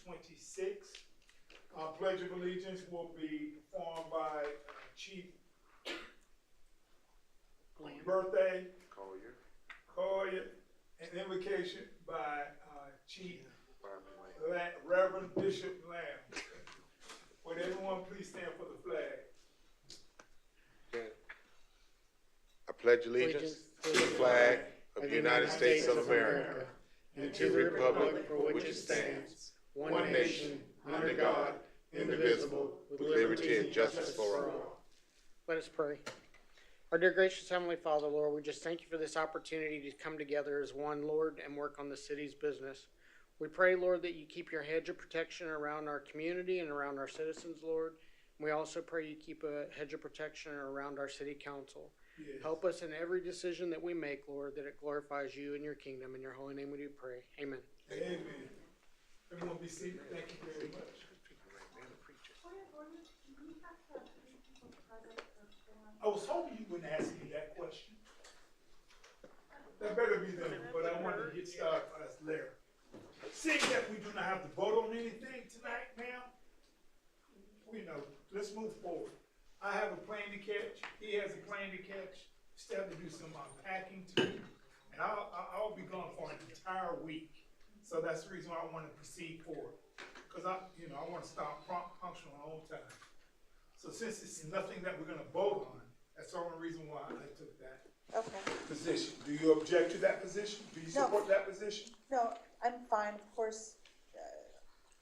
2026. Our Pledge of Allegiance will be performed by Chief Birthday Collier, and invocation by Chief Reverend Bishop Lamb. Would everyone please stand for the flag? I pledge allegiance to the flag of the United States of America and to the republic for which it stands, one nation, under God, indivisible, with liberty and justice for all. Let us pray. Our dear gracious Heavenly Father, Lord, we just thank you for this opportunity to come together as one, Lord, and work on the city's business. We pray, Lord, that you keep your hedge of protection around our community and around our citizens, Lord. We also pray you keep a hedge of protection around our city council. Yes. Help us in every decision that we make, Lord, that it glorifies you and your kingdom. In your holy name we do pray. Amen. Amen. Everyone be seated. Thank you very much. I was hoping you wouldn't ask me that question. That better be them, but I wanted to get started first there. Seeing that we do not have to vote on anything tonight, ma'am, we know, let's move forward. I have a plane to catch, he has a plane to catch, still have to do some unpacking too, and I'll be gone for an entire week. So that's the reason why I want to proceed forward, because I want to start punctual on time. So since it's nothing that we're gonna vote on, that's the only reason why I took that position. Do you object to that position? Do you support that position? No, I'm fine. Of course,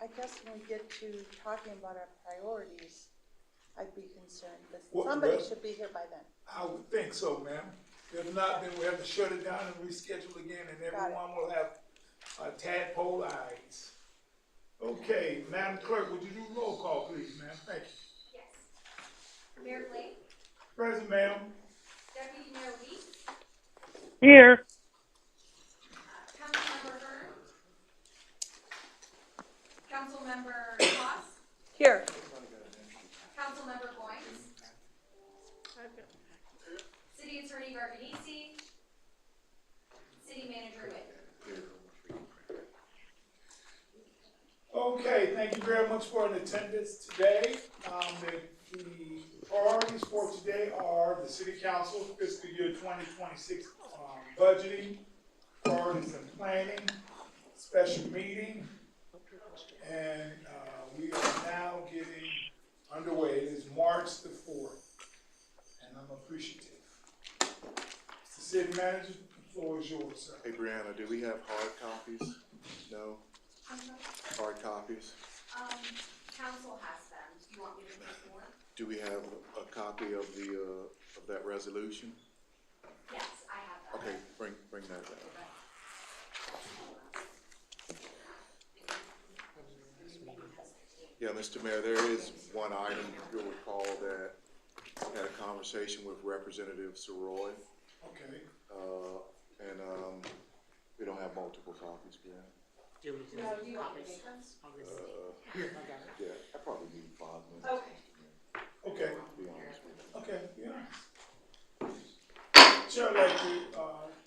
I guess when we get to talking about our priorities, I'd be concerned, but somebody should be here by then. I would think so, ma'am. If not, then we have to shut it down and reschedule again, and everyone will have tadpole eyes. Okay, Madam Clerk, would you do roll call, please, ma'am? Thank you. Yes. Mayor Blake, Present, ma'am. Deputy Mayor Weeks, Here. Councilmember Hearn, Councilmember Haas, Here. Councilmember Goins, City Attorney Garganese, City Manager Witt. Okay, thank you very much for an attendance today. The priorities for today are the City Council fiscal year 2026 budgeting, priorities and planning, special meeting, and we are now getting underway. It is March the 4th, and I'm appreciative. Mr. City Manager, the floor is yours, sir. Hey Brianna, do we have hard copies? No? Hard copies? Council has them. Do you want me to make more? Do we have a copy of the, of that resolution? Yes, I have them. Okay, bring that down. Yeah, Mr. Mayor, there is one item you'll recall that had a conversation with Representative Soroy. Okay. And we don't have multiple copies, Brianna. Do you Do you want me to make them? Yeah, I probably need 5 minutes. Okay. Okay. To be honest with you. Okay, yeah. Chair, I'd like to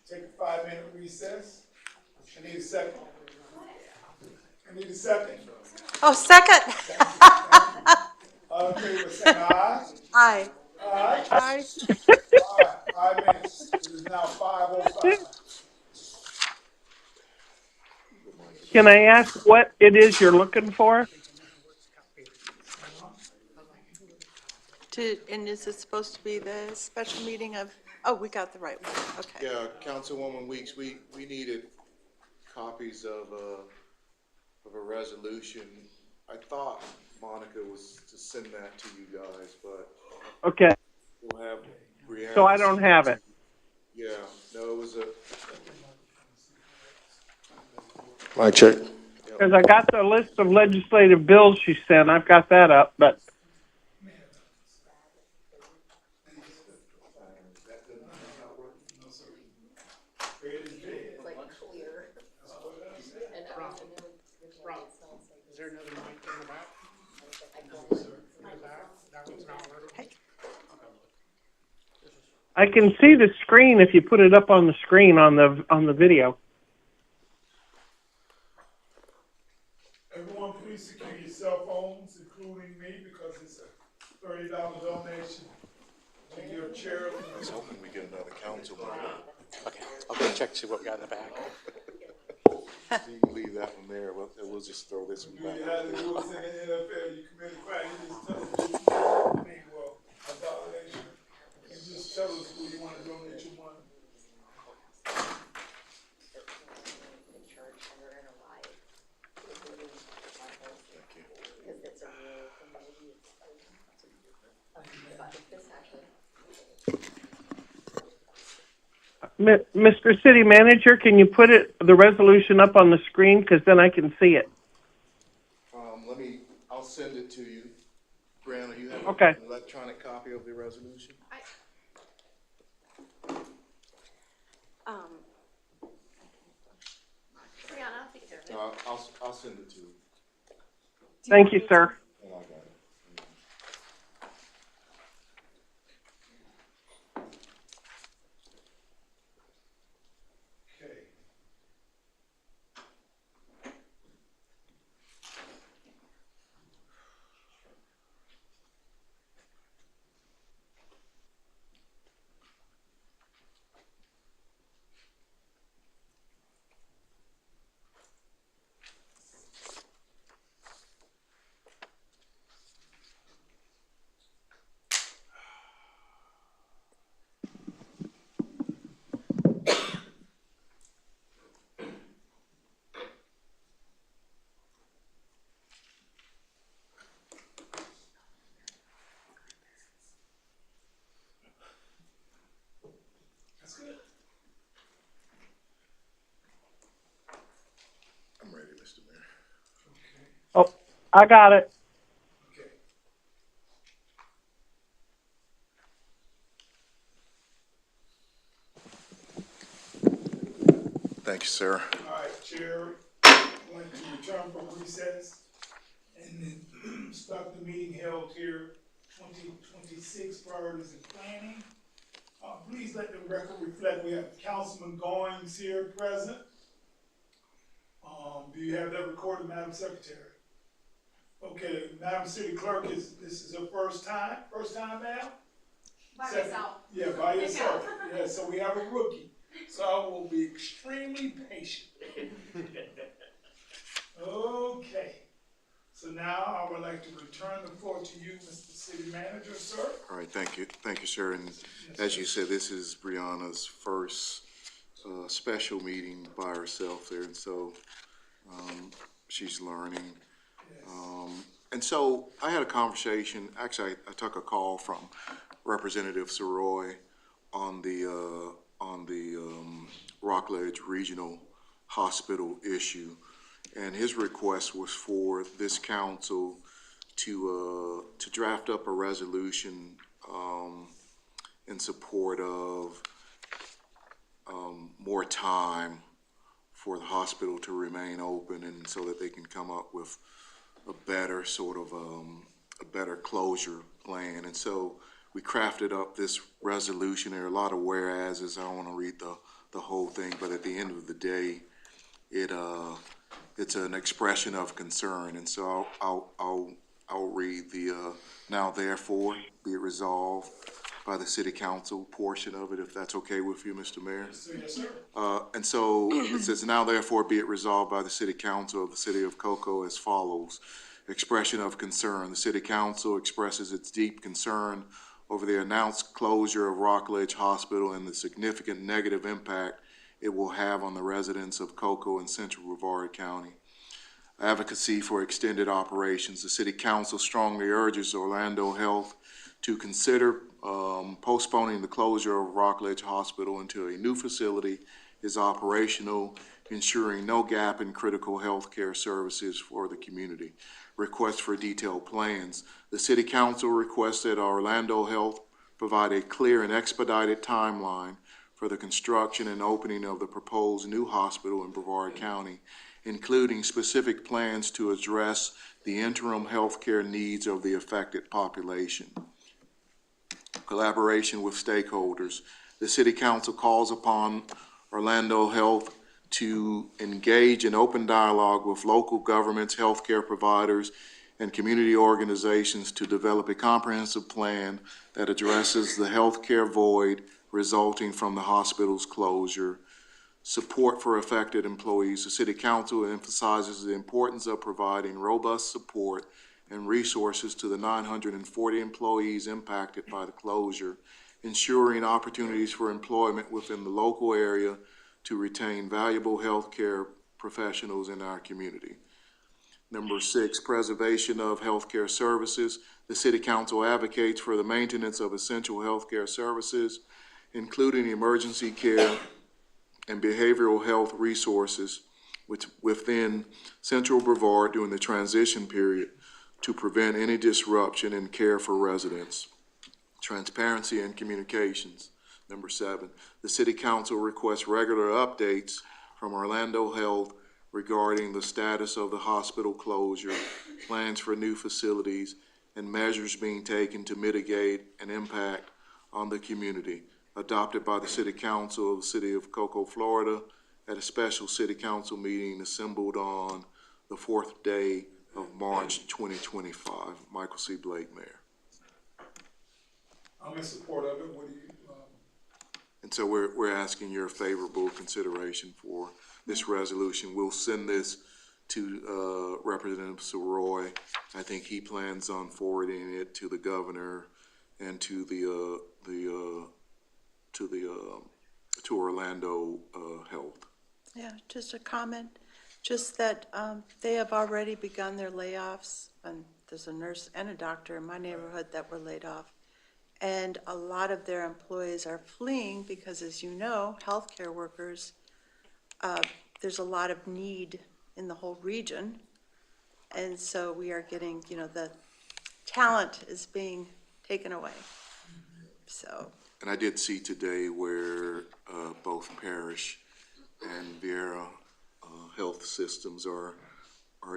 take a 5-minute recess. I need a second. I need a second. Oh, second. All in favor, say aye. Aye. Aye. Aye. All right, 5 minutes. It is now 5:05. Can I ask what it is you're looking for? And is it supposed to be the special meeting of, oh, we got the right one, okay. Yeah, Councilwoman Weeks, we needed copies of a resolution. I thought Monica was to send that to you guys, but Okay, we'll have Brianna. so I don't have it. Yeah, no, it was a. My check. Because I got the list of legislative bills she sent. I've got that up, but Is there another mic in the back? That one's not working. I can see the screen if you put it up on the screen on the video. Everyone please secure your cell phones, including me, because it's a $30 donation to your charity. I was hoping we get another council member. Okay, I'll go check, see what we got in the bag. You can leave that one there, we'll just throw this one Do back. you have to do us in the NFL? You commit a crime, you just tell us what you need, well, a donation, and just tell us who you want to donate your money. Mr. City Manager, can you put the resolution up on the screen? Because then I can see it. I'll send it to you. Brianna, you have Okay. an electronic copy of the resolution? Brianna, I'll take care of it. I'll send it to you. Thank you, sir. And I got it. Okay. That's good. I'm ready, Mr. Mayor. Okay. Oh, I got it. Okay. Thank you, sir. All right, Chair, going to return from recess and then start the meeting held here, 2026 priorities and planning. Please let the record reflect we have Councilman Goings here present. Do you have that recorded, Madam Secretary? Okay, Madam City Clerk, this is her first time, ma'am? By Second. myself. Yeah, by yourself. Yeah, so we have a rookie. So I will be extremely patient. Okay. So now I would like to return the floor to you, Mr. City Manager, sir. All right, thank you. Thank you, sir. And as you said, this is Brianna's first special meeting by herself there, and so she's learning. And so I had a conversation, actually I took a call from Representative Soroy on the Rockledge Regional Hospital issue. And his request was for this council to draft up a resolution in support of more time for the hospital to remain open, and so that they can come up with a better sort of a better closure plan. And so we crafted up this resolution. There are a lot of whereases. I don't want to read the whole thing, but at the end of the day, it's an expression of concern. And so I'll read the now therefore be it resolved by the city council portion of it, if that's okay with you, Mr. Mayor. Yes, sir. And so it says, now therefore be it resolved by the city council of the city of Cocoa as follows. Expression of concern. The city council expresses its deep concern over the announced closure of Rockledge Hospital and the significant negative impact it will have on the residents of Cocoa and Central Brevard County. Advocacy for extended operations. The city council strongly urges Orlando Health to consider postponing the closure of Rockledge Hospital until a new facility is operational, ensuring no gap in critical health care services for the community. Request for detailed plans. The city council requests that Orlando Health provide a clear and expedited timeline for the construction and opening of the proposed new hospital in Brevard County, including specific plans to address the interim health care needs of the affected population. Collaboration with stakeholders. The city council calls upon Orlando Health to engage in open dialogue with local governments, healthcare providers, and community organizations to develop a comprehensive plan that addresses the healthcare void resulting from the hospital's closure. Support for affected employees. The City Council emphasizes the importance of providing robust support and resources to the 940 employees impacted by the closure, ensuring opportunities for employment within the local area to retain valuable healthcare professionals in our community. Number 6, preservation of healthcare services. The City Council advocates for the maintenance of essential healthcare services, including emergency care and behavioral health resources within Central Brevard during the transition period to prevent any disruption in care for residents. Transparency and communications. Number 7, the City Council requests regular updates from Orlando Health regarding the status of the hospital closure, plans for new facilities, and measures being taken to mitigate an impact on the community, adopted by the City Council of the City of Cocoa, Florida, at a special City Council meeting assembled on the 4th day of March 2025. Michael C. Blake, Mayor. I'm in support of it. What do you? And so we're asking your favorable consideration for this resolution. We'll send this to Representative Soroy. I think he plans on forwarding it to the governor and to Orlando Health. Yeah, just a comment, just that they have already begun their layoffs, and there's a nurse and a doctor in my neighborhood that were laid off. And a lot of their employees are fleeing because, as you know, healthcare workers, there's a lot of need in the whole region. And so we are getting, the talent is being taken away. So. And I did see today where both Parrish and Vieira Health Systems are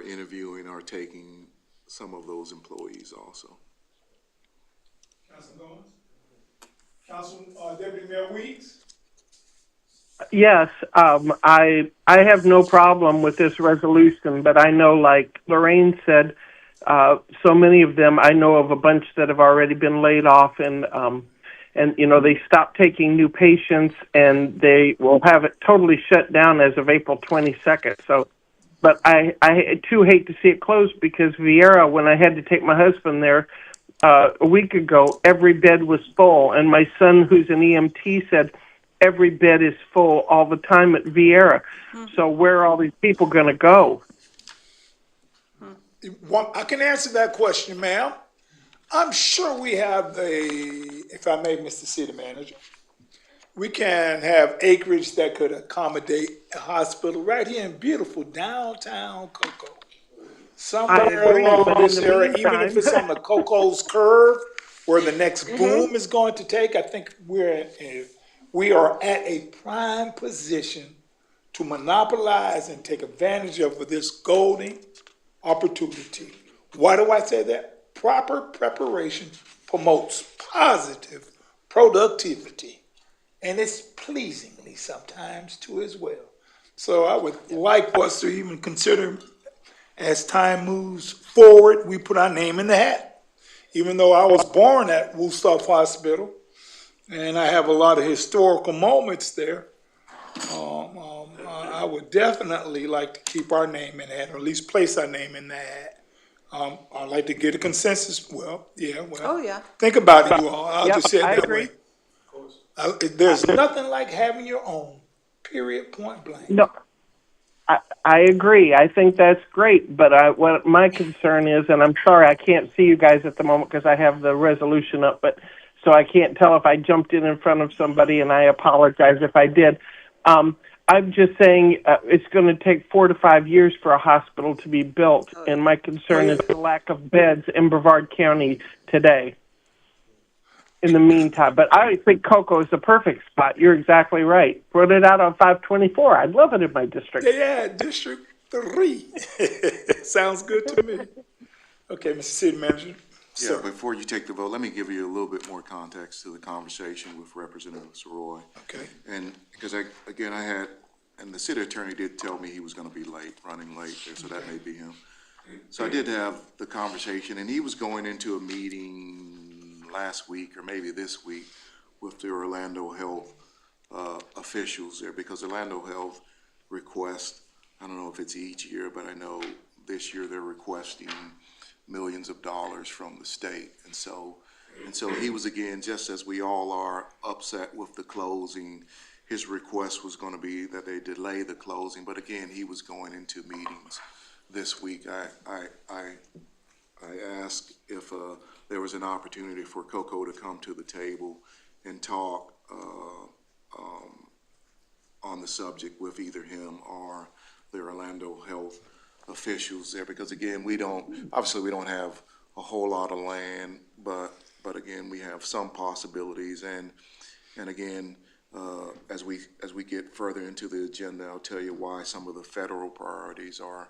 interviewing, are taking some of those employees also. Council Goins? Council Deputy Mayor Weeks? Yes, I have no problem with this resolution, but I know, like Lorraine said, so many of them, I know of a bunch that have already been laid off, and they stopped taking new patients, and they will have it totally shut down as of April 22nd. So, but I too hate to see it closed, because Vieira, when I had to take my husband there a week ago, every bed was full, and my son, who's an EMT, said every bed is full all the time at Vieira. So where are all these people going to go? Well, I can answer that question, ma'am. I'm sure we have if I may, Mr. City Manager, we can have acreage that could accommodate a hospital right here in beautiful downtown Cocoa. Somewhere along this area, even if it's on the Coco's curve where the next boom is going to take, I think we are at a prime position to monopolize and take advantage of this golden opportunity. Why do I say that? Proper preparation promotes positive productivity, and it's pleasingly sometimes too as well. So I would like us to even consider, as time moves forward, we put our name in the hat. Even though I was born at Woolstop Hospital, and I have a lot of historical moments there, I would definitely like to keep our name in that, or at least place our name in that. I'd like to get a consensus. Oh yeah. Think about it, you all. I'll just say it that way. There's nothing like having your own, period, point blank. No, I agree. I think that's great, but what my concern is, and I'm sorry I can't see you guys at the moment because I have the resolution up, but so I can't tell if I jumped in front of somebody, and I apologize if I did. I'm just saying it's going to take 4 to 5 years for a hospital to be built, and my concern is the lack of beds in Brevard County today. In the meantime, but I think Cocoa is the perfect spot. You're exactly right. Put it out on 524. I'd love it in my district. Yeah, District 3. Sounds good to me. Okay, Mr. City Manager. Yeah, before you take the vote, let me give you a little bit more context to the conversation with Representative Soroy. Okay. And because I had and the city attorney did tell me he was gonna be late, running late there, so that may be him. So I did have the conversation, and he was going into a meeting last week, or maybe this week, with the Orlando Health, officials there, because Orlando Health requests, I don't know if it's each year, but I know this year they're requesting millions of dollars from the state. And so he was, again, just as we all are, upset with the closing. His request was gonna be that they delay the closing, but again, he was going into meetings this week. I asked if, there was an opportunity for Coco to come to the table and talk, on the subject with either him or the Orlando Health officials there, because again, obviously we don't have a whole lot of land, but again, we have some possibilities, and again, as we get further into the agenda, I'll tell you why some of the federal priorities are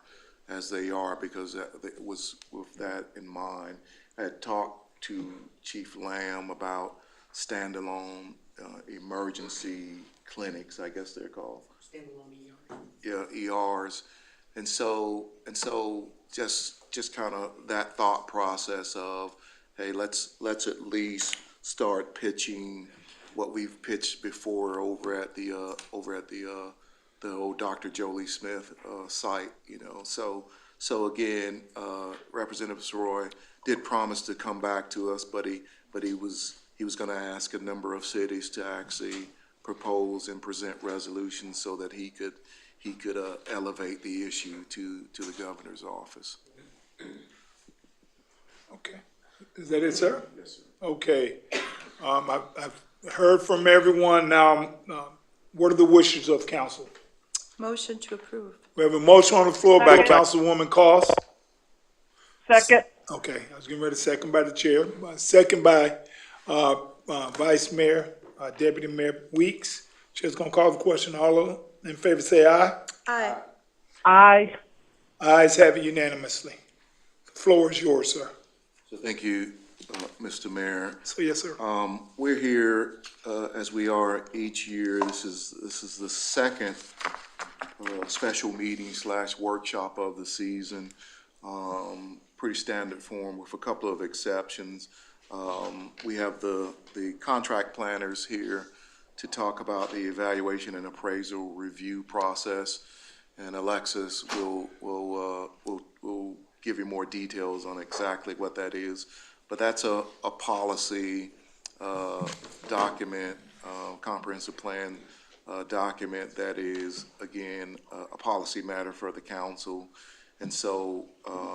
as they are, because it was with that in mind. I had talked to Chief Lamb about standalone emergency clinics, I guess they're called. Standalone ER. Yeah, ERs. And so just kind of that thought process of, hey, let's at least start pitching what we've pitched before over at the old Dr. Jolie Smith site, you know. So again, Representative Soroy did promise to come back to us, but he was going to ask a number of cities to actually propose and present resolutions so that he could elevate the issue to the governor's office. Okay. Is that it, sir? Yes, sir. Okay. I've heard from everyone now. What are the wishes of council? Motion to approve. We have a motion on the floor by Second. Councilwoman Cost. Second. Okay, I was getting ready to second by the chair. Second by Vice Mayor, Deputy Mayor Weeks. Chair's gonna call the question. All in favor say aye. Aye. Aye. Ayes have it unanimously. The floor is yours, sir. So thank you, Mr. Mayor. So, yes, sir. We're here, as we are each year. This is the second special meeting / workshop of the season. Pretty standard form with a couple of exceptions. We have the contract planners here to talk about the evaluation and appraisal review process. And Alexis will give you more details on exactly what that is. But that's a policy document, comprehensive plan document that is, again, a policy matter for the council. And so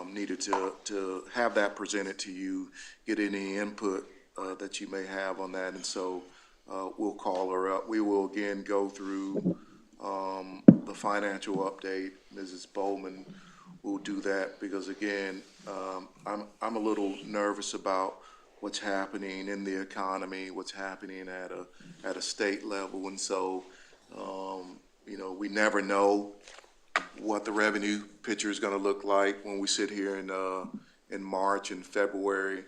needed to have that presented to you, get any input that you may have on that. And so we'll call her up. We will again go through the financial update. Mrs. Bowman will do that because again, I'm a little nervous about what's happening in the economy, what's happening at a state level. And so, you know, we never know what the revenue picture is going to look like when we sit here in March and February,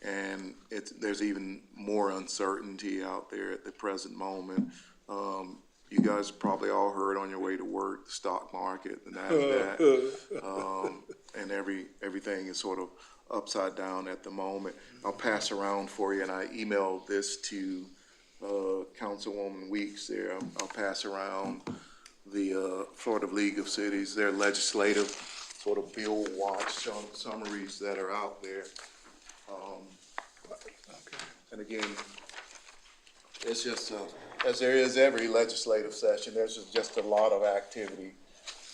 and there's even more uncertainty out there at the present moment. You guys probably all heard on your way to work, the stock market, the NASDAQ, and everything is sort of upside down at the moment. I'll pass around for you, and I emailed this to Councilwoman Weeks there. I'll pass around the Florida League of Cities, their legislative sort of bill watch summaries that are out there. And again, it's just, as there is every legislative session, there's just a lot of activity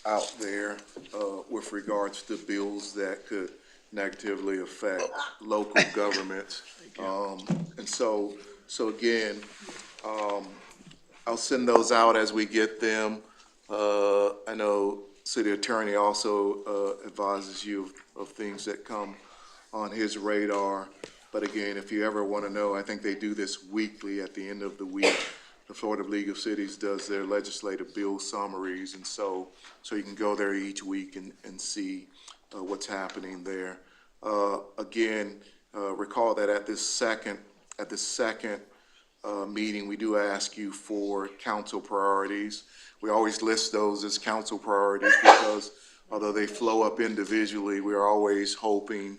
out there with regards to bills that could negatively affect local governments. And so again, I'll send those out as we get them. I know city attorney also advises you of things that come on his radar. But again, if you ever want to know, I think they do this weekly at the end of the week. The Florida League of Cities does their legislative bill summaries, and so you can go there each week and see what's happening there. Again, recall that at this second meeting, we do ask you for council priorities. We always list those as council priorities because although they flow up individually, we are always hoping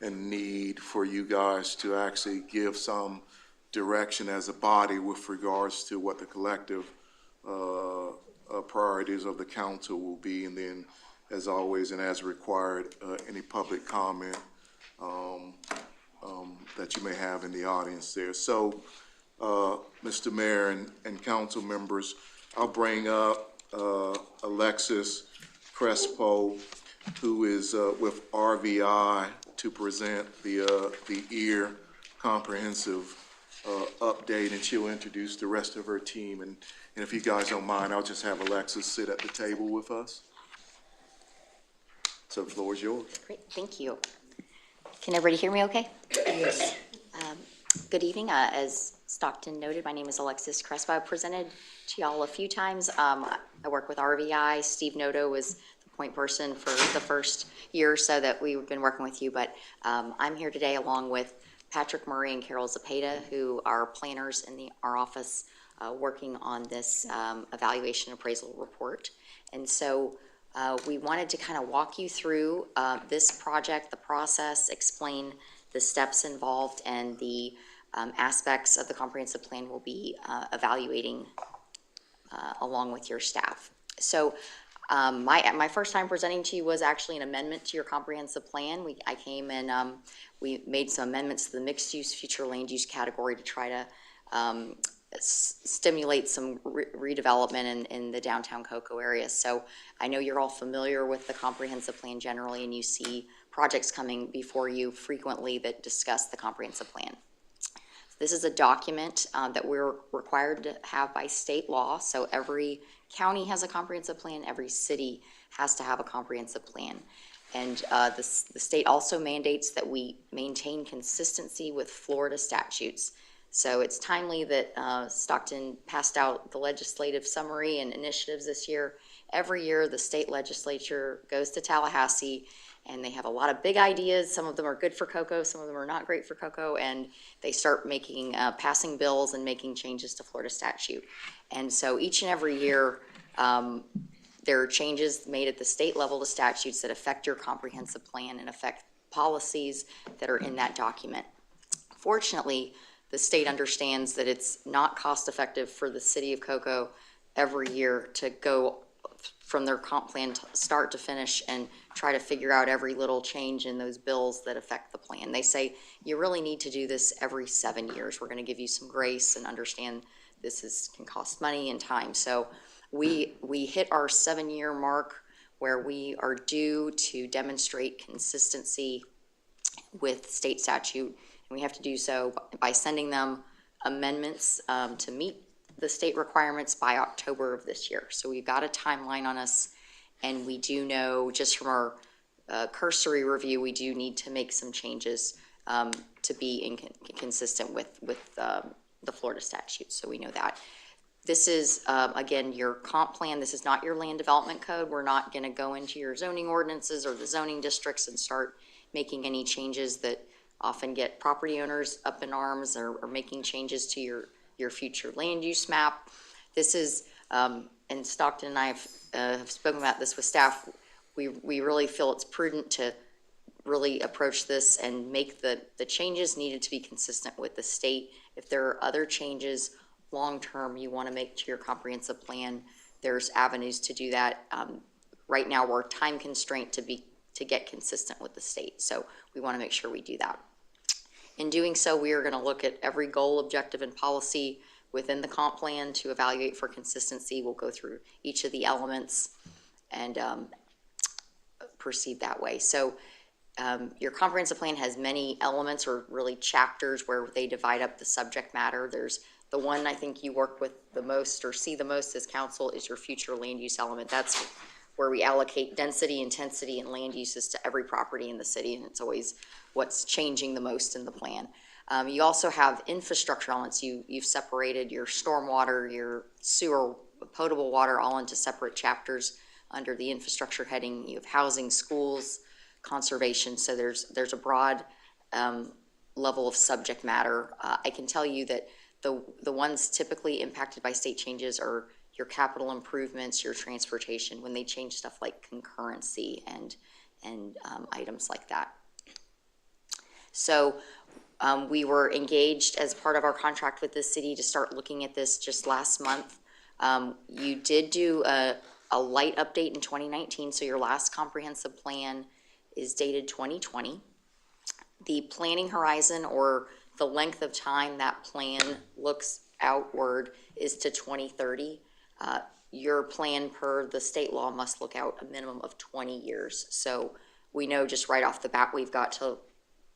and need for you guys to actually give some direction as a body with regards to what the collective priorities of the council will be. And then, as always and as required, any public comment that you may have in the audience there. So, Mr. Mayor and council members, I'll bring up Alexis Crespo, who is with RVI to present the EAR comprehensive update, and she'll introduce the rest of her team. And if you guys don't mind, I'll just have Alexis sit at the table with us. So the floor is yours. Great, thank you. Can everybody hear me okay? Yes. Good evening. As Stockton noted, my name is Alexis Crespo. I presented to y'all a few times. I work with RVI. Steve Noto was the point person for the first year or so that we've been working with you, but I'm here today along with Patrick Murray and Carol Zapata, who are planners in our office working on this evaluation appraisal report. And so we wanted to kind of walk you through this project, the process, explain the steps involved, and the aspects of the comprehensive plan we'll be evaluating along with your staff. So my first time presenting to you was actually an amendment to your comprehensive plan. I came and we made some amendments to the mixed use future land use category to try to stimulate some redevelopment in the downtown Cocoa area. So I know you're all familiar with the comprehensive plan generally, and you see projects coming before you frequently that discuss the comprehensive plan. This is a document that we're required to have by state law. So every county has a comprehensive plan, every city has to have a comprehensive plan. And the state also mandates that we maintain consistency with Florida statutes. So it's timely that Stockton passed out the legislative summary and initiatives this year. Every year, the state legislature goes to Tallahassee, and they have a lot of big ideas. Some of them are good for cocoa, some of them are not great for cocoa, and they start making, passing bills and making changes to Florida statute. And so each and every year, there are changes made at the state level to statutes that affect your comprehensive plan and affect policies that are in that document. Fortunately, the state understands that it's not cost effective for the city of Cocoa every year to go from their comp plan start to finish and try to figure out every little change in those bills that affect the plan. They say you really need to do this every 7 years. We're going to give you some grace and understand this can cost money and time. So we hit our 7-year mark where we are due to demonstrate consistency with state statute. And we have to do so by sending them amendments to meet the state requirements by October of this year. So we've got a timeline on us, and we do know just from our cursory review, we do need to make some changes to be consistent with the Florida statute. So we know that. This is, again, your comp plan. This is not your land development code. We're not going to go into your zoning ordinances or the zoning districts and start making any changes that often get property owners up in arms or making changes to your future land use map. This is, and Stockton and I have spoken about this with staff, we really feel it's prudent to really approach this and make the changes needed to be consistent with the state. If there are other changes long-term you want to make to your comprehensive plan, there's avenues to do that. Right now, we're time constrained to get consistent with the state, so we want to make sure we do that. In doing so, we are going to look at every goal, objective, and policy within the comp plan to evaluate for consistency. We'll go through each of the elements and proceed that way. So your comprehensive plan has many elements, or really chapters, where they divide up the subject matter. There's the one I think you work with the most or see the most as council is your future land use element. That's where we allocate density, intensity, and land uses to every property in the city, and it's always what's changing the most in the plan. You also have infrastructure elements. You've separated your stormwater, your sewer, potable water, all into separate chapters under the infrastructure heading. You have housing, schools, conservation. So there's a broad level of subject matter. I can tell you that The ones typically impacted by state changes are your capital improvements, your transportation, when they change stuff like concurrency and items like that. So we were engaged as part of our contract with the city to start looking at this just last month. You did do a light update in 2019, so your last comprehensive plan is dated 2020. The planning horizon, or the length of time that plan looks outward, is to 2030. Your plan per the state law must look out a minimum of 20 years. So we know just right off the bat, we've got to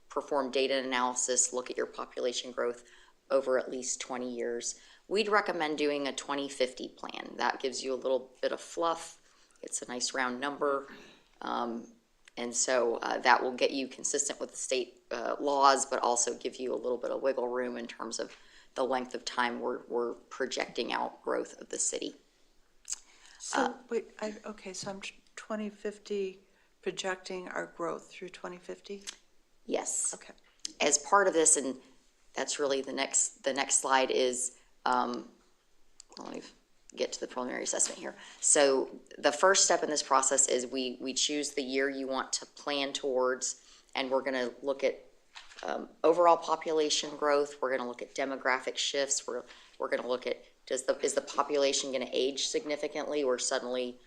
perform data analysis, look at your population growth over at least 20 years. We'd recommend doing a 2050 plan. That gives you a little bit of fluff. It's a nice round number. And so that will get you consistent with the state laws, but also give you a little bit of wiggle room in terms of the length of time we're projecting out growth of the city. So, wait, okay, so I'm 2050 projecting our growth through 2050? Yes. Okay. As part of this, and that's really the next slide is, let me get to the preliminary assessment here. So the first step in this process is we choose the year you want to plan towards, and we're gonna look at overall population growth. We're gonna look at demographic shifts. We're gonna look at, is the population gonna age significantly, or suddenly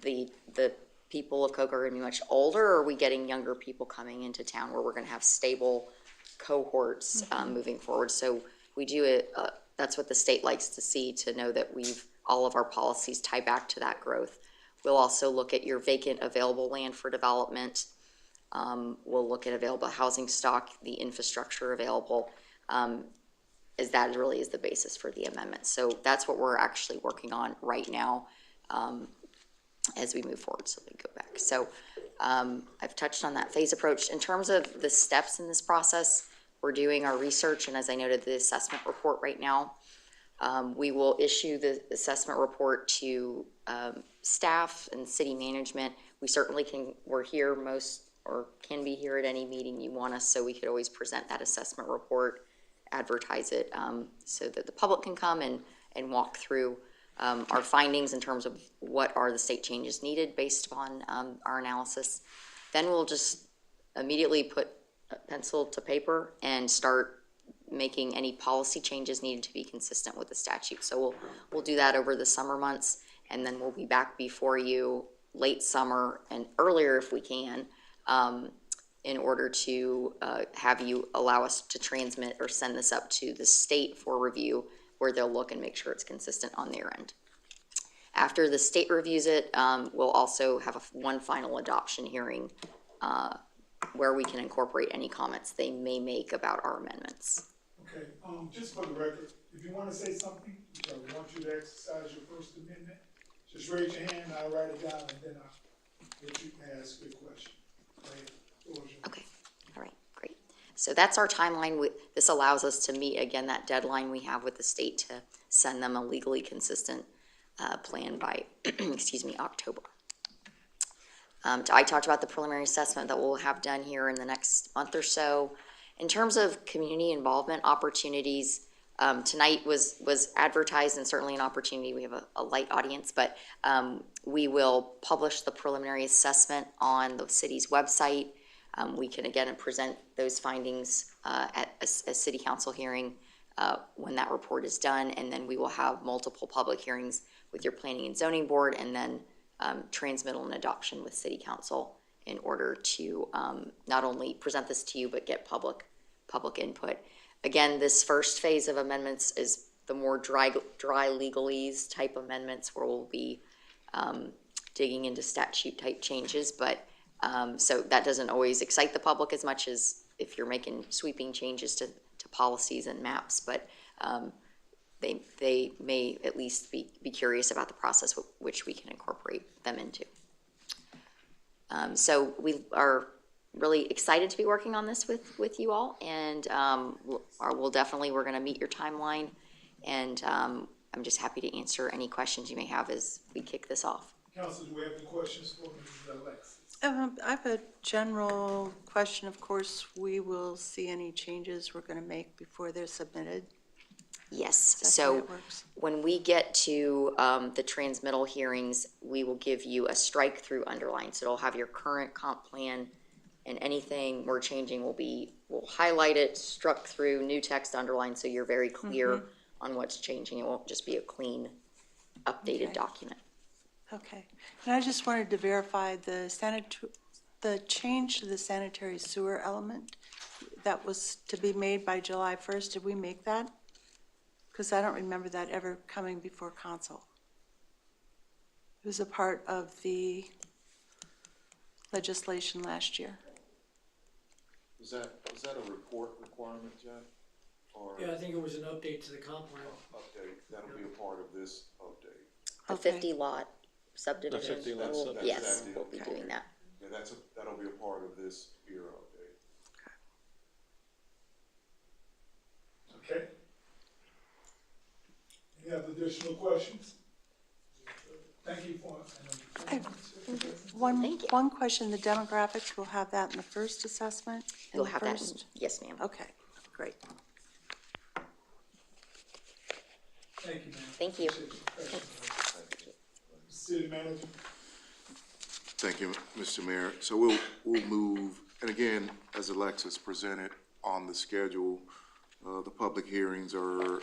the people of Cocoa are gonna be much older, or are we getting younger people coming into town where we're gonna have stable cohorts moving forward? So we do it, that's what the state likes to see, to know that all of our policies tie back to that growth. We'll also look at your vacant available land for development. We'll look at available housing stock, the infrastructure available, as that really is the basis for the amendment. So that's what we're actually working on right now as we move forward. So we go back. So I've touched on that phase approach. In terms of the steps in this process, we're doing our research, and as I noted, the assessment report right now. We will issue the assessment report to staff and city management. We certainly we're here can be here at any meeting you want us, so we could always present that assessment report, advertise it, so that the public can come and walk through our findings in terms of what are the state changes needed based upon our analysis. Then we'll just immediately put pencil to paper and start making any policy changes needed to be consistent with the statute. So we'll do that over the summer months, and then we'll be back before you late summer and earlier if we can, in order to have you allow us to transmit or send this up to the state for review, where they'll look and make sure it's consistent on their end. After the state reviews it, we'll also have one final adoption hearing where we can incorporate any comments they may make about our amendments. Okay, just for the record, if you want to say something, which I want you to exercise your First Amendment, just raise your hand, I'll write it down, and then you can ask your question. Okay, all right, great. So that's our timeline. This allows us to meet, again, that deadline we have with the state to send them a legally consistent plan by, excuse me, October. I talked about the preliminary assessment that we'll have done here in the next month or so. In terms of community involvement opportunities, tonight was advertised and certainly an opportunity. We have a light audience, but we will publish the preliminary assessment on the city's website. We can again present those findings at a city council hearing when that report is done, and then we will have multiple public hearings with your planning and zoning board, and then transmittal and adoption with city council in order to not only present this to you, but get public input. Again, this first phase of amendments is the more dry legalese type amendments, where we'll be digging into statute type changes, but so that doesn't always excite the public as much as if you're making sweeping changes to policies and maps, but they may at least be curious about the process which we can incorporate them into. So we are really excited to be working on this with you all, and we're going to meet your timeline, and I'm just happy to answer any questions you may have as we kick this off. Council, do we have any questions for Mrs. Alexis? I have a general question. Of course, we will see any changes we're going to make before they're submitted. Yes, That's the way so it works. when we get to the transmittal hearings, we will give you a strike-through underline. So it'll have your current comp plan, and anything we're changing we'll highlight it, struck through, new text underline, so you're very clear on what's changing. It won't just be a clean, updated Okay. document. Okay. And I just wanted to verify the change to the sanitary sewer element that was to be made by July 1st. Did we make that? Because I don't remember that ever coming before council. It was a part of the legislation last year. Was that a report requirement, Jeff? Or Yeah, I think it was an update to the comp plan. update? That'll be a part of this update. The Okay. 50 lot subdivision, 50 lot we'll- subdivision. yes, That's we'll be the- doing that. Yeah, that'll be a part of this year update. Okay? Any other additional questions? Thank you for. One, Thank you. one question, the demographics, we'll have that in the first assessment? In You'll the have that, first? yes, ma'am. Okay, great. Thank you, ma'am. Thank you. City manager? Thank you, Mr. Mayor. So we'll move, and again, as Alexis presented on the schedule, the public hearings are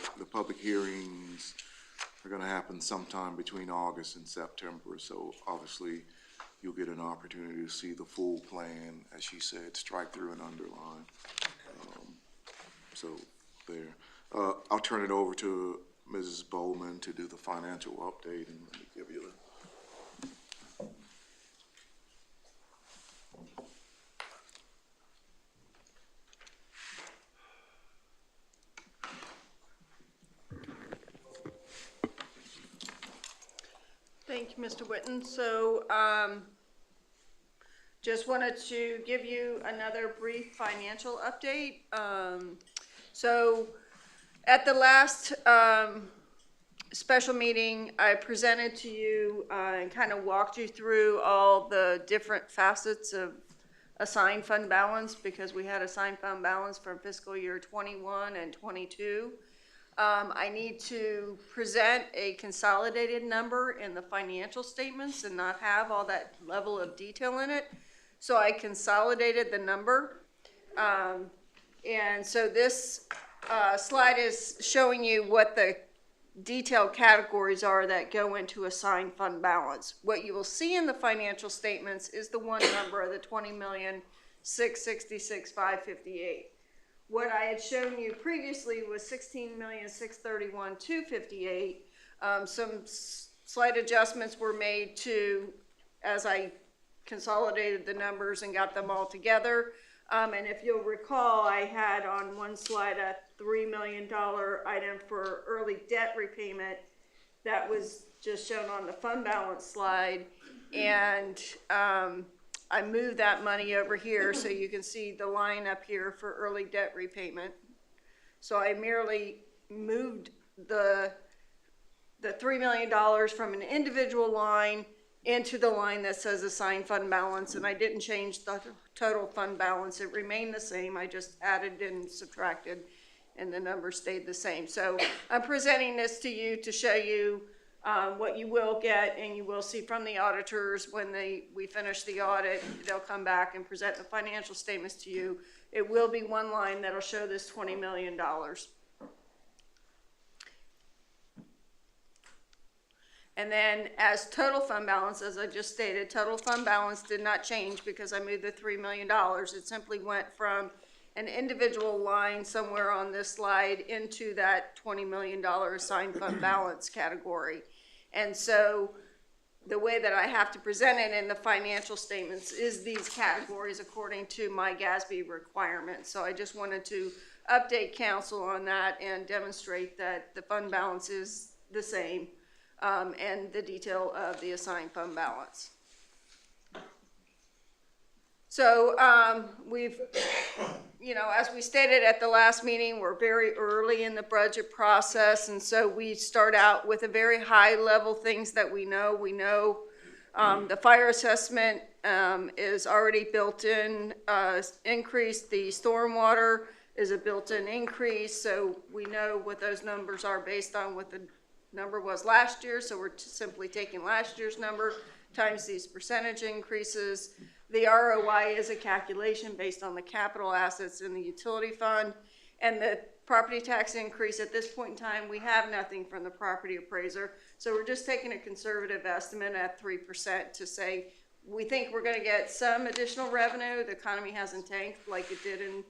gonna happen sometime between August and September. So obviously, you'll get an opportunity to see the full plan, as she said, strike through and underline. So there. I'll turn it over to Mrs. Bowman to do the financial update and let me give you the. Thank you, Mr. Whitten. So, just wanted to give you another brief financial update. So, at the last, special meeting, I presented to you, and kind of walked you through all the different facets of assigned fund balance, because we had assigned fund balance from fiscal year 21 and 22. I need to present a consolidated number in the financial statements and not have all that level of detail in it. So I consolidated the number. And so this slide is showing you what the detailed categories are that go into assigned fund balance. What you will see in the financial statements is the one number of the $20,666,558. What I had shown you previously was $16,631,258. Some slight adjustments were made to, as I consolidated the numbers and got them all together. And if you'll recall, I had on one slide a $3 million item for early debt repayment that was just shown on the fund balance slide. And I moved that money over here so you can see the line up here for early debt repayment. So I merely moved the $3 million from an individual line into the line that says assigned fund balance, and I didn't change the total fund balance. It remained the same. I just added and subtracted, and the number stayed the same. So I'm presenting this to you to show you what you will get, and you will see from the auditors when we finish the audit. They'll come back and present the financial statements to you. It will be one line that'll show this $20 million. And then as total fund balance, as I just stated, total fund balance did not change because I moved the $3 million. It simply went from an individual line somewhere on this slide into that $20 million assigned fund balance category. And so the way that I have to present it in the financial statements is these categories according to my GASB requirements. So I just wanted to update council on that and demonstrate that the fund balance is the same, and the detail of the assigned fund balance. So we've, as we stated at the last meeting, we're very early in the budget process, and so we start out with a very high level things that we know. We know the fire assessment is already built in, increased the stormwater is a built-in increase, so we know what those numbers are based on what the number was last year, so we're simply taking last year's number times these percentage increases. The ROI is a calculation based on the capital assets in the utility fund, and the property tax increase at this point in time, we have nothing from the property appraiser, so we're just taking a conservative estimate at 3% to say, we think we're gonna get some additional revenue. The economy hasn't tanked like it did in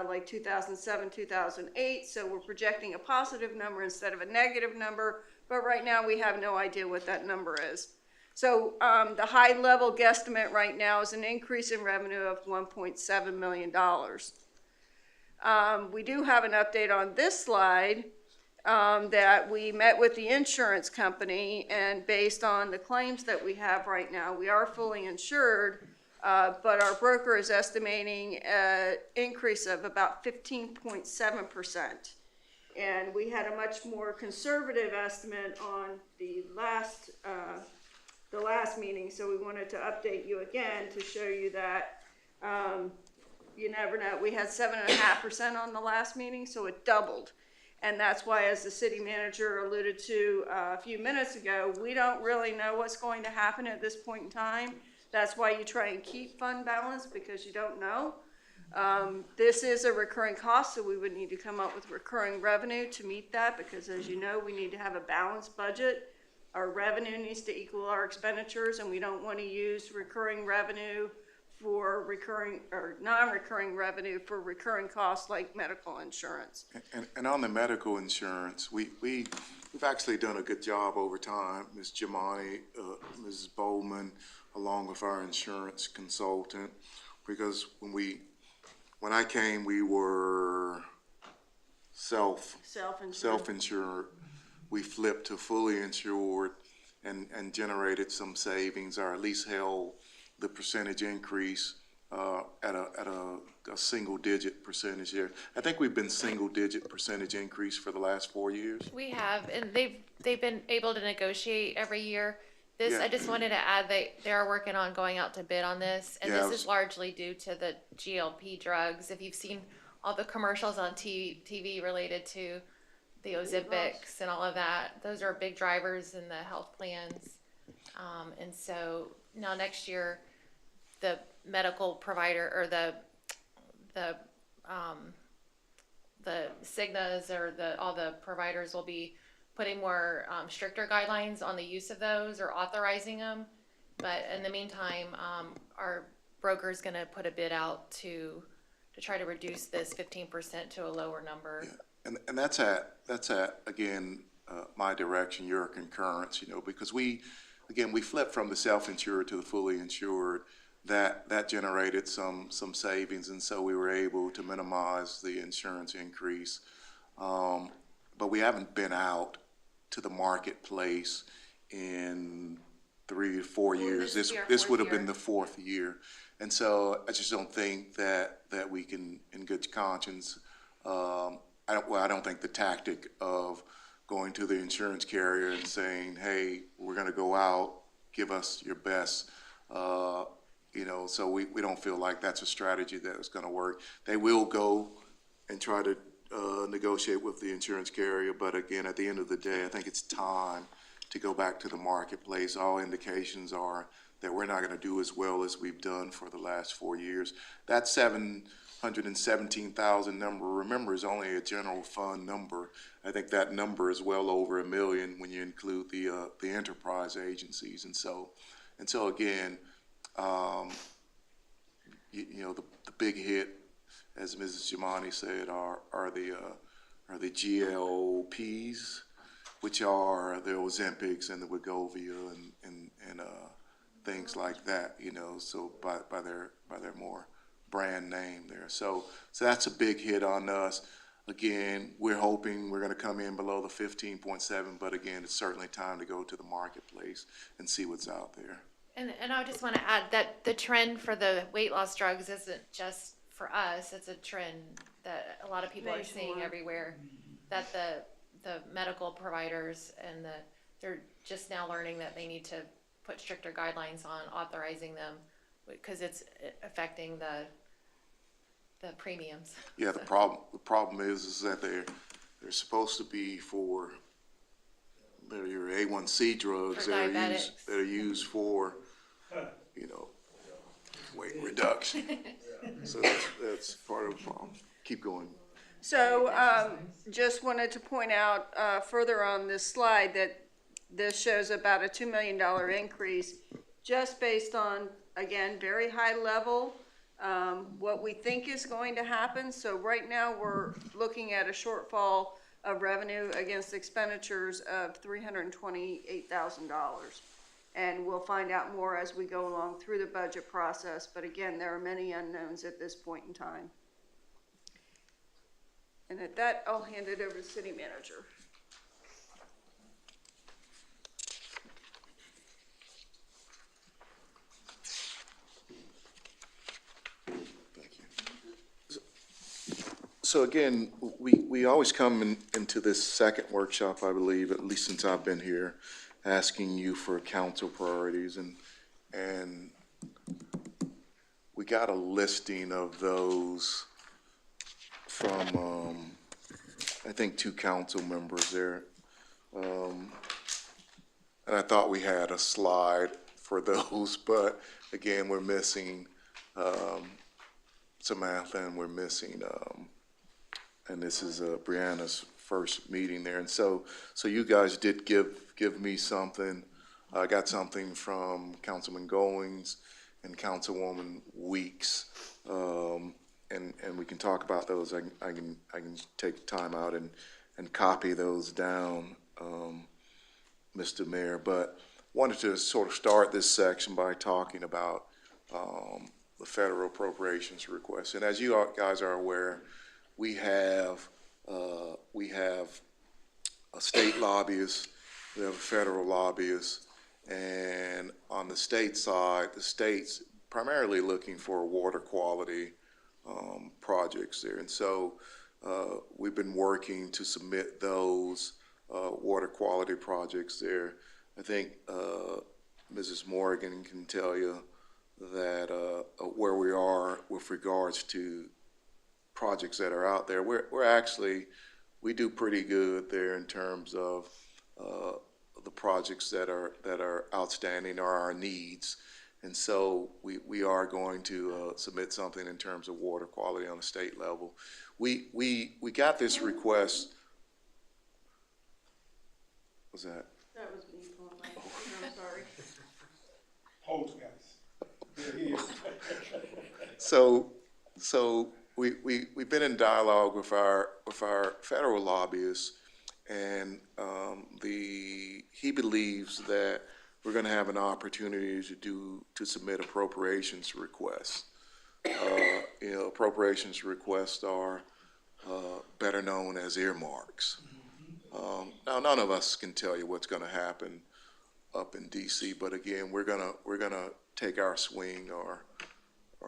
like 2007, 2008, so we're projecting a positive number instead of a negative number, but right now we have no idea what that number is. So the high level guesstimate right now is an increase in revenue of $1.7 million. We do have an update on this slide that we met with the insurance company, and based on the claims that we have right now, we are fully insured, but our broker is estimating an increase of about 15.7%. And we had a much more conservative estimate on the last meeting, so we wanted to update you again to show you that you never know. We had 7.5% on the last meeting, so it doubled. And that's why, as the city manager alluded to a few minutes ago, we don't really know what's going to happen at this point in time. That's why you try and keep fund balance, because you don't know. This is a recurring cost, so we would need to come up with recurring revenue to meet that, because as you know, we need to have a balanced budget. Our revenue needs to equal our expenditures, and we don't want to use recurring revenue for recurring or non-recurring revenue for recurring costs like medical insurance. And on the medical insurance, we've actually done a good job over time. Ms. Jamani, Mrs. Bowman, along with our insurance consultant, because when I came, we were self-insured. We flipped to fully insured and generated some savings, or at least held the percentage increase at a single-digit percentage here. I think we've been single-digit percentage increase for the last 4 years. We have, and they've been able to negotiate every year. This, Yeah. I just wanted to add, they are working on going out to bid on this, and Yeah, this is largely due to the GLP drugs. If you've seen all the commercials on TV related to the Ozempics and all of that, those are big drivers in the health plans. And so now next year, the medical provider or the Cignas or all the providers will be putting more stricter guidelines on the use of those or authorizing them. But in the meantime, our broker is going to put a bid out to try to reduce this 15% to a lower number. Yeah. And that's at again, my direction, your concurrence, because we flipped from the self-insured to the fully insured. That generated some savings, and so we were able to minimize the insurance increase. But we haven't been out to the marketplace in 3 to 4 years. This would have been the 4th year. And so I just don't think that we can, in good conscience, I don't think the tactic of going to the insurance carrier and saying, hey, we're gonna go out, give us your best, so we don't feel like that's a strategy that is gonna work. They will go and try to negotiate with the insurance carrier, but again, at the end of the day, I think it's time to go back to the marketplace. All indications are that we're not gonna do as well as we've done for the last 4 years. That 717,000 number, remember, is only a general fund number. I think that number is well over $1 million when you include the enterprise agencies. And so again, the big hit, as Mrs. Jamani said, are the GLPs, which are the Ozempics and the Wegovy and things like that. So by their more brand name there. So that's a big hit on us. Again, we're hoping we're going to come in below the 15.7, but again, it's certainly time to go to the marketplace and see what's out there. And I just want to add that the trend for the weight loss drugs isn't just for us. It's a trend that a lot of people are seeing everywhere, that the medical providers and they're just now learning that they need to put stricter guidelines on authorizing them, because it's affecting the premiums. Yeah, the problem is that they're supposed to be for, they're your A1C drugs For that diabetics. are used for, weight reduction. So that's part of the problem. Keep going. So, just wanted to point out, further on this slide that this shows about a $2 million increase just based on, again, very high level, what we think is going to happen. So right now, we're looking at a shortfall of revenue against expenditures of $328,000. And we'll find out more as we go along through the budget process. But again, there are many unknowns at this point in time. And at that, I'll hand it over to city manager. Thank you. So again, we always come into this second workshop, I believe, at least since I've been here, asking you for council priorities, and we got a listing of those from, I think, 2 council members there. And I thought we had a slide for those, but again, we're missing Samantha, and we're missing, and this is Brianna's first meeting there. And so you guys did give me something. I got something from Councilman Goings and Councilwoman Weeks. And we can talk about those. I can take time out and copy those down, Mr. Mayor. But wanted to sort of start this section by talking about the federal appropriations request. And as you guys are aware, we have a state lobbyist, we have a federal lobbyist, and on the state side, the state's primarily looking for water quality projects there. And so we've been working to submit those water quality projects there. I think Mrs. Morgan can tell you that where we are with regards to projects that are out there. We're actually, we do pretty good there in terms of the projects that are outstanding or our needs. And so we are going to submit something in terms of water quality on a state level. We got this request. What's that? That was me pulling my, I'm sorry. Hold, guys. They're here. So we've been in dialogue with our federal lobbyists, and he believes that we're going to have an opportunity to submit appropriations requests. Appropriations requests are better known as earmarks. Now, none of us can tell you what's going to happen up in D.C., but again, we're gonna take our swing, or I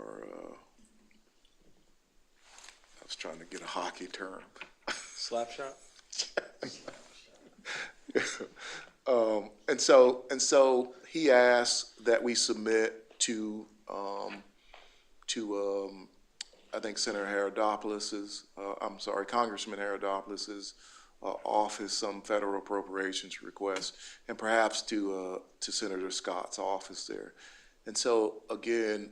was trying to get a hockey term. Slap shot? And so he asked that we submit to I think Senator Herodopoulos's, Congressman Herodopoulos's office some federal appropriations requests, and perhaps to Senator Scott's office there. And so again,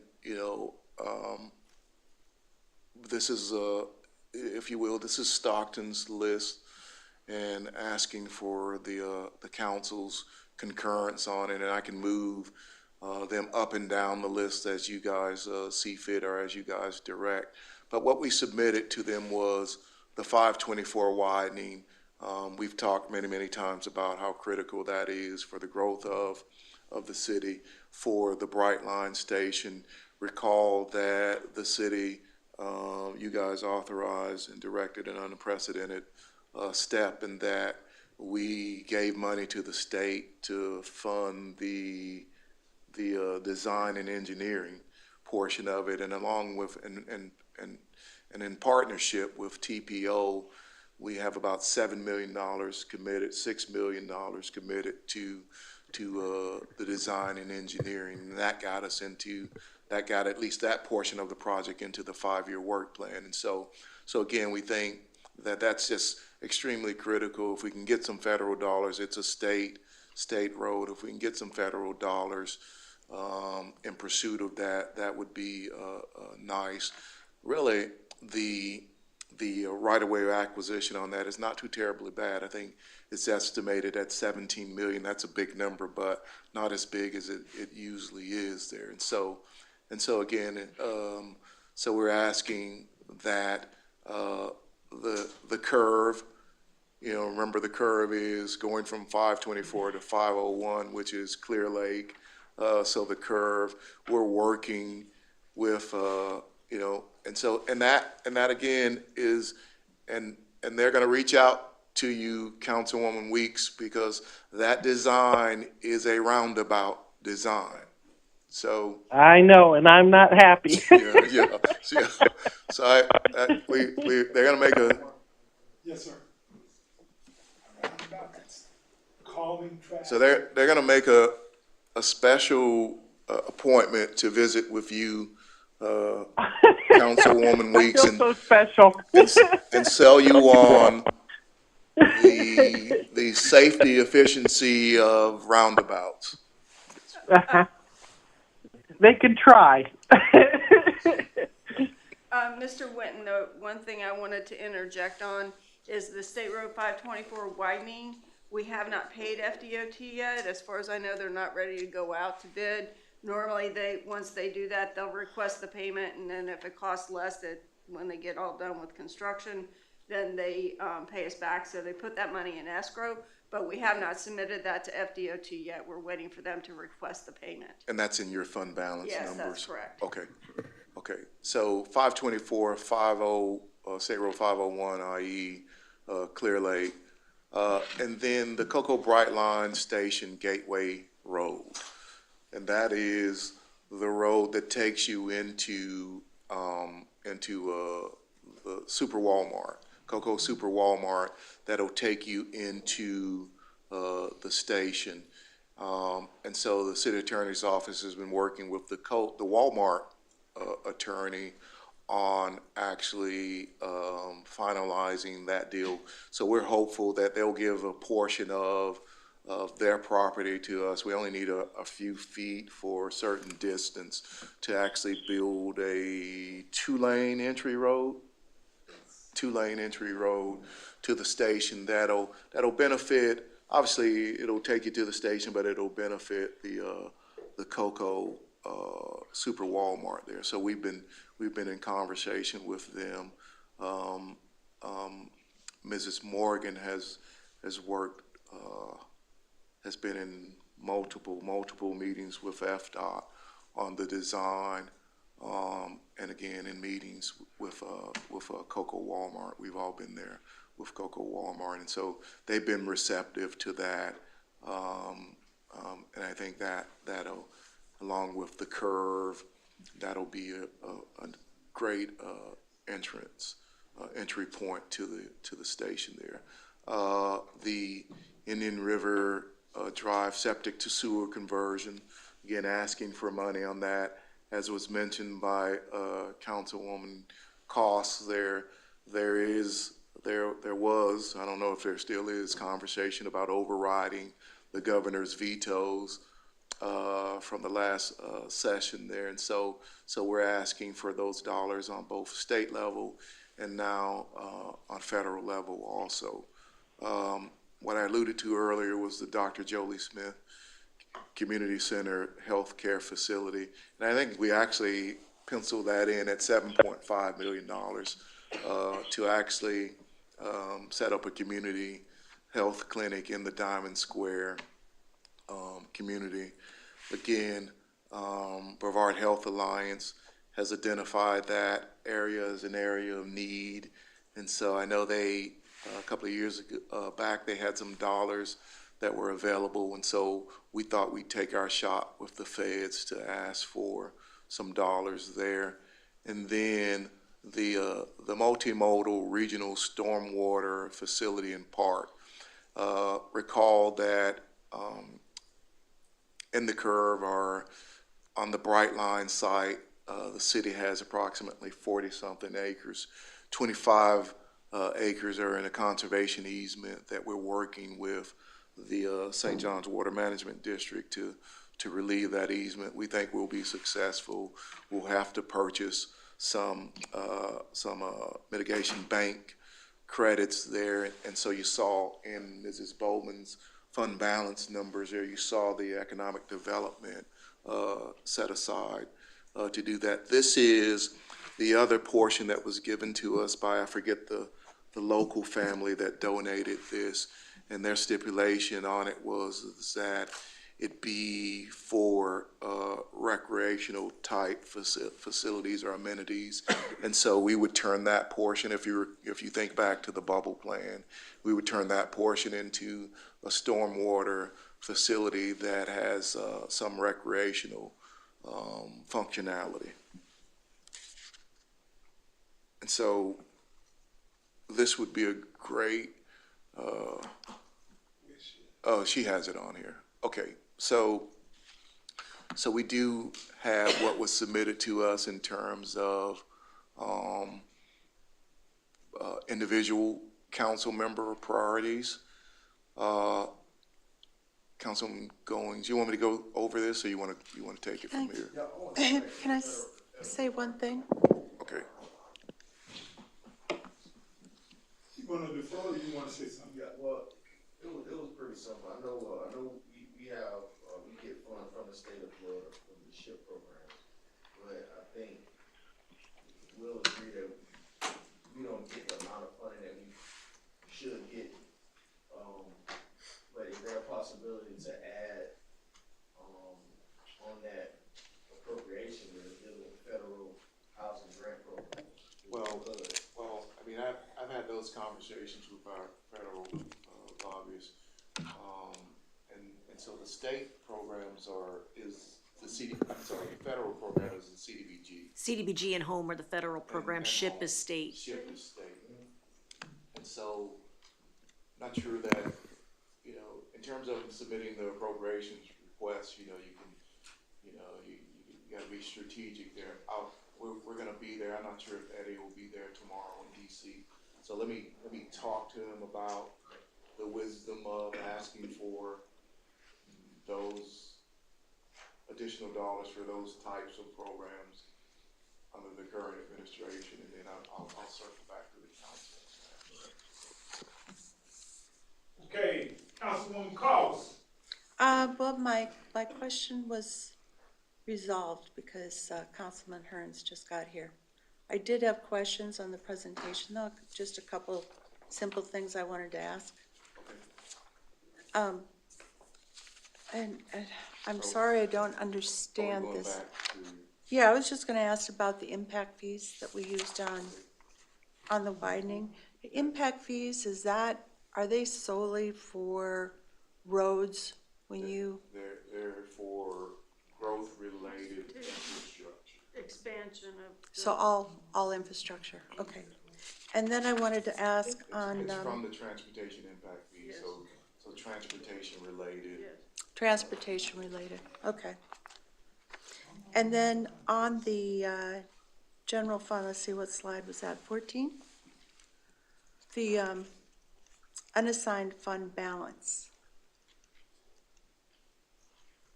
this is if you will, this is Stockton's list, and asking for the council's concurrence on it, and I can move them up and down the list as you guys see fit or as you guys direct. But what we submitted to them was the 524 widening. We've talked many times about how critical that is for the growth of the city, for the Bright Line station. Recall that the city, you guys authorized and directed an unprecedented step in that we gave money to the state to fund the design and engineering portion of it, and along with and in partnership with TPO, we have about $7 million committed, $6 million committed to the design and engineering. And that got us into that got at least that portion of the project into the 5-year work plan. And so again, we think that that's just extremely critical. If we can get some federal dollars, it's a state road. If we can get some federal dollars in pursuit of that, that would be nice. Really, the right-of-way acquisition on that is not too terribly bad. I think it's estimated at 17 million. That's a big number, but not as big as it usually is there. And so again, so we're asking that the curve, remember the curve is going from 524 to 501, which is Clear Lake. So the curve, we're working with, and that again is, and they're going to reach out to you, Councilwoman Weeks, because that design is a roundabout design. So I know, and I'm not happy. yeah. So they're going to make a. Yes, sir. Calming traffic. So they're going to make a special appointment to visit with you, Councilwoman Weeks, I feel so special. and sell you on the safety efficiency of roundabouts. They could try. Mr. Winton, one thing I wanted to interject on is the State Road 524 widening. We have not paid FDOT yet. As far as I know, they're not ready to go out to bid. Normally, once they do that, they'll request the payment, and then if it costs less, when they get all done with construction, then they pay us back. So they put that money in escrow, but we have not submitted that to FDOT yet. We're waiting for them to request the payment. And that's in your fund balance Yes, numbers? that's correct. Okay. So 524, 50, State Road 501, i.e. Clear Lake, and then the Cocoa Brightline Station Gateway Road. And that is the road that takes you into the Super Walmart, Cocoa Super Walmart, that'll take you into the station. And so the city attorney's office has been working with the Walmart attorney on actually finalizing that deal. So we're hopeful that they'll give a portion of their property to us. We only need a few feet for a certain distance to actually build a two-lane entry road to the station. That'll benefit, obviously it'll take you to the station, but it'll benefit the Cocoa Super Walmart there. So we've been in conversation with them. Mrs. Morgan has worked, has been in multiple meetings with FDOT on the design, and again in meetings with Cocoa Walmart. We've all been there with Cocoa Walmart, and so they've been receptive to that. And I think that'll, along with the curve, that'll be a great entry point to the station there. The Indian River Drive septic to sewer conversion, again asking for money on that. As was mentioned by Councilwoman Costs, there was, I don't know if there still is, conversation about overriding the governor's vetoes from the last session there, and so we're asking for those dollars on both state level and now on federal level also. What I alluded to earlier was the Dr. Jolie Smith Community Center Healthcare Facility, and I think we actually penciled that in at $7.5 million to actually set up a community health clinic in the Diamond Square community. Again, Brevard Health Alliance has identified that area as an area of need, and so I know they, a couple of years back, they had some dollars that were available, and so we thought we'd take our shot with the feds to ask for some dollars there. And then the multimodal regional stormwater facility and park. Recall that in the curve are on the Brightline site, the city has approximately 40-something acres. 25 acres are in a conservation easement that we're working with the St. John's Water Management District to relieve that easement. We think we'll be successful. We'll have to purchase some mitigation bank credits there. And so you saw in Mrs. Bowman's fund balance numbers there, you saw the economic development set aside to do that. This is the other portion that was given to us by, I forget the local family that donated this, and their stipulation on it was that it be for recreational type facilities or amenities. And so we would turn that portion, if you think back to the bubble plan, we would turn that portion into a stormwater facility that has some recreational functionality. And so this would be a great, oh, she has it on here. Okay, so we do have what was submitted to us in terms of individual council member priorities. Councilman Goings, you want me to go over this, or you want to take it from here? Can I say one thing? Okay. You want to defer, or you want to say something? Yeah, well, it was pretty simple. I know we get funds from the state of Florida from the SHIP program, but I think we'll agree that we don't get the amount of funding that we should get. But is there a possibility to add on that appropriation with the federal housing grant program? Well, I mean, I've had those conversations with our federal lobbyists, and so the state programs the federal program is the CDBG. CDBG and home are the federal program, SHIP is state. SHIP is state. And so, not sure that, in terms of submitting the appropriations request, you gotta be strategic there. We're gonna be there. I'm not sure if Eddie will be there tomorrow in DC. So let me talk to him about the wisdom of asking for those additional dollars for those types of programs under the current administration, and then I'll circle back to the council. Okay, Councilwoman Cost. Well, my question was resolved because Councilman Hearns just got here. I did have questions on the presentation, though, just a couple simple things I wanted to ask. And I'm sorry I don't understand this. Yeah, I was just gonna ask about the impact fees that we used on the widening. The impact fees, are they solely for roads when you? They're for growth-related infrastructure. Expansion of. So all infrastructure, okay. And then I wanted to ask on. It's from the transportation impact fee, so transportation related. Yes. Transportation related, okay. And then on the general fund, let's see, what slide was that, 14? The unassigned fund balance.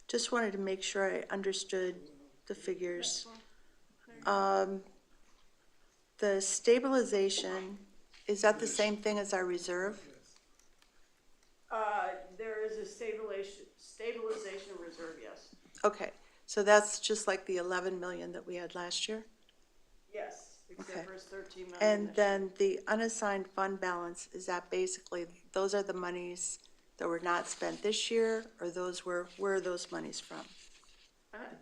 Just wanted to make sure I understood the figures. The stabilization, is that the same thing as our reserve? There is a stabilization reserve, yes. Okay, so that's just like the 11 million that we had last year? Yes, Okay. except for it's 13 million. And then the unassigned fund balance, is that basically, those are the monies that were not spent this year, or where are those monies from?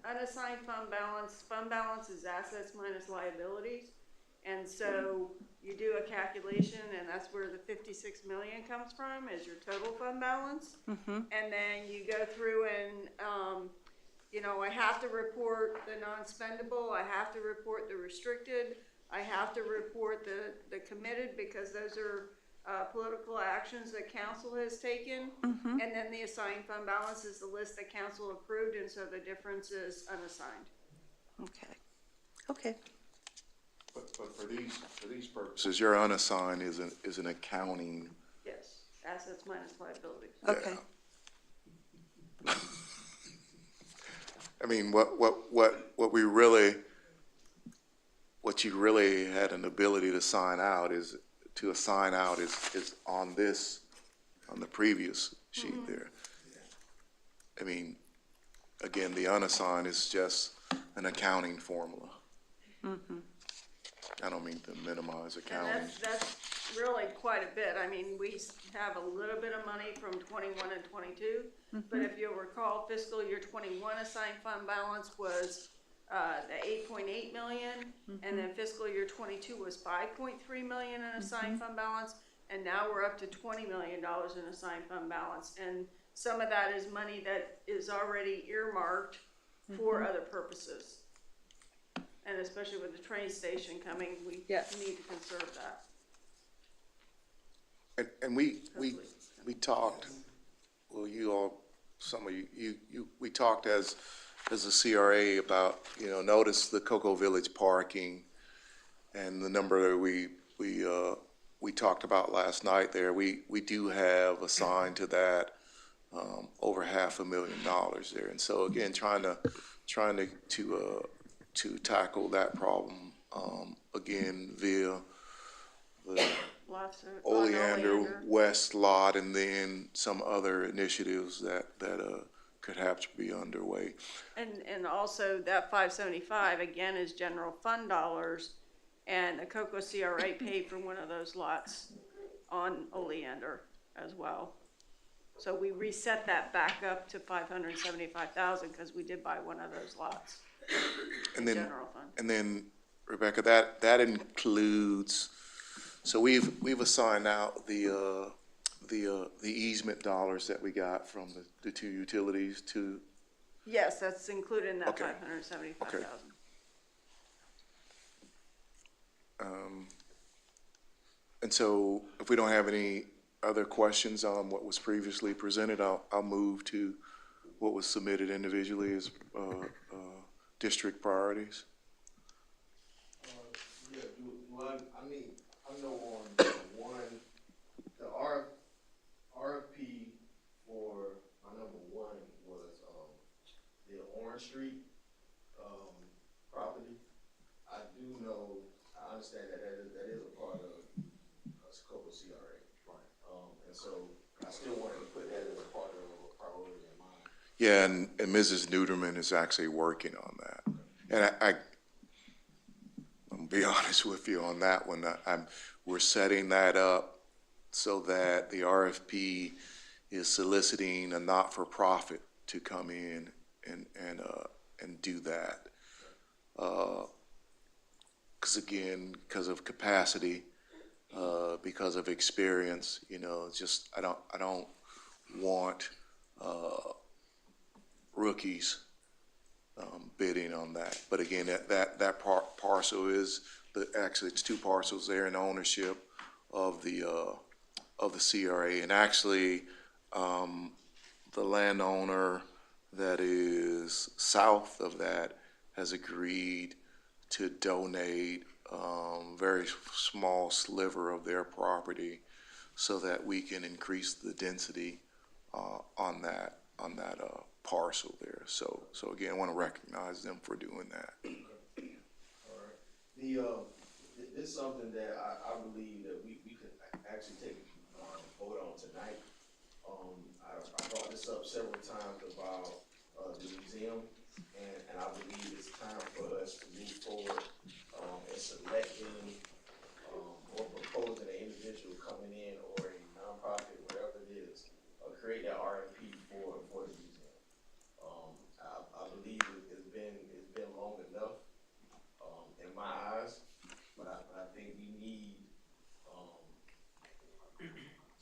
Unassigned fund balance is assets minus liabilities. And so you do a calculation, and that's where the 56 million comes from, is your total fund balance. And then you go through and, I have to report the non-spendable, I have to report the restricted, I have to report the committed, because those are political actions that council has taken. Mm-hmm. And then the assigned fund balance is the list that council approved, and so the difference is unassigned. Okay. Okay. But for these purposes, your unassigned is an accounting. Yes, assets minus liabilities. Okay. I mean, what you really had an ability to assign out is on the previous sheet there. I mean, again, the unassigned is just an accounting formula. Mm-hmm. I don't mean to minimize And accounting. that's really quite a bit. I mean, we have a little bit of money from 21 and 22, but if you'll recall, fiscal year 21 assigned fund balance was the 8.8 million, and then fiscal year 22 was 5.3 million in assigned fund balance, and now we're up to $20 million in assigned fund balance. And some of that is money that is already earmarked for other purposes. And especially with the train station coming, we Yes. need to conserve that. And we talked, well, you all, some of you, we talked as a CRA about, notice the Cocoa Village parking and the number that we talked about last night there. We do have assigned to that, over $500,000 there. And so again, trying to tackle that problem, again, via the Oleander West lot, and then some other initiatives that could have to be underway. And also that 575, again, is general fund dollars, and the Cocoa CRA paid for one of those lots on Oleander as well. So we reset that back up to 575,000 because we did buy one of those lots. And then, General fund. and then, Rebecca, that includes, so we've assigned out the easement dollars that we got from the two utilities to. Yes, that's included in that Okay. 575,000. And so if we don't have any other questions on what was previously presented, I'll move to what was submitted individually as district priorities. Yeah, I know on one, the RFP for my number one was, the Orange Street, property. I do know, I understand that is a part of Cocoa CRA. Right. And so I still wanted to put that as a part of a priority in mind. Yeah, and Mrs. Neuterman is actually working on that. And I'm be honest with you on that one. We're setting that up so that the RFP is soliciting a not-for-profit to come in and do that. Because of capacity, because of experience, just I don't want rookies bidding on that. But again, that parcel is actually it's two parcels there in ownership of the CRA, and actually the landowner that is south of that has agreed to donate very small sliver of their property so that we can increase the density on that parcel there. So again, I want to recognize them for doing that. All right. This is something that I believe that we could actually take a vote on tonight. I brought this up several times about the museum, and I believe it's time for us to move forward and selecting or proposing an individual coming in or a nonprofit, whatever it is, create that RFP for the museum. I believe it's been long enough in my eyes, but I think we need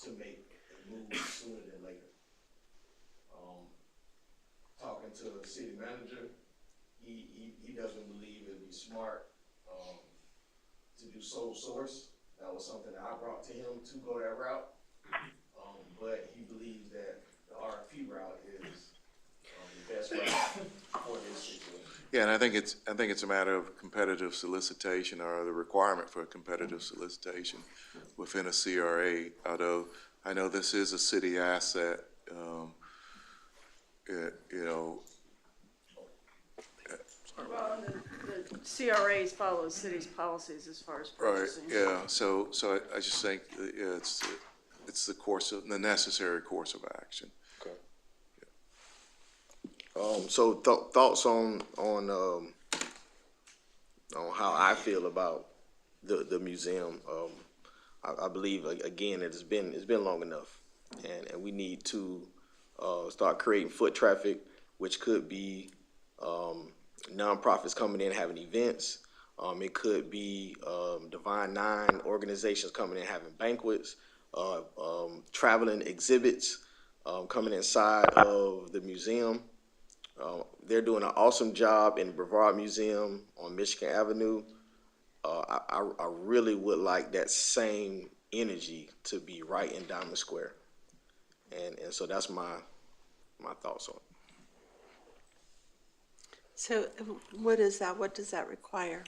to make a move sooner than later. Talking to the city manager, he doesn't believe it'd be smart to do sole source. That was something that I brought to him to go that route. But he believes that the RFP route is the best route for this situation. Yeah, and I think it's a matter of competitive solicitation or the requirement for competitive solicitation within a CRA. Although I know this is a city asset, you know. Well, the CRAs follow the city's policies as far as Right. purchasing. Yeah. So I just think that, yeah, it's the necessary course of action. Okay. So thoughts on how I feel about the museum. I believe again it's been long enough, and we need to start creating foot traffic, which could be nonprofits coming in having events. It could be Divine Nine organizations coming in having banquets, traveling exhibits coming inside of the museum. They're doing an awesome job in Brevard Museum on Michigan Avenue. I really would like that same energy to be right in Diamond Square. And so that's my thoughts on it. So what is that? What does that require?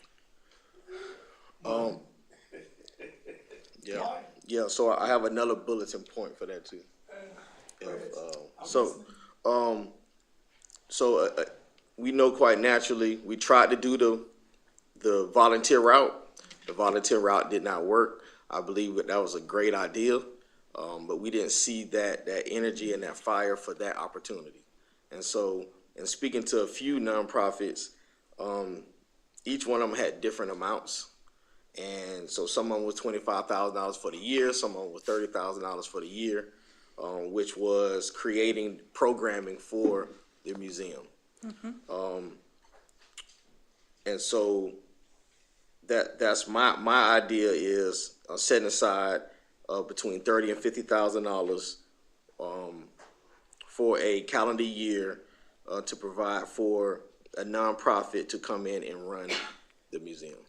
Yeah, so I have another bulletin point for that too. We know quite naturally, we tried to do the volunteer route. The volunteer route did not work. I believe that was a great idea, but we didn't see that energy and that fire for that opportunity. And so, in speaking to a few nonprofits, each one of them had different amounts. And so some of them was $25,000 for the year, some of them was $30,000 for the year, which was creating programming for the museum. And so that's my idea is setting aside between $30,000 and $50,000 for a calendar year to provide for a nonprofit to come in and run the museum.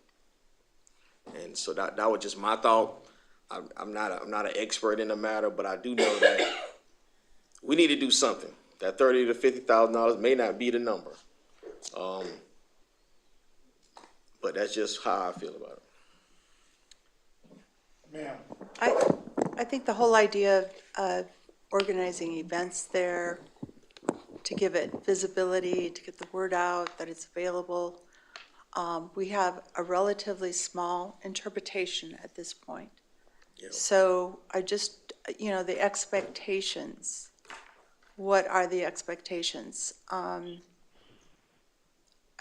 And so that was just my thought. I'm not an expert in the matter, but I do know that we need to do something. That $30,000 to $50,000 may not be the number, but that's just how I feel about it. Ma'am. I think the whole idea of organizing events there, to give it visibility, to get the word out that it's available. We have a relatively small interpretation at this point. Yep. So I just, the expectations, what are the expectations? I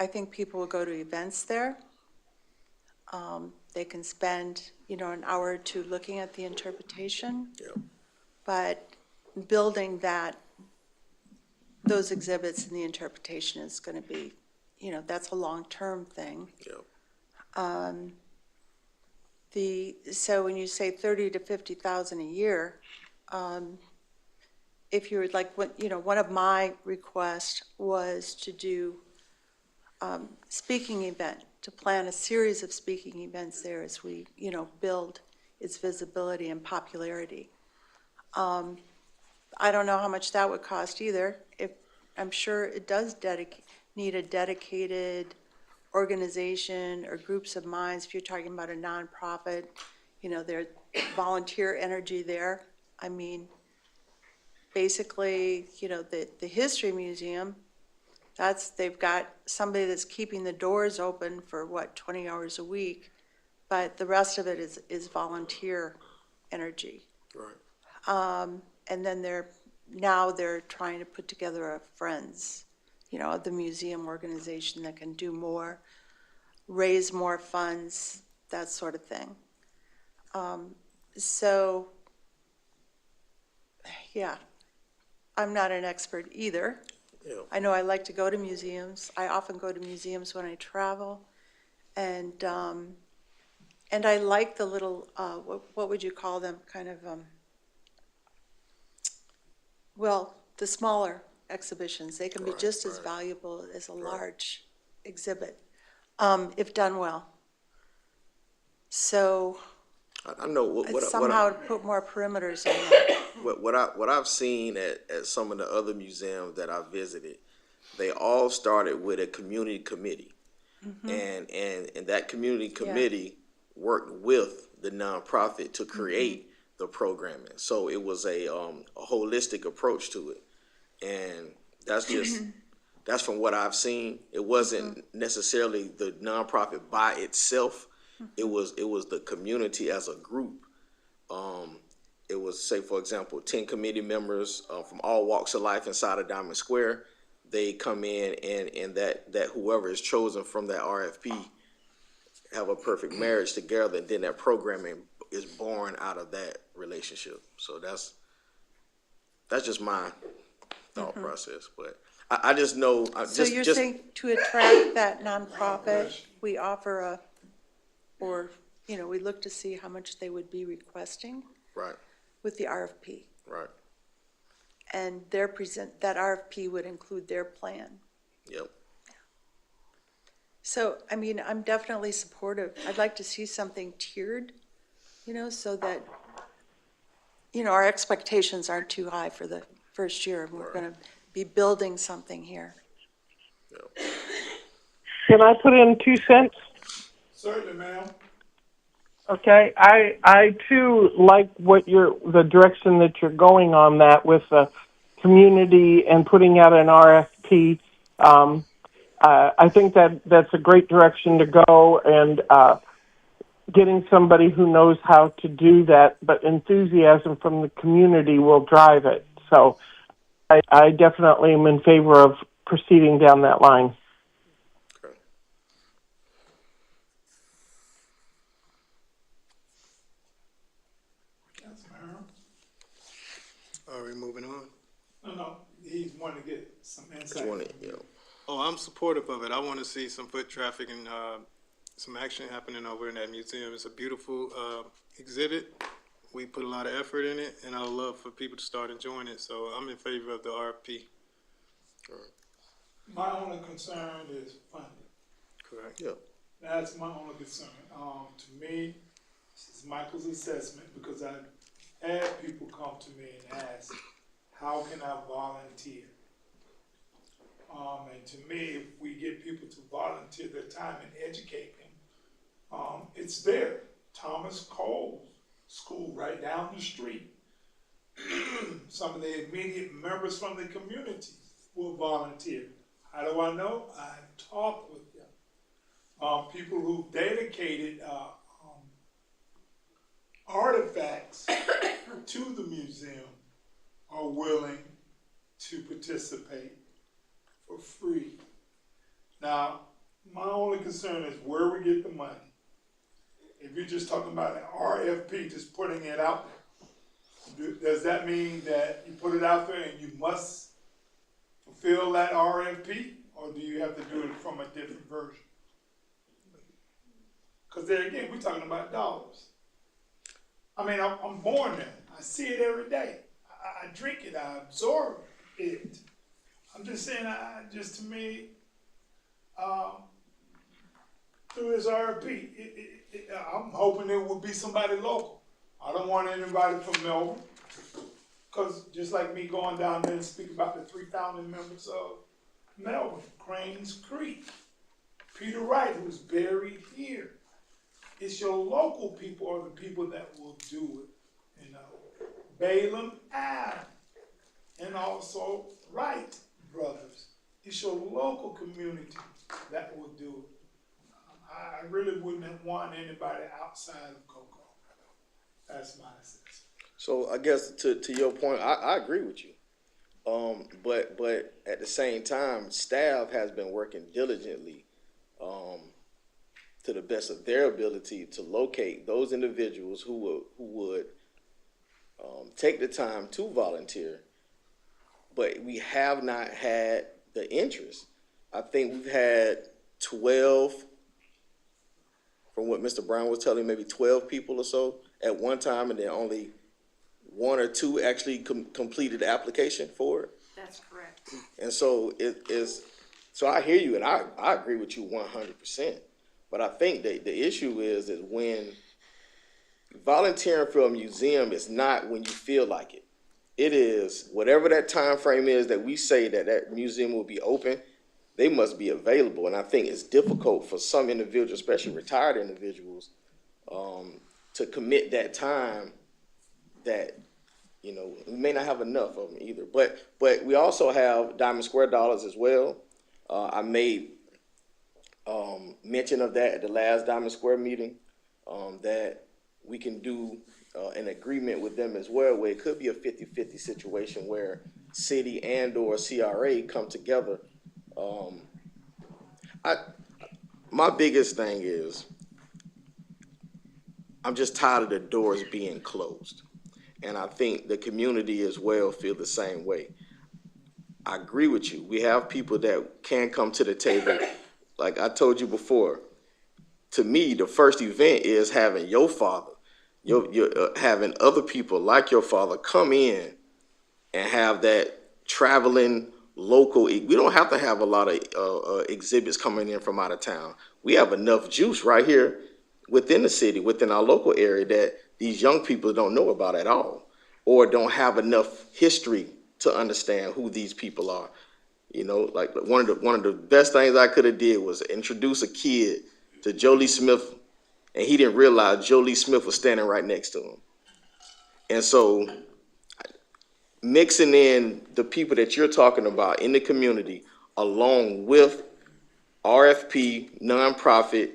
think people will go to events there. They can spend, an hour or two looking at the interpretation. Yep. But building those exhibits and the interpretation is going to be, that's a long-term thing. Yep. So when you say 30 to 50,000 a year, if you would like, one of my requests was to do speaking event, to plan a series of speaking events there as we, build its visibility and popularity. I don't know how much that would cost either. I'm sure it does need a dedicated organization or groups of minds. If you're talking about a nonprofit, there's volunteer energy there. I mean, basically, the History Museum, they've got somebody that's keeping the doors open for 20 hours a week, but the rest of it is volunteer energy. Right. And then they're trying to put together a friends, the museum organization that can do more, raise more funds, that sort of thing. So, yeah, I'm not an expert either. Yeah. I know I like to go to museums. I often go to museums when I travel, and I like the little what would you call them? Kind of the smaller exhibitions. They can be just as valuable as a large exhibit if done well. So I know what Somehow put more perimeters in that. what I've seen at some of the other museums that I visited, they all started with a community committee, and that community committee worked with the nonprofit to create the programming. So it was a holistic approach to it, and that's just that's from what I've seen. It wasn't necessarily the nonprofit by itself. It was the community as a group. It was, say, for example, 10 committee members from all walks of life inside of Diamond Square. They come in and that whoever is chosen from that RFP have a perfect marriage together, and then that programming is born out of that relationship. So that's just my thought process. But I just know. So you're saying to attract that nonprofit, we offer we look to see how much they would be requesting right with the RFP. Right. And that RFP would include their plan. Yep. So, I mean, I'm definitely supportive. I'd like to see something tiered, so that, our expectations aren't too high for the first year. We're going to be building something here. Yep. Can I put in 2 cents? Certainly, ma'am. Okay, I too like the direction that you're going on that with the community and putting out an RFP. I think that's a great direction to go, and getting somebody who knows how to do that, but enthusiasm from the community will drive it. So I definitely am in favor of proceeding down that line. Are we moving on? No, he's wanting to get some insight. Oh, I'm supportive of it. I want to see some foot traffic and some action happening over in that museum. It's a beautiful exhibit. We put a lot of effort in it, and I would love for people to start enjoying it. So I'm in favor of the RFP. My only concern is funding. Correct. Yep. That's my only concern. To me, this is Michael's assessment, because I've had people come to me and ask, how can I volunteer? And to me, if we get people to volunteer their time and educate them, it's there. Thomas Cole's school right down the street. Some of the immediate members from the community will volunteer. How do I know? I talk with them. People who've dedicated artifacts to the museum are willing to participate for free. Now, my only concern is where we get the money. If you're just talking about an RFP, just putting it out there, does that mean that you put it out there and you must fulfill that RFP, or do you have to do it from a different version? Because there again, we're talking about dollars. I mean, I'm born there. I see it every day. I drink it. I absorb it. I'm just saying, to me, through this RFP, I'm hoping it will be somebody local. I don't want anybody from Melbourne, because just like me going down there and speak about the 3 founding members of Melbourne, Cranes Creek, Peter Wright, who's buried here. It's your local people are the people that will do it, Balaam Ave, and also Wright brothers. It's your local community that will do it. I really wouldn't want anybody outside of Cocoa. That's my assessment. So I guess to your point, I agree with you. But at the same time, staff has been working diligently to the best of their ability to locate those individuals who would take the time to volunteer. But we have not had the interest. I think we've had 12, from what Mr. Brown was telling, maybe 12 people or so at one time, and then only 1 or 2 actually completed the application for it. That's correct. And so so I hear you, and I agree with you 100%. But I think that the issue is when volunteering for a museum is not when you feel like it. It is whatever that time frame is that we say that that museum will be open, they must be available. And I think it's difficult for some individuals, especially retired individuals, to commit that time that, you know, we may not have enough of them either. But we also have Diamond Square Dollars as well. I made mention of that at the last Diamond Square meeting, that we can do an agreement with them as well, where it could be a 50-50 situation where city and or CRA come together. My biggest thing is I'm just tired of the doors being closed. And I think the community as well feel the same way. I agree with you. We have people that can come to the table. Like I told you before, to me, the first event is having your father, having other people like your father come in and have that traveling local. We don't have to have a lot of exhibits coming in from out of town. We have enough juice right here within the city, within our local area, that these young people don't know about at all, or don't have enough history to understand who these people are. You know, like one of the best things I could have did was introduce a kid to Jolie Smith, and he didn't realize Jolie Smith was standing right next to him. And so mixing in the people that you're talking about in the community, along with RFP, nonprofit,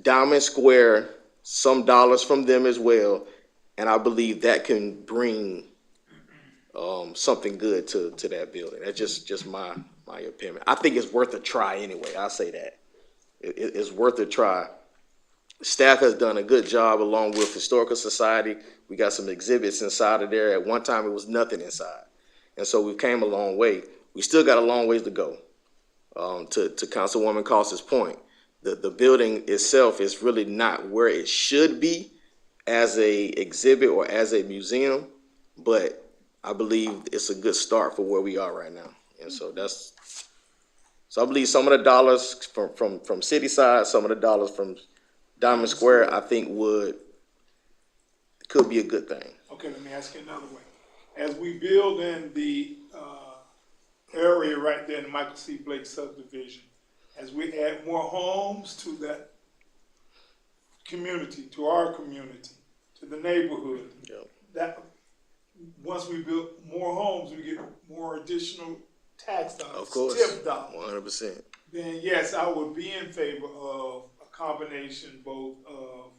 Diamond Square, some dollars from them as well, and I believe that can bring something good to that building. That's just my opinion. I think it's worth a try anyway. I'll say that. It's worth a try. Staff has done a good job along with Historical Society. We got some exhibits inside of there. At one time, it was nothing inside. And so we've came a long way. We still got a long ways to go. To Councilwoman Costas' point, the building itself is really not where it should be as a exhibit or as a museum, but I believe it's a good start for where we are right now. And so I believe some of the dollars from city side, some of the dollars from Diamond Square, I think could be a good thing. Okay, let me ask you another way. As we build in the area right there in the Michael C. Blake subdivision, as we add more homes to that community, to our community, to the neighborhood, that once we build more homes, we get more additional tax dollars, Of course, tip dollars. 100%. Then yes, I would be in favor of a combination both of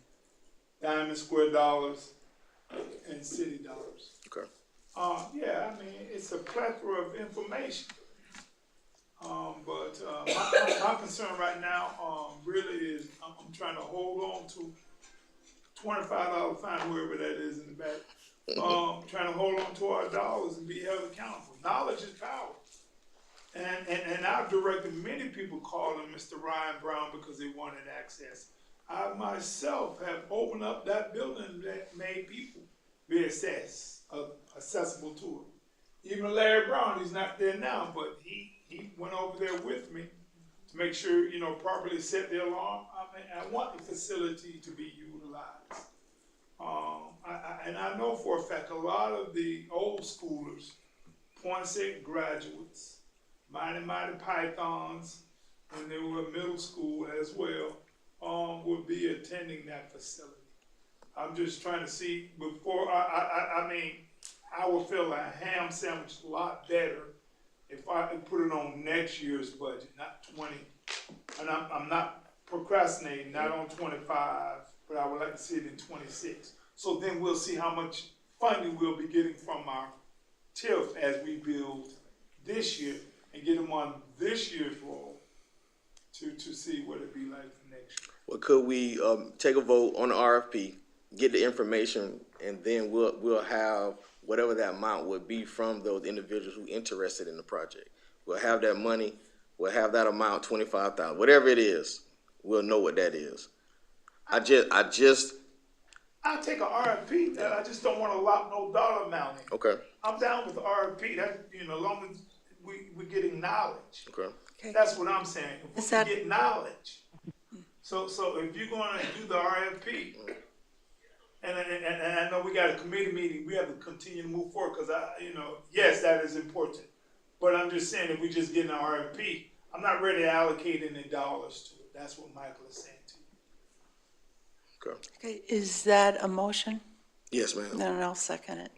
Diamond Square dollars and city dollars. Okay. Yeah, I mean, it's a plethora of information. But my concern right now really is I'm trying to hold on to $25 fine, whoever that is in the back. Trying to hold on to our dollars and be held accountable. Knowledge is power. And I've directed many people calling Mr. Ryan Brown because they wanted access. I myself have opened up that building that made people be accessible to it. Even Larry Brown, he's not there now, but he went over there with me to make sure, properly set the alarm. I mean, I want the facility to be utilized. And I know for a fact a lot of the old schoolers, Poinsett graduates, Mighty Pythons, when they were in middle school as well, would be attending that facility. I'm just trying to see before, I mean, I would feel a ham sandwich a lot better if I could put it on next year's budget, not 20. And I'm not procrastinating, not on 25, but I would like to see it in 26. So then we'll see how much funding we'll be getting from our TIF as we build this year and get them on this year's roll to see what it'd be like for next year. Well, could we take a vote on the RFP, get the information, and then we'll have whatever that amount would be from those individuals who interested in the project. We'll have that money, we'll have that amount, $25,000, whatever it is, we'll know what that is. I'll take an RFP, that I just don't want to lock no dollar amount in. Okay. I'm down with the RFP, that, as long as we're getting knowledge. Okay. That's what I'm saying. If we get knowledge. So if you're gonna do the RFP, And I know we got a committee meeting, we have to continue to move forward, cause yes, that is important. But I'm just saying, if we just get an RFP, I'm not ready to allocate any dollars to it. That's what Michael is saying to you. Okay. Okay, is that a motion? Yes, ma'am. Then I'll second it.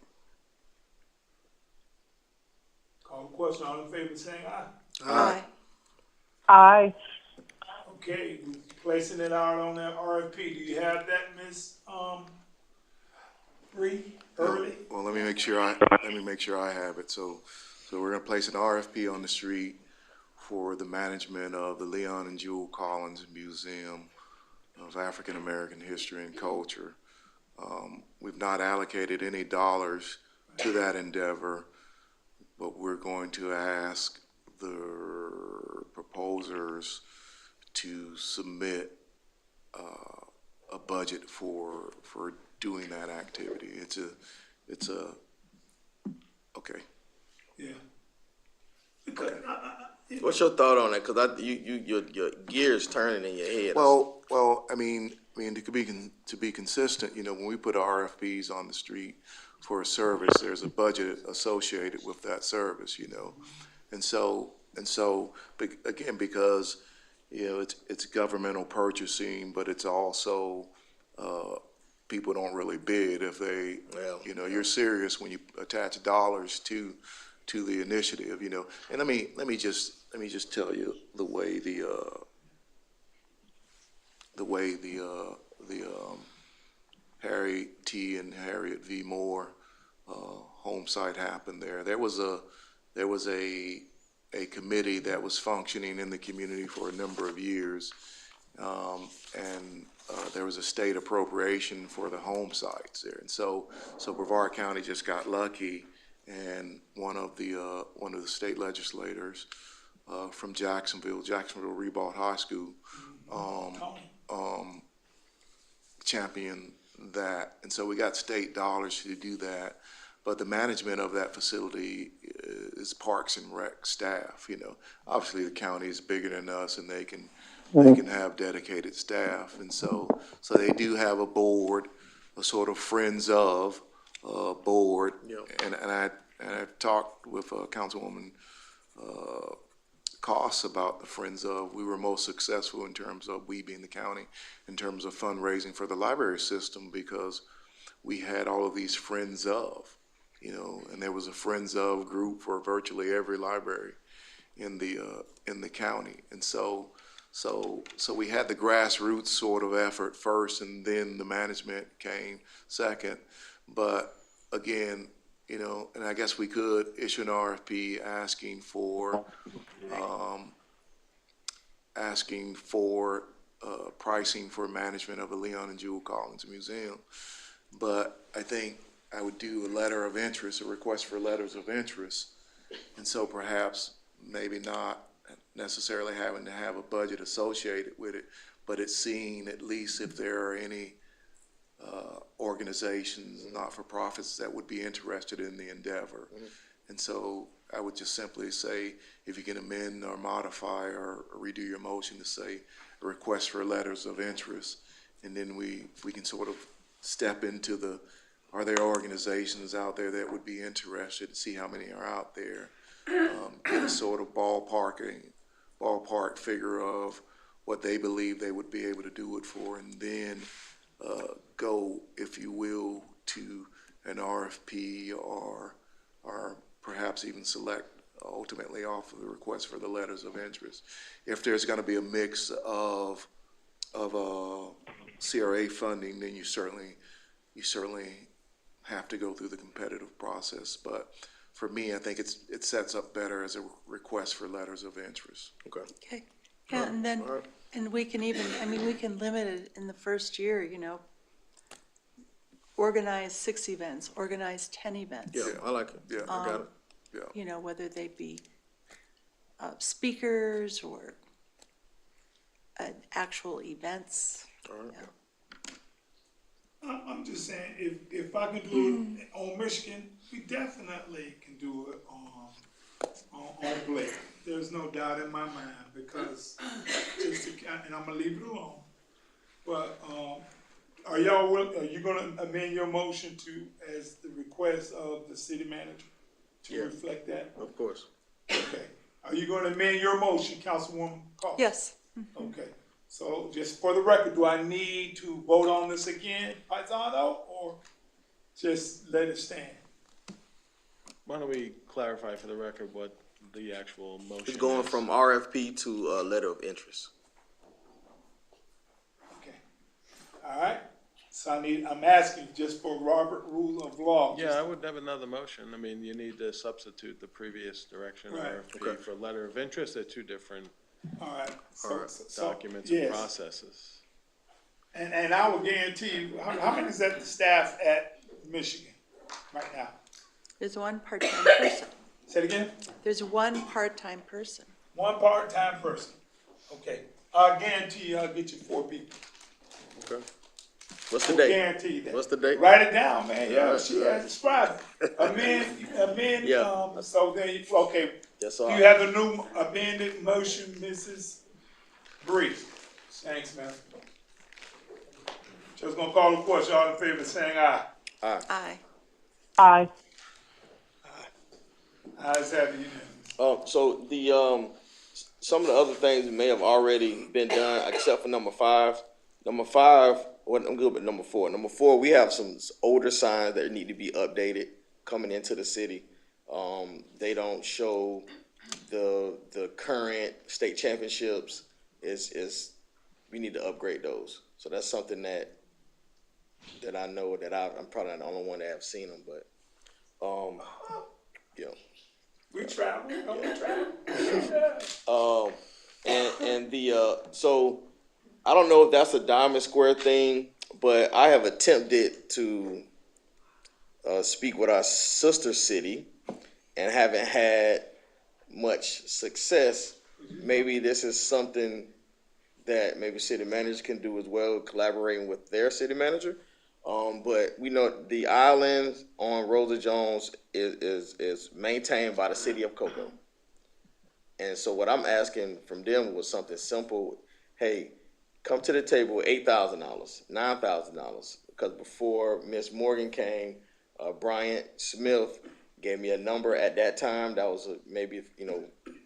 Call the question, all in favor saying aye. Aye. Aye. Okay, we placing it out on that RFP. Do you have that, Ms. Bree, early? Well, let me make sure I have it. So we're gonna place an RFP on the street for the management of the Leon and Jewel Collins Museum of African American History and Culture. We've not allocated any dollars to that endeavor, but we're going to ask the proposers to submit a budget for doing that activity. It's a okay. Yeah. Because What's your thought on that? Cause your gears turning in your head. Well, I mean, to be consistent, when we put RFPs on the street for a service, there's a budget associated with that service, and so again, because it's governmental purchasing, but it's also people don't really bid if they, you're serious when you attach dollars to the initiative, And let me just tell you the way the Harry T. and Harriet V. Moore home site happened there. There was a committee that was functioning in the community for a number of years, and there was a state appropriation for the home sites there, and so Brevard County just got lucky, and one of the state legislators from Jacksonville Ribault High School, championed that, and so we got state dollars to do that. But the management of that facility is Parks and Rec staff. Obviously the county is bigger than us, and they can have dedicated staff, and so they do have a board, a sort of friends of board. Yep. And I've talked with Councilwoman Costs about the friends of. We were most successful in terms of, we being the county, in terms of fundraising for the library system, because we had all of these friends of. And there was a friends of group for virtually every library in the county, and so we had the grassroots sort of effort first, and then the management came second. But again, and I guess we could issue an RFP asking for pricing for management of the Leon and Jewel Collins Museum. But I think I would do a letter of interest, a request for letters of interest, and so perhaps maybe not necessarily having to have a budget associated with it, but it's seeing at least if there are any organizations, not-for-profits, that would be interested in the endeavor. Mm-hmm. And so I would just simply say, if you can amend or modify or redo your motion to say a request for letters of interest, and then we can sort of step into are there organizations out there that would be interested, see how many are out there, get a sort of ballpark figure of what they believe they would be able to do it for, and then go, if you will, to an RFP or perhaps even select ultimately off of the request for the letters of interest. If there's going to be a mix of CRA funding, then you certainly have to go through the competitive process. But for me, I think it sets up better as a request for letters of interest. Okay. Yeah, and then, and we can even, we can limit it in the first year, organize 6 events, organize 10 events. Yeah, I like it. Yeah, I got it. Yeah. Whether they be speakers or actual events. All right. Yeah. I'm just saying, if I can do it on Michigan, we definitely can do it on Blake. There's no doubt in my mind, because and I'm gonna leave it alone. But Are y'all are you gonna amend your motion to, as the request of the city manager, to Yeah. reflect that? Of course. Okay. Are you gonna amend your motion, Councilwoman Carter? Yes. Okay, so just for the record, do I need to vote on this again, Paisano, or just let it stand? Why don't we clarify for the record what the actual motion is? It's going from RFP to letter of interest. Okay. All right, so I'm asking just for Robert Rule of Law. Yeah, I would have another motion. I mean, you need to substitute the previous direction Right. RFP for letter of interest. They're two different All right, so, documents and yes. processes. And I will guarantee you, how many is that the staff at Michigan right now? There's one part-time person. Say it again? There's one part-time person. One part-time person. Okay, I guarantee you I'll get you 4 people. Okay. What's the I date? guarantee that. What's the date? Write it down, man. Yeah, Alright, she alright. has described it. Amend, Yeah. so then, okay. That's Do all. you have a new amended motion, Mrs. Bree? Thanks, man. Just gonna call the question, all in favor, saying aye. Aye. Aye. Ayes have it unanimous. So the some of the other things may have already been done, except for number 5. Number 5, well, I'm good with number 4. Number 4, we have some older signs that need to be updated coming into the city. They don't show the current state championships. Is we need to upgrade those. So that's something that I know that I'm probably not the only one that have seen them, but you know. We travel, we travel. And the so I don't know if that's a Diamond Square thing, but I have attempted to speak with our sister city and haven't had much success. Maybe this is something that maybe city managers can do as well, collaborating with their city manager. But we know the island on Rosa Jones is maintained by the city of Cocoa. And so what I'm asking from them was something simple. Hey, come to the table with $8,000, $9,000. Because before Miss Morgan came, Bryant Smith gave me a number at that time. That was maybe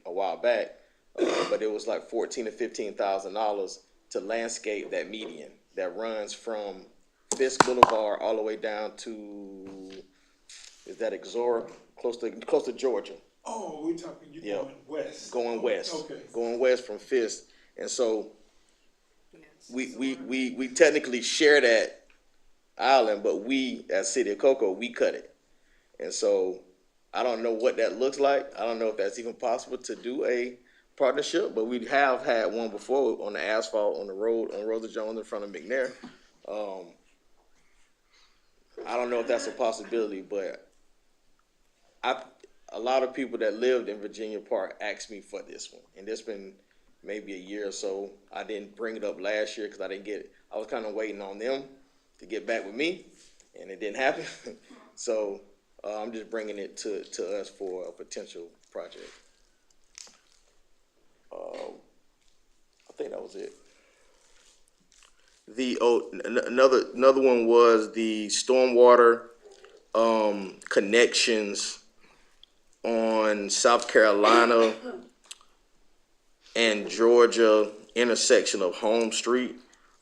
a while back, but it was like $14,000 to $15,000 to landscape that median that runs from Fisk Boulevard all the way down to, is that Exora, close to Georgia. Oh, we're talking, you Yep. going west. Going west. Okay. Going west from Fisk. And so we technically share that island, but we, as City of Cocoa, we cut it. And so I don't know what that looks like. I don't know if that's even possible to do a partnership, but we have had one before on the asphalt on the road on Rosa Jones in front of McNair. I don't know if that's a possibility, but a lot of people that lived in Virginia Park asked me for this one, and it's been maybe a year or so. I didn't bring it up last year because I didn't get it. I was kind of waiting on them to get back with me, and it didn't happen. So I'm just bringing it to us for a potential project. I think that was it. Another one was the stormwater connections on South Carolina and Georgia intersection of Home Street.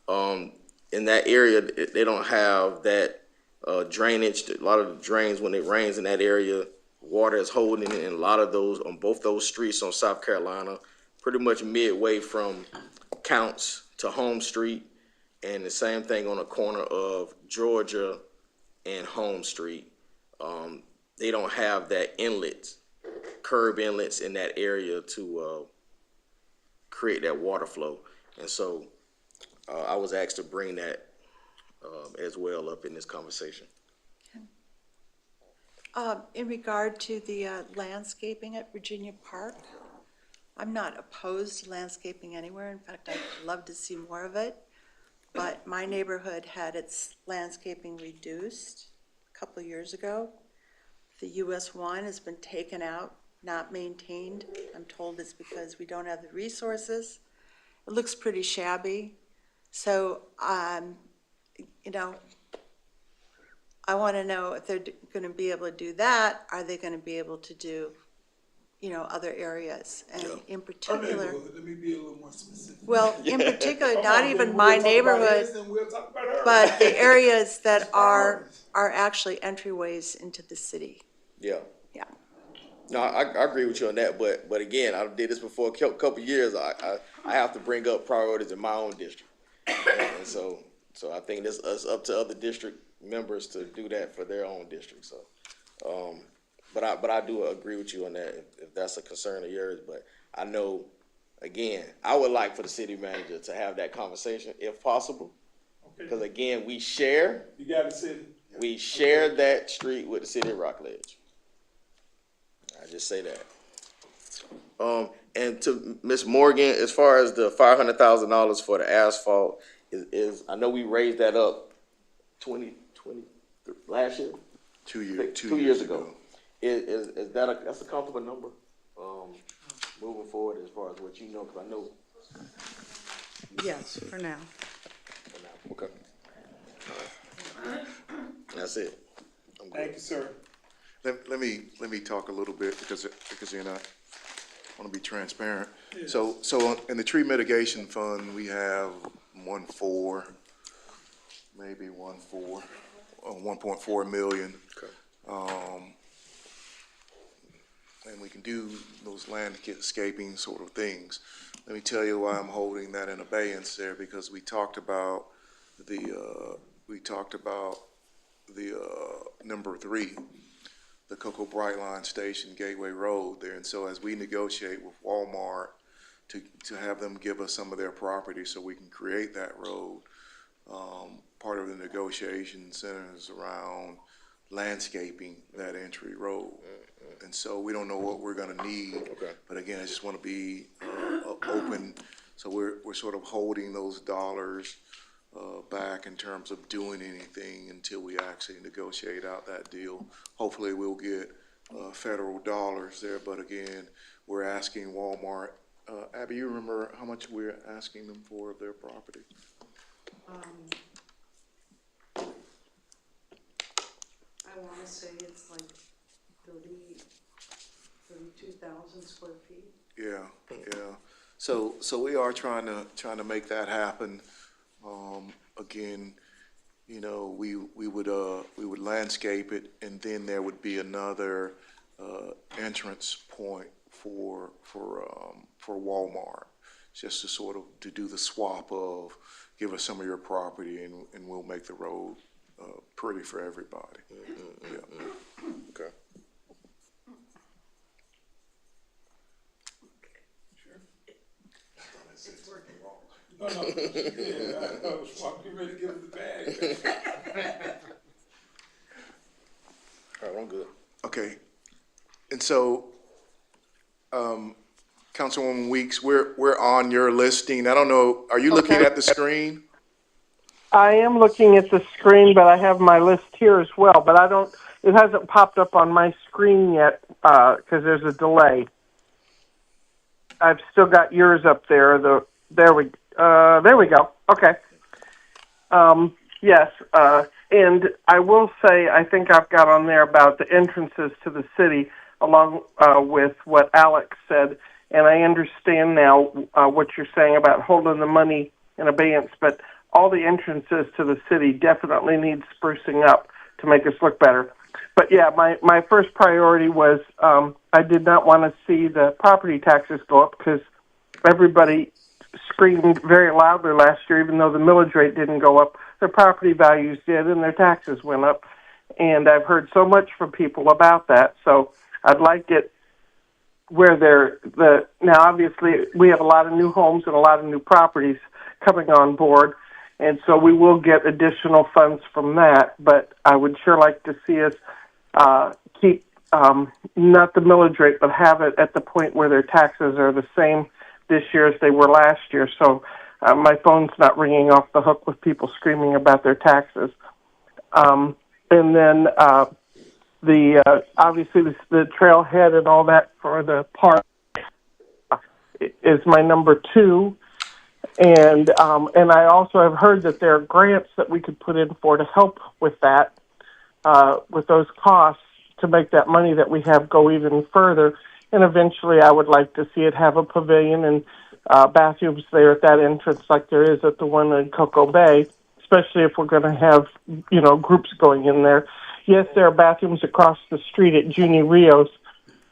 In that area, they don't have that drainage. A lot of the drains, when it rains in that area, water is holding it, and a lot of those on both those streets on South Carolina, pretty much midway from Counts to Home Street, and the same thing on the corner of Georgia and Home Street. They don't have that curb inlets in that area to create that water flow. And so I was asked to bring that as well up in this conversation. In regard to the landscaping at Virginia Park, I'm not opposed to landscaping anywhere. In fact, I'd love to see more of it. But my neighborhood had its landscaping reduced a couple of years ago. The US 1 has been taken out, not maintained. I'm told it's because we don't have the resources. It looks pretty shabby. So you know, I want to know if they're going to be able to do that. Are they going to be able to do, you know, other areas? And in Our particular, neighborhood, let me be a little more specific. well, in particular, Come not on, even then my we'll talk about neighborhood, his, and we'll talk about hers. but the areas that It's are priorities. actually entryways into the city. Yeah. Yeah. No, I agree with you on that, but again, I did this before a couple years. I have to bring up priorities in my own district, and so I think it's up to other district members to do that for their own district. So, but I do agree with you on that if that's a concern of yours. But I know, again, I would like for the city manager to have that conversation if possible, because again, we share that street with the city of Rockledge. I just say that. And to Ms. Morgan, as far as the $500,000 for the asphalt, is I know we raised that up 20 last year? 2 years. 2 years ago. Is that that's a comfortable number? Moving forward as far as what you know, because I know. Yes, for now. Okay. That's it. I'm good. Thank you, sir. Let me talk a little bit because you're not, I want to be transparent. Yes. So in the tree mitigation fund, we have 1.4 million. Okay. And we can do those landscaping sort of things. Let me tell you why I'm holding that in abeyance there, because we talked about the number 3, the Cocoa Brightline Station Gateway Road there. And so as we negotiate with Walmart to have them give us some of their property so we can create that road, part of the negotiation centers around landscaping that entry road. And so we don't know what we're gonna need. Okay. But again, I just wanna be open. So we're sort of holding those dollars back in terms of doing anything until we actually negotiate out that deal. Hopefully we'll get federal dollars there, but again, we're asking Walmart. Abby, you remember how much we're asking them for of their property? I wanna say it's like 32,000 square feet. Yeah. So we are trying to make that happen. Again, you know, we would landscape it, and then there would be another entrance point for Walmart, just to sort of to do the swap of give us some of your property and we'll make the road pretty for everybody. Yeah. Okay. No, yeah, I was walking ready to give him the bag. All right, I'm good. Okay. And so, Councilwoman Weeks, we're on your listing. I don't know, are you looking at the screen? I am looking at the screen, but I have my list here as well, but it hasn't popped up on my screen yet, because there's a delay. I've still got yours up there, there we go. Okay. Yes, and I will say, I think I've got on there about the entrances to the city, along with what Alex said, and I understand now what you're saying about holding the money in abeyance, but all the entrances to the city definitely need sprucing up to make us look better. But yeah, my first priority was I did not want to see the property taxes go up because everybody screamed very loudly last year, even though the millage rate didn't go up. Their property values did, and their taxes went up. And I've heard so much from people about that. So I'd like it where now obviously we have a lot of new homes and a lot of new properties coming on board. And so we will get additional funds from that, but I would sure like to see us keep not the millage rate, but have it at the point where their taxes are the same this year as they were last year. So my phone's not ringing off the hook with people screaming about their taxes. And then obviously the trailhead and all that for the park is my number 2. And I also have heard that there are grants that we could put in for to help with that, with those costs, to make that money that we have go even further. And eventually I would like to see it have a pavilion and bathrooms there at that entrance like there is at the one in Cocoa Bay, especially if we're going to have, groups going in there. Yes, there are bathrooms across the street at Junie Rios,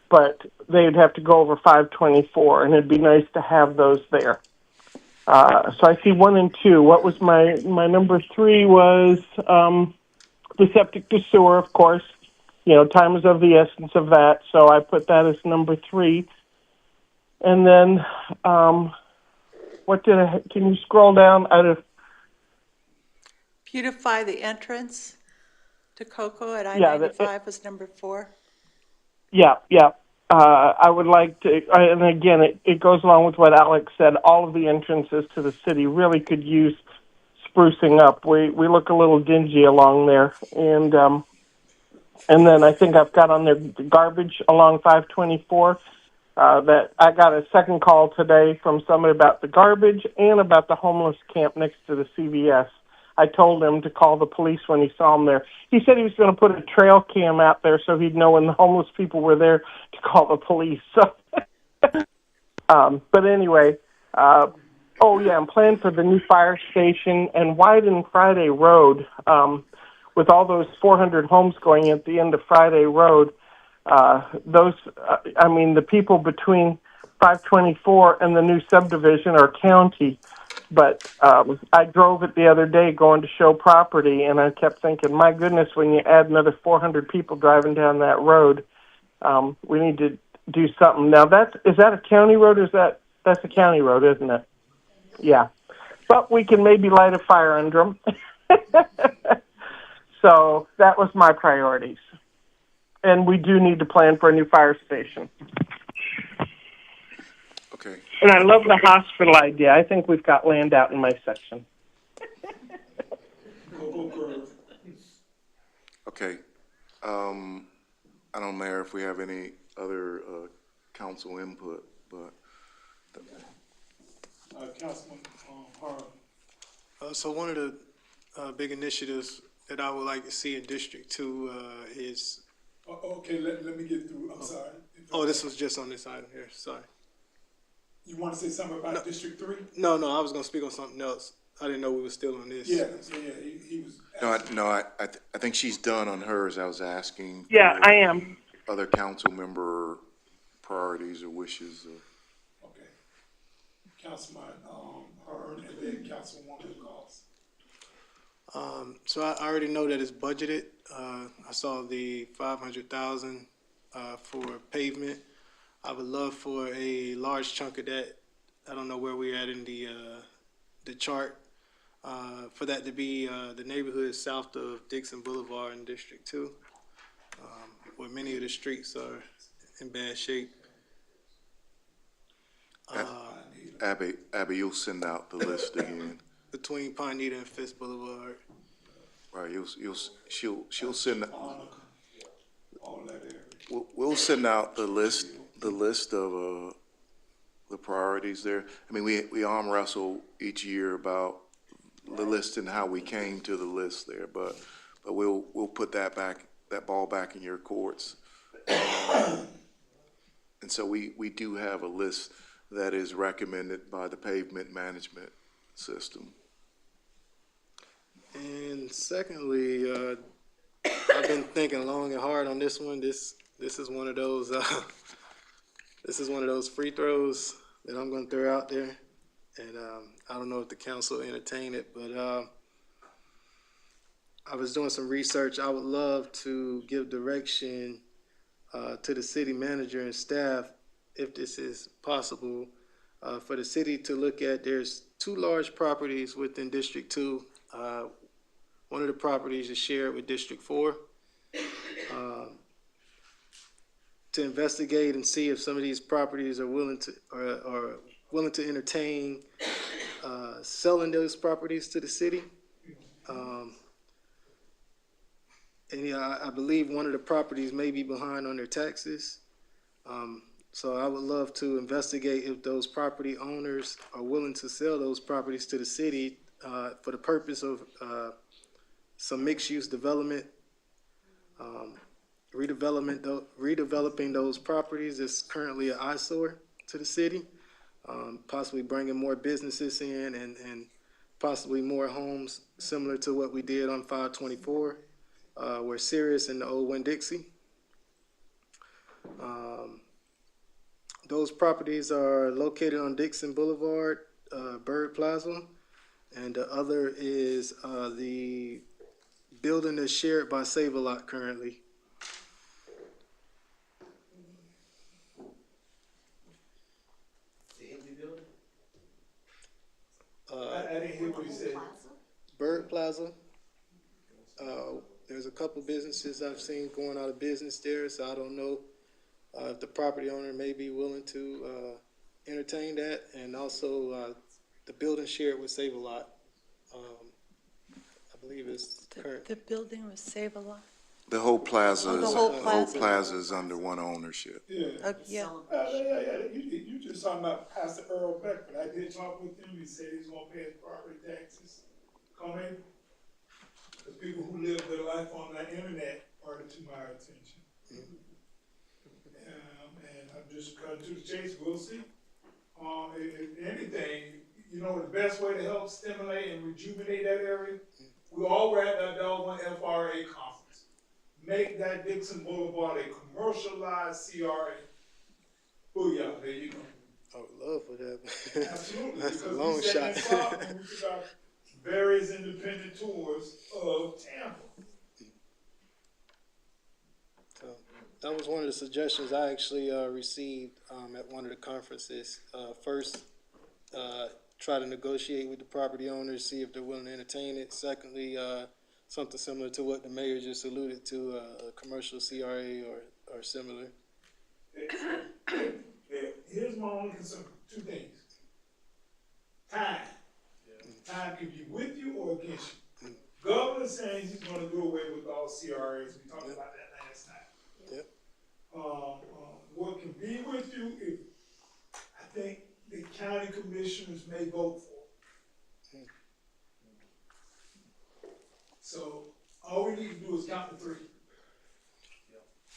but they'd have to go over 524, and it'd be nice to have those there. So I see 1 and 2. What was my number 3 was the septic to sewer, of course. Time is of the essence of that, so I put that as number 3. And then, can you scroll down out of? Beautify the entrance to Cocoa at I-95 was number 4. Yeah. I would like to, and again, it goes along with what Alex said. All of the entrances to the city really could use sprucing up. We look a little dingy along there, and then I think I've got on there the garbage along 524. That I got a second call today from somebody about the garbage and about the homeless camp next to the CVS. I told him to call the police when he saw him there. He said he was going to put a trail cam out there so he'd know when the homeless people were there to call the police. So, but anyway, I'm planning for the new fire station and widen Friday Road. With all those 400 homes going at the end of Friday Road, the people between 524 and the new subdivision are county. But I drove it the other day going to show property, and I kept thinking, my goodness, when you add another 400 people driving down that road, we need to do something. Now, is that a county road? That's a county road, isn't it? Yeah. But we can maybe light a fire under them. So that was my priorities. And we do need to plan for a new fire station. Okay. And I love the hospital idea. I think we've got land out in my section. Okay. I don't know, Mayor, if we have any other council input, but. Councilman Harlan. So one of the big initiatives that I would like to see in District 2 is. Okay, let me get through. I'm sorry. This was just on this item here. Sorry. You want to say something about District 3? No, I was going to speak on something else. I didn't know we were still on this. Yeah, he was. No, I think she's done on hers. I was asking. Yeah, I am. Other council member priorities or wishes. Okay. Councilman Harlan and then Councilwoman Goss. So I already know that it's budgeted. I saw the 500,000 for pavement. I would love for a large chunk of that. I don't know where we're at in the chart. For that to be the neighborhood south of Dixon Boulevard in District 2, where many of the streets are in bad shape. Abby, you'll send out the list again. Between Pineda and Fisk Boulevard. Right, she'll send. All that area. We'll send out the list of the priorities there. I mean, we arm wrestle each year about the list and how we came to the list there, but we'll put that ball back in your courts. And so we do have a list that is recommended by the pavement management system. And secondly, I've been thinking long and hard on this one. This is one of those free throws that I'm going to throw out there, and I don't know if the council entertain it, but I was doing some research. I would love to give direction to the city manager and staff, if this is possible, for the city to look at. There's 2 large properties within District 2. One of the properties is shared with District 4. To investigate and see if some of these properties are willing to entertain selling those properties to the city. And I believe one of the properties may be behind on their taxes. So I would love to investigate if those property owners are willing to sell those properties to the city for the purpose of some mixed-use development, redeveloping those properties that's currently an eyesore to the city, possibly bringing more businesses in and possibly more homes similar to what we did on 524, where Sirius and the old Winn-Dixie. Those properties are located on Dixon Boulevard, Bird Plaza, and the other is the building that's shared by Save-A-Lot currently. The empty building? I didn't hear what you said. Bird Plaza. There's a couple businesses I've seen going out of business there, so I don't know if the property owner may be willing to entertain that, and also the building shared with Save-A-Lot. I believe it's current. The building was Save-A-Lot. The whole plaza Oh, the is, whole the whole plaza. plaza is under one ownership. Yeah. Yeah. You just talking about Pastor Earl Beckford. I did talk with him. He said he's gonna pay his property taxes coming. The people who live their life on the internet are to my attention. And I'm just cutting to the chase. We'll see. If anything, you know, the best way to help stimulate and rejuvenate that area, we all were at that Delaware FRA conference. Make that Dixon Boulevard a commercialized CRA. Booyah, there you go. I would love for that. Absolutely, That's a because long we sat in shot. Clark and we took our various independent tours of Tampa. So that was one of the suggestions I actually received at one of the conferences. First, try to negotiate with the property owners, see if they're willing to entertain it. Secondly, something similar to what the mayor just alluded to, a commercial CRA or similar. Here's my only concern, two things. Time. Time can be with you or against you. Governor saying he's gonna do away with all CRAs, we talked about that last night. Yep. What can be with you if, I think the county commissioners may vote for it. So, all we need to do is count to 3.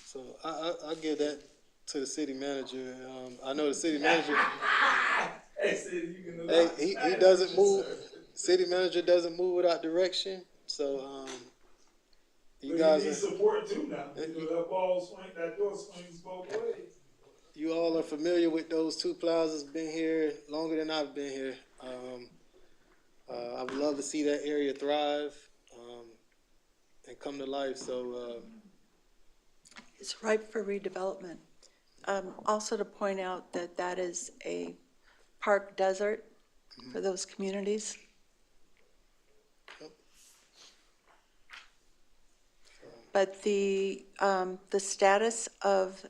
So I'll give that to the city manager. I know the city manager. He doesn't move. City manager doesn't move without direction. So you guys need support too now. That door swings both ways. You all are familiar with those two plazas. Been here longer than I've been here. I would love to see that area thrive and come to life. So It's ripe for redevelopment. Also to point out that that is a park desert for those communities. But the status of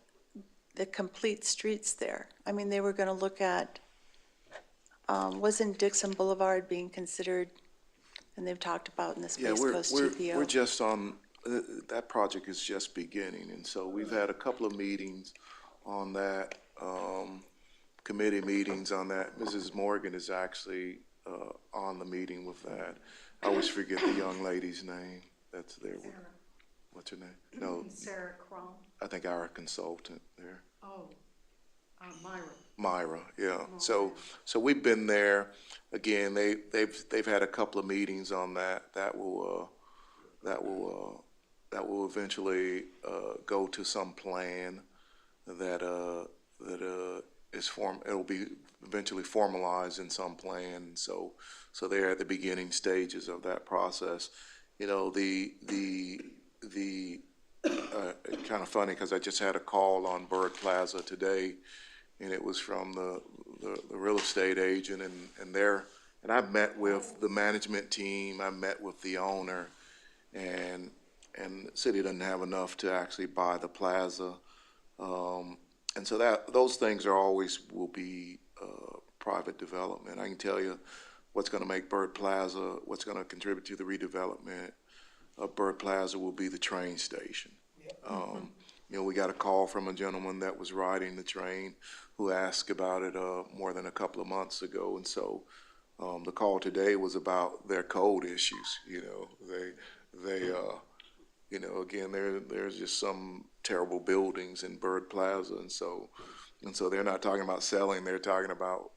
the complete streets there, I mean, they were gonna look at, wasn't Dixon Boulevard being considered, and they've talked about in the Space Coast TPO? We're just on, that project is just beginning, and so we've had a couple of meetings on that, committee meetings on that. Mrs. Morgan is actually on the meeting with that. I always forget the young lady's name that's there. What's her name? No, Sarah Crum. I think our consultant there. Oh, Myra. Myra, yeah. So we've been there. Again, they've had a couple of meetings on that. That will eventually go to some plan that it'll be eventually formalized in some plan. So they're at the beginning stages of that process. You know, kind of funny because I just had a call on Bird Plaza today, and it was from the real estate agent, and I've met with the management team, I met with the owner, and the city doesn't have enough to actually buy the plaza. And so those things will be private development. I can tell you what's going to make Bird Plaza, what's going to contribute to the redevelopment of Bird Plaza will be the train station. we got a call from a gentleman that was riding the train who asked about it more than a couple of months ago. And so the call today was about their code issues. Again, there's just some terrible buildings in Bird Plaza. And so they're not talking about selling, they're talking about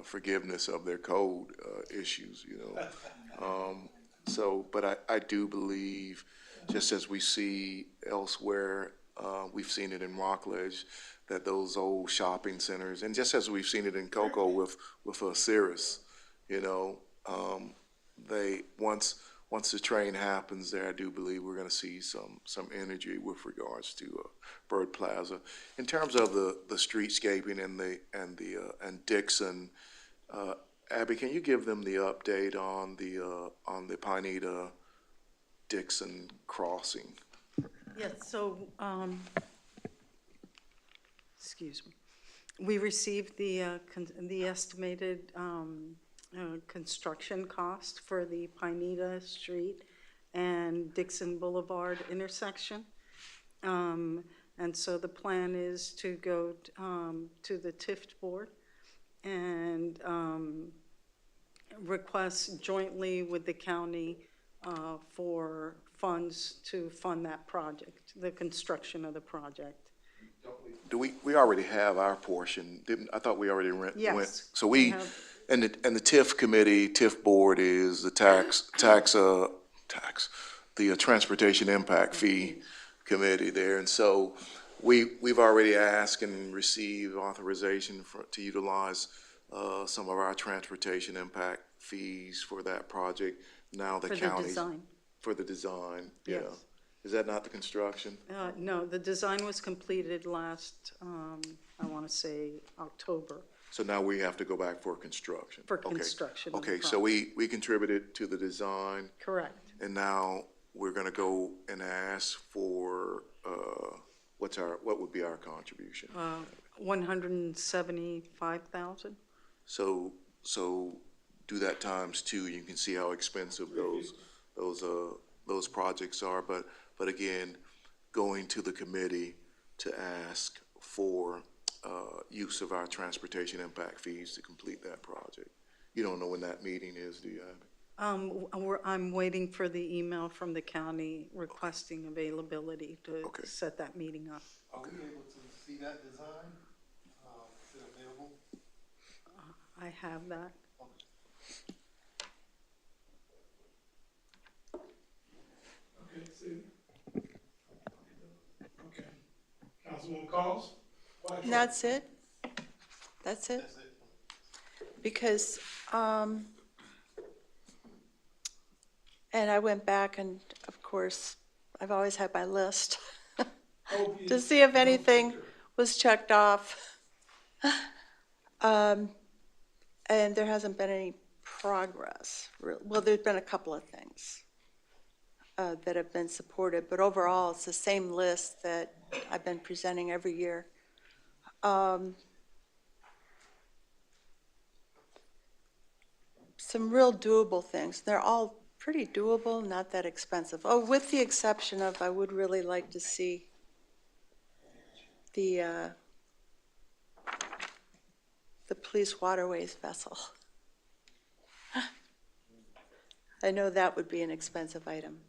forgiveness of their code issues, But I do believe, just as we see elsewhere, we've seen it in Rockledge, that those old shopping centers, and just as we've seen it in Cocoa with Cirrus, they once the train happens there, I do believe we're going to see some energy with regards to Bird Plaza. In terms of the streetscaping and Dixon, Abby, can you give them the update on the Pineda Dixon crossing? Yes, so, excuse me. We received the estimated construction cost for the Pineda Street and Dixon Boulevard intersection. And so the plan is to go to the TIF board and request jointly with the county for funds to fund that project, the construction of the project. We already have our portion, I thought we already went. Yes. So and the TIF committee, TIF board is the the transportation impact fee committee there. And so we've already asked and received authorization to utilize some of our transportation impact fees for that project. Now the county. For the design, yeah. Yes. Is that not the construction? No, the design was completed last, I want to say October. So now we have to go back for construction? For construction of the Okay, so we contributed to the design. Correct. And now we're gonna go and ask for, what would be our contribution? 175,000. So do that times two, you can see how expensive those projects are. But again, going to the committee to ask for use of our transportation impact fees to complete that project. You don't know when that meeting is, do you, Abby? I'm waiting for the email from the county requesting availability to set that meeting up. Are we able to see that design? Is it available? I have that. Okay, see. Okay. Councilwoman Calls? And that's it? That's it? Because, and I went back and, of course, I've always had my list to see if anything was checked off. And there hasn't been any progress. Well, there's been a couple of things that have been supported, but overall, it's the same list that I've been presenting every year. Some real doable things. They're all pretty doable, not that expensive. Oh, with the exception of, I would really like to see the police waterways vessel. I know that would be an expensive item.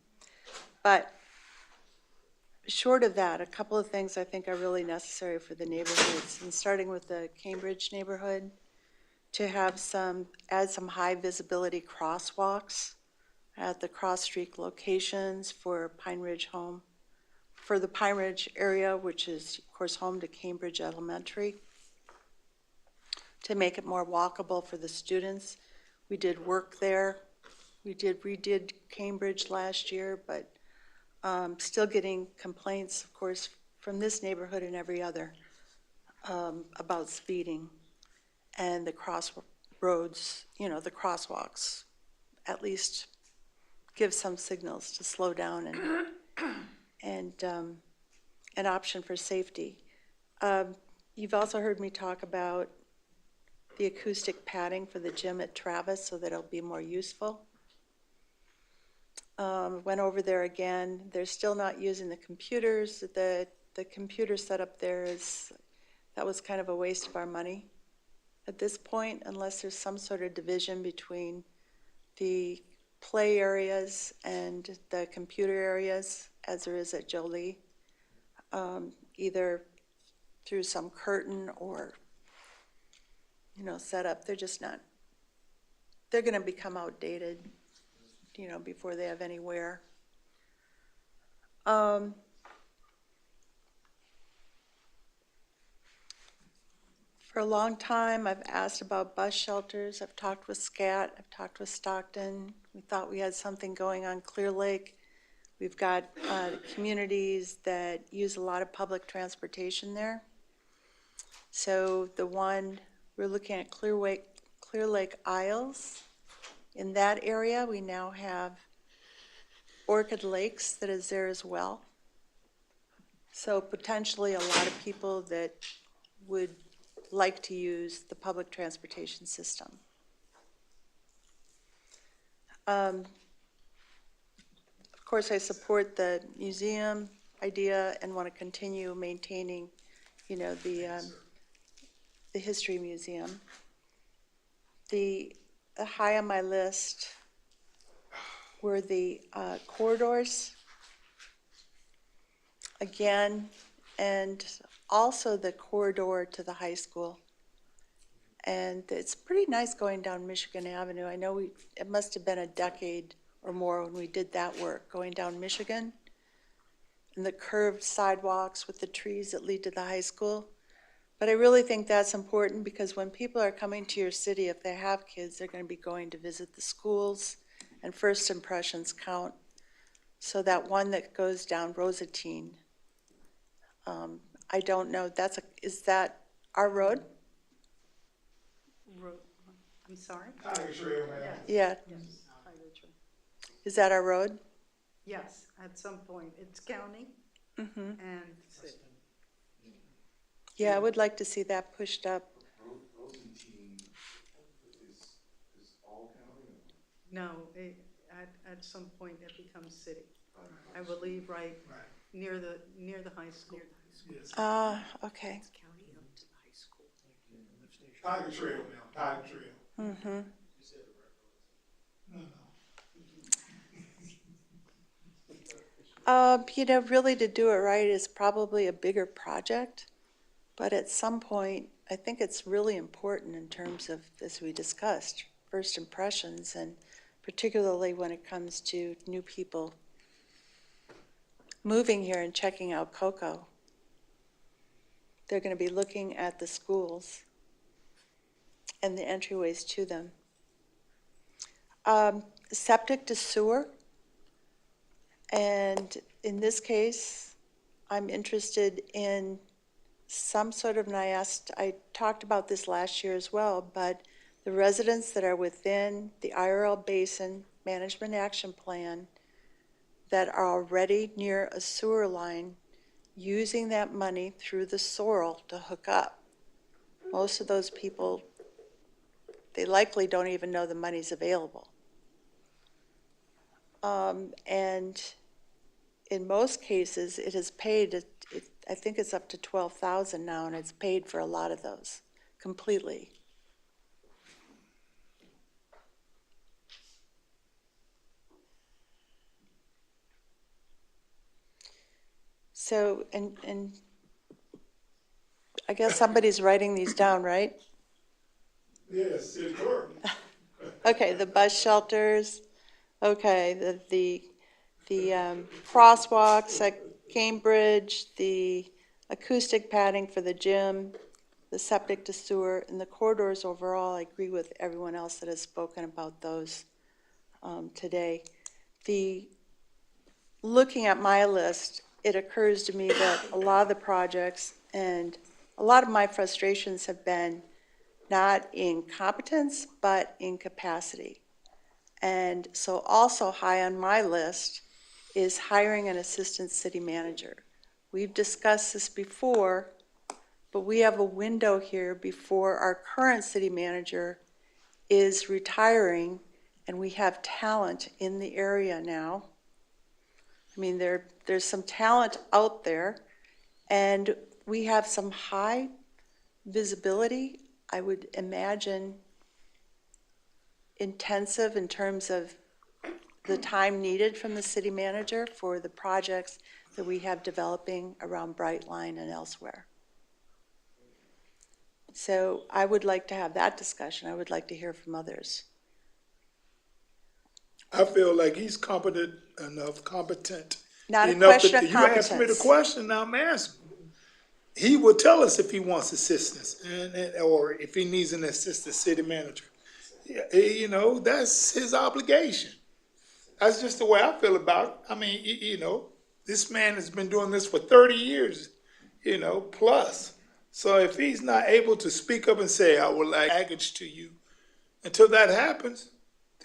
But short of that, a couple of things I think are really necessary for the neighborhoods, and starting with the Cambridge neighborhood, to have add some high visibility crosswalks at the cross-street locations for Pine Ridge for the Pine Ridge area, which is, of course, home to Cambridge Elementary, to make it more walkable for the students. We did work there. We redid Cambridge last year, but still getting complaints, of course, from this neighborhood and every other about speeding. And the crossroads, the crosswalks, at least give some signals to slow down and an option for safety. You've also heard me talk about the acoustic padding for the gym at Travis so that it'll be more useful. Went over there again. They're still not using the computers that the computer setup there that was kind of a waste of our money at this point, unless there's some sort of division between the play areas and the computer areas, as there is at Jolie, either through some curtain or, setup. They're just not, they're going to become outdated, before they have any wear. For a long time, I've asked about bus shelters. I've talked with SCAT. I've talked with Stockton. We thought we had something going on Clear Lake. We've got communities that use a lot of public transportation there. So the one, we're looking at Clear Lake Isles. In that area, we now have Orchid Lakes that is there as well. So potentially a lot of people that would like to use the public transportation system. Of course, I support the museum idea and want to continue maintaining, the history museum. The high on my list were the corridors, again, and also the corridor to the high school. And it's pretty nice going down Michigan Avenue. I know it must have been a decade or more when we did that work, going down Michigan, and the curved sidewalks with the trees that lead to the high school. But I really think that's important because when people are coming to your city, if they have kids, they're going to be going to visit the schools, and first impressions count. So that one that goes down Rosatine, I don't know, is that our road? I'm sorry? Tiger Trail, man. Yeah. Yes, Tiger Trail. Is that our road? Yes, at some point. It's county and city. Yeah, I would like to see that pushed up. Rosentine is all county? No, at some point it becomes city. I believe right near the high school. Okay. Tiger Trail, man, Tiger Trail. Mm-hmm. Really to do it right is probably a bigger project, but at some point, I think it's really important in terms of, as we discussed, first impressions, and particularly when it comes to new people moving here and checking out Cocoa. They're going to be looking at the schools and the entryways to them. Septic to sewer. And in this case, I'm interested in some sort of, and I talked about this last year as well, but the residents that are within the IRL Basin Management Action Plan that are already near a sewer line, using that money through the Sorrel to hook up. Most of those people, they likely don't even know the money's available. And in most cases, it is paid, I think it's up to $12,000 now, and it's paid for a lot of those completely. So, and I guess somebody's writing these down, right? Yes, city clerk. Okay, the bus shelters, okay, the crosswalks at Cambridge, the acoustic padding for the gym, the septic to sewer, and the corridors overall. I agree with everyone else that has spoken about those today. Looking at my list, it occurs to me that a lot of the projects and a lot of my frustrations have been not in competence, but in capacity. And so also high on my list is hiring an assistant city manager. We've discussed this before, but we have a window here before our current city manager is retiring, and we have talent in the area now. I mean, there's some talent out there, And we have some high visibility, I would imagine intensive in terms of the time needed from the city manager for the projects that we have developing around Brightline and elsewhere. So I would like to have that discussion. I would like to hear from others. I feel like he's competent Not a enough question of you asked me the competence. question, now I'm asking. He will tell us if he wants assistance or if he needs an assistant city manager. Yeah, you know, that's his obligation. That's just the way I feel about it. I mean, you know, this man has been doing this for 30 years, you know, plus. So if he's not able to speak up and say, I would like package to you, until that happens,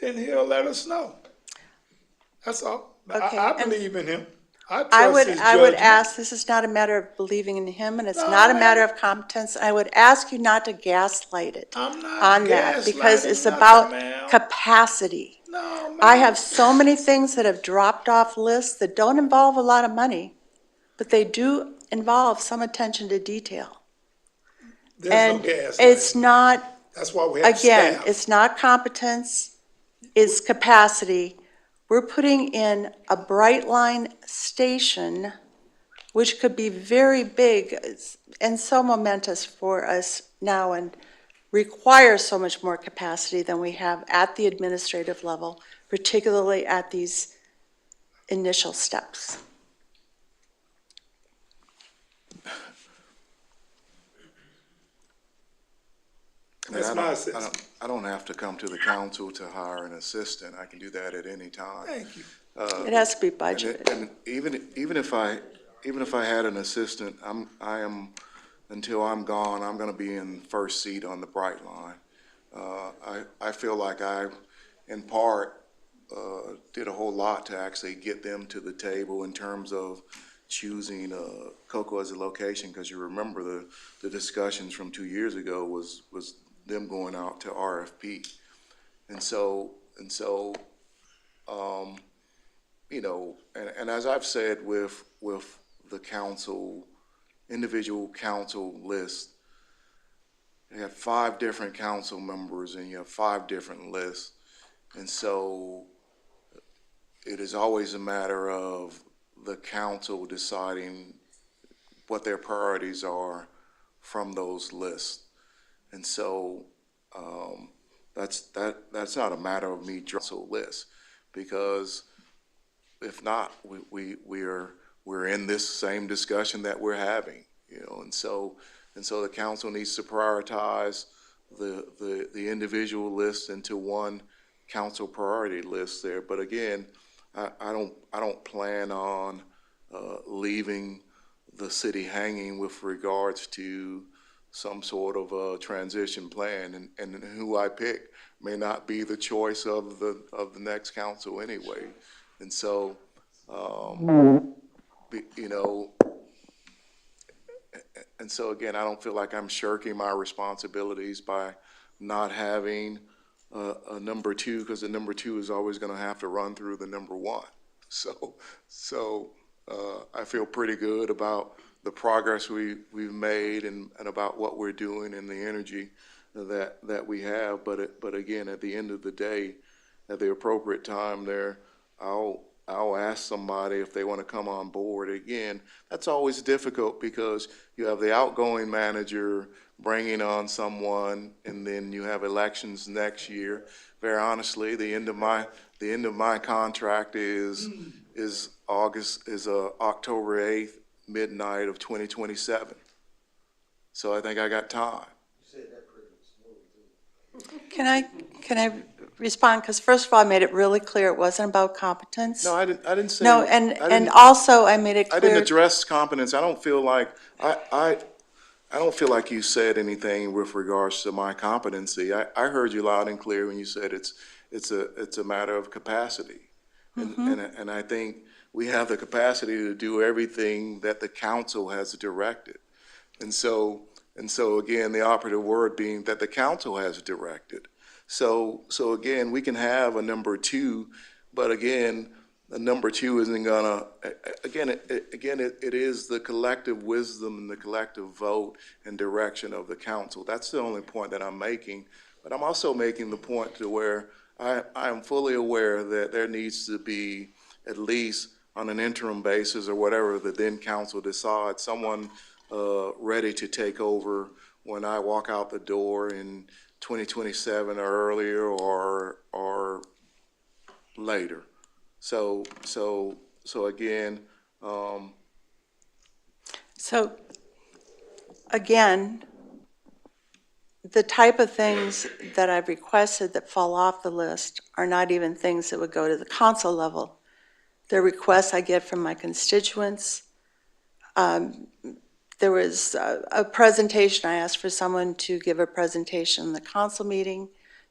then he'll let us know. That's all. Okay, I and believe in him. I trust I would his ask, judgment. this is not a matter of believing in him, and it's No, not a ma'am. matter of competence. I would ask you not to gaslight it I'm not on that, because gaslighting it's nothing, about ma'am. capacity. No, ma'am. I have so many things that have dropped off lists that don't involve a lot of money, but they do involve some attention to detail. There's And no gaslighting. it's not, That's why we have again, staff. it's not competence, it's capacity. We're putting in a Brightline station, which could be very big and so momentous for us now and requires so much more capacity than we have at the administrative level, particularly at these initial steps. That's my assessment. I don't have to come to the council to hire an assistant. I can do that at any time. Thank you. It has to be budgeted. And even if I had an assistant, I am until I'm gone, I'm going to be in first seat on the Brightline. I feel like I, in part, did a whole lot to actually get them to the table in terms of choosing Cocoa as a location, because you remember the discussions from 2 years ago was them going out to RFP. And so, you know, and as I've said with the council, individual council list, you have 5 different council members and you have 5 different lists. And so it is always a matter of the council deciding what their priorities are from those lists. And so that's not a matter of me council list, because if not, we're in this same discussion that we're having, you know, and so the council needs to prioritize the individual lists into one council priority list there. But again, I don't plan on leaving the city hanging with regards to some sort of a transition plan, and who I pick may not be the choice of the next council anyway. And so, you know, and so again, I don't feel like I'm shirking my responsibilities by not having a number 2, because the number 2 is always going to have to run through the number 1. So I feel pretty good about the progress we've made and about what we're doing and the energy that we have. But again, at the end of the day, at the appropriate time there, I'll ask somebody if they want to come on board. Again, that's always difficult because you have the outgoing manager bringing on someone, and then you have elections next year. Very honestly, the end of my contract is October 8th, midnight of 2027. So I think I got time. Can I respond? Because first of all, I made it really clear it wasn't about competence. No, I didn't say. No, and also I made it clear. I didn't address competence. I don't feel like I don't feel like you said anything with regards to my competency. I heard you loud and clear when you said it's a matter of capacity, and I think we have the capacity to do everything that the council has directed, and so again, the operative word being that the council has directed. So again, we can have a number 2, but again, the number two isn't gonna, again, it is the collective wisdom and the collective vote and direction of the council. That's the only point that I'm making. But I'm also making the point to where I am fully aware that there needs to be, at least on an interim basis or whatever the then council decides, someone ready to take over when I walk out the door in 2027 or earlier or later. So again, So, again, the type of things that I've requested that fall off the list are not even things that would go to the council level. They're requests I get from my constituents. There was a presentation, I asked for someone to give a presentation in the council meeting,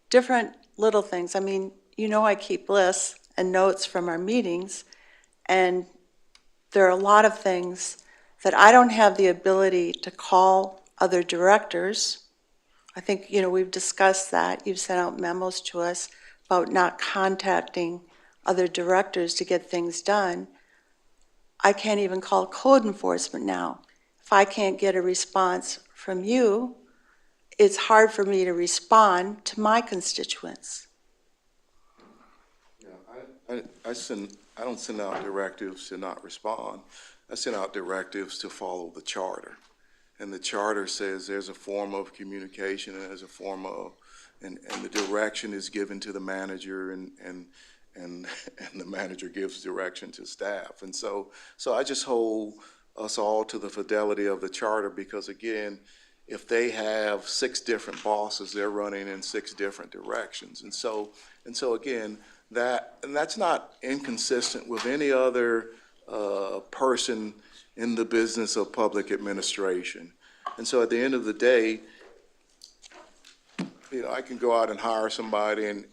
different little things. I mean, you know I keep lists and notes from our meetings, and there are a lot of things that I don't have the ability to call other directors. I think, you know, we've discussed that. You've sent out memos to us about not contacting other directors to get things done. I can't even call code enforcement now. If I can't get a response from you, it's hard for me to respond to my constituents. I don't send out directives to not respond. I send out directives to follow the charter. And the charter says there's a form of communication and there's a form of, and the direction is given to the manager and the manager gives direction to staff. And so I just hold us all to the fidelity of the charter because again, if they have 6 different bosses, they're running in 6 different directions. And so again, that's not inconsistent with any other person in the business of public administration. And so at the end of the day, you know, I can go out and hire somebody and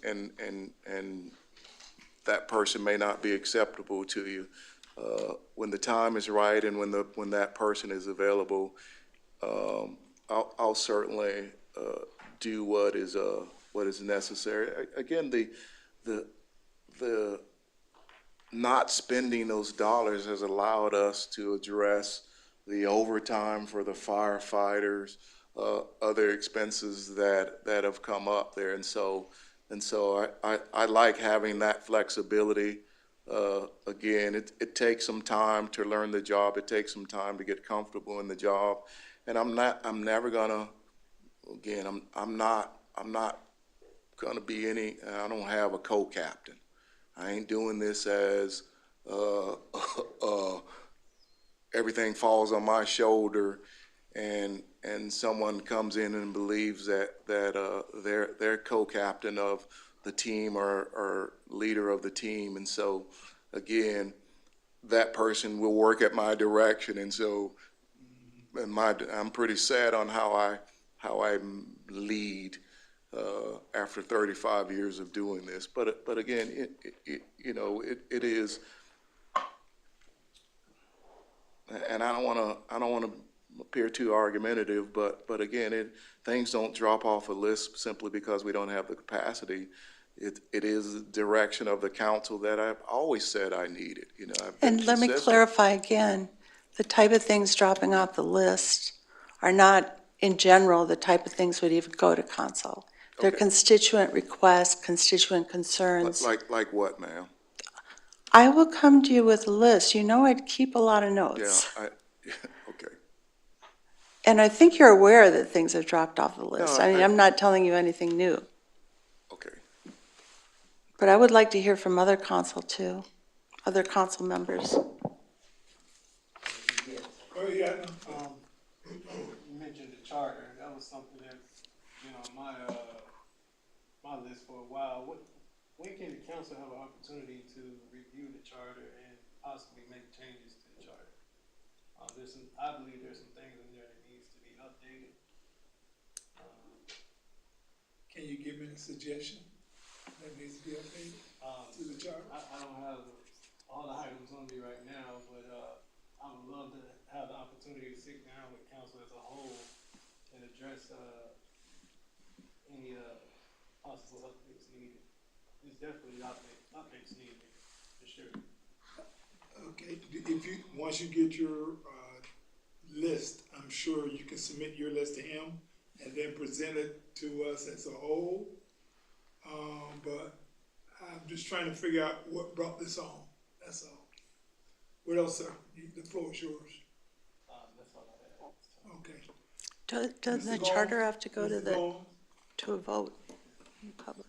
that person may not be acceptable to you. When the time is right and when that person is available, I'll certainly do what is necessary. Again, the not spending those dollars has allowed us to address the overtime for the firefighters, other expenses that have come up there. And so I like having that flexibility. Again, it takes some time to learn the job. It takes some time to get comfortable in the job. And I'm not gonna be I don't have a co-captain. I ain't doing this as everything falls on my shoulder and someone comes in and believes that they're co-captain of the team or leader of the team. And so again, that person will work at my direction. And so I'm pretty sad on how I lead after 35 years of doing this. But again, it is, and I don't want to appear too argumentative, but again, things don't drop off a list simply because we don't have the capacity. It is the direction of the council that I've always said I needed. You know, And let me clarify again, the type of things dropping off the list are not, in general, the type of things would even go to council. They're constituent requests, constituent concerns. Like what, ma'am? I will come to you with a list. You know I'd keep a lot of notes. Yeah, okay. And I think you're aware that things have dropped off the list. No, I'm not telling you anything new. Okay. But I would like to hear from other council too, other council members. Yeah. You mentioned the charter. That was something that, on my list for a while. When can the council have an opportunity to review the charter and possibly make changes to the charter? I believe there's some things in there that needs to be updated. Can you give me a suggestion that needs to be updated to the charter? I don't have all the items on me right now, but I would love to have the opportunity to sit down with council as a whole and address any possible updates needed. There's definitely updates needed, for sure. Okay, if you, once you get your, list, I'm sure you can submit your list to him and then present it to us as a whole. But I'm just trying to figure out what brought this on, that's all. What else, sir? The floor is yours. Okay. Doesn't the Mr. charter Gomes? have to go to Mr. the, Gomes? to a vote in public?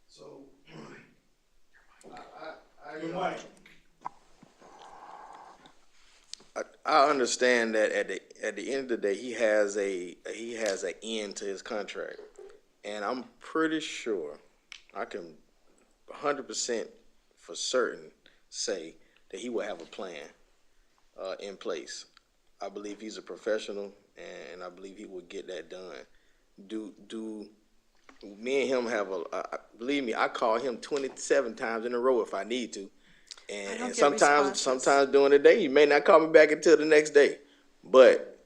So, Your mic. I understand that at the end of the day, he has an end to his contract, and I'm pretty sure I can 100% for certain say that he will have a plan in place. I believe he's a professional, and I believe he will get that done. Do me and him have believe me, I call him 27 times in a row if I need to. And sometimes during the day, he may not call me back until the next day. But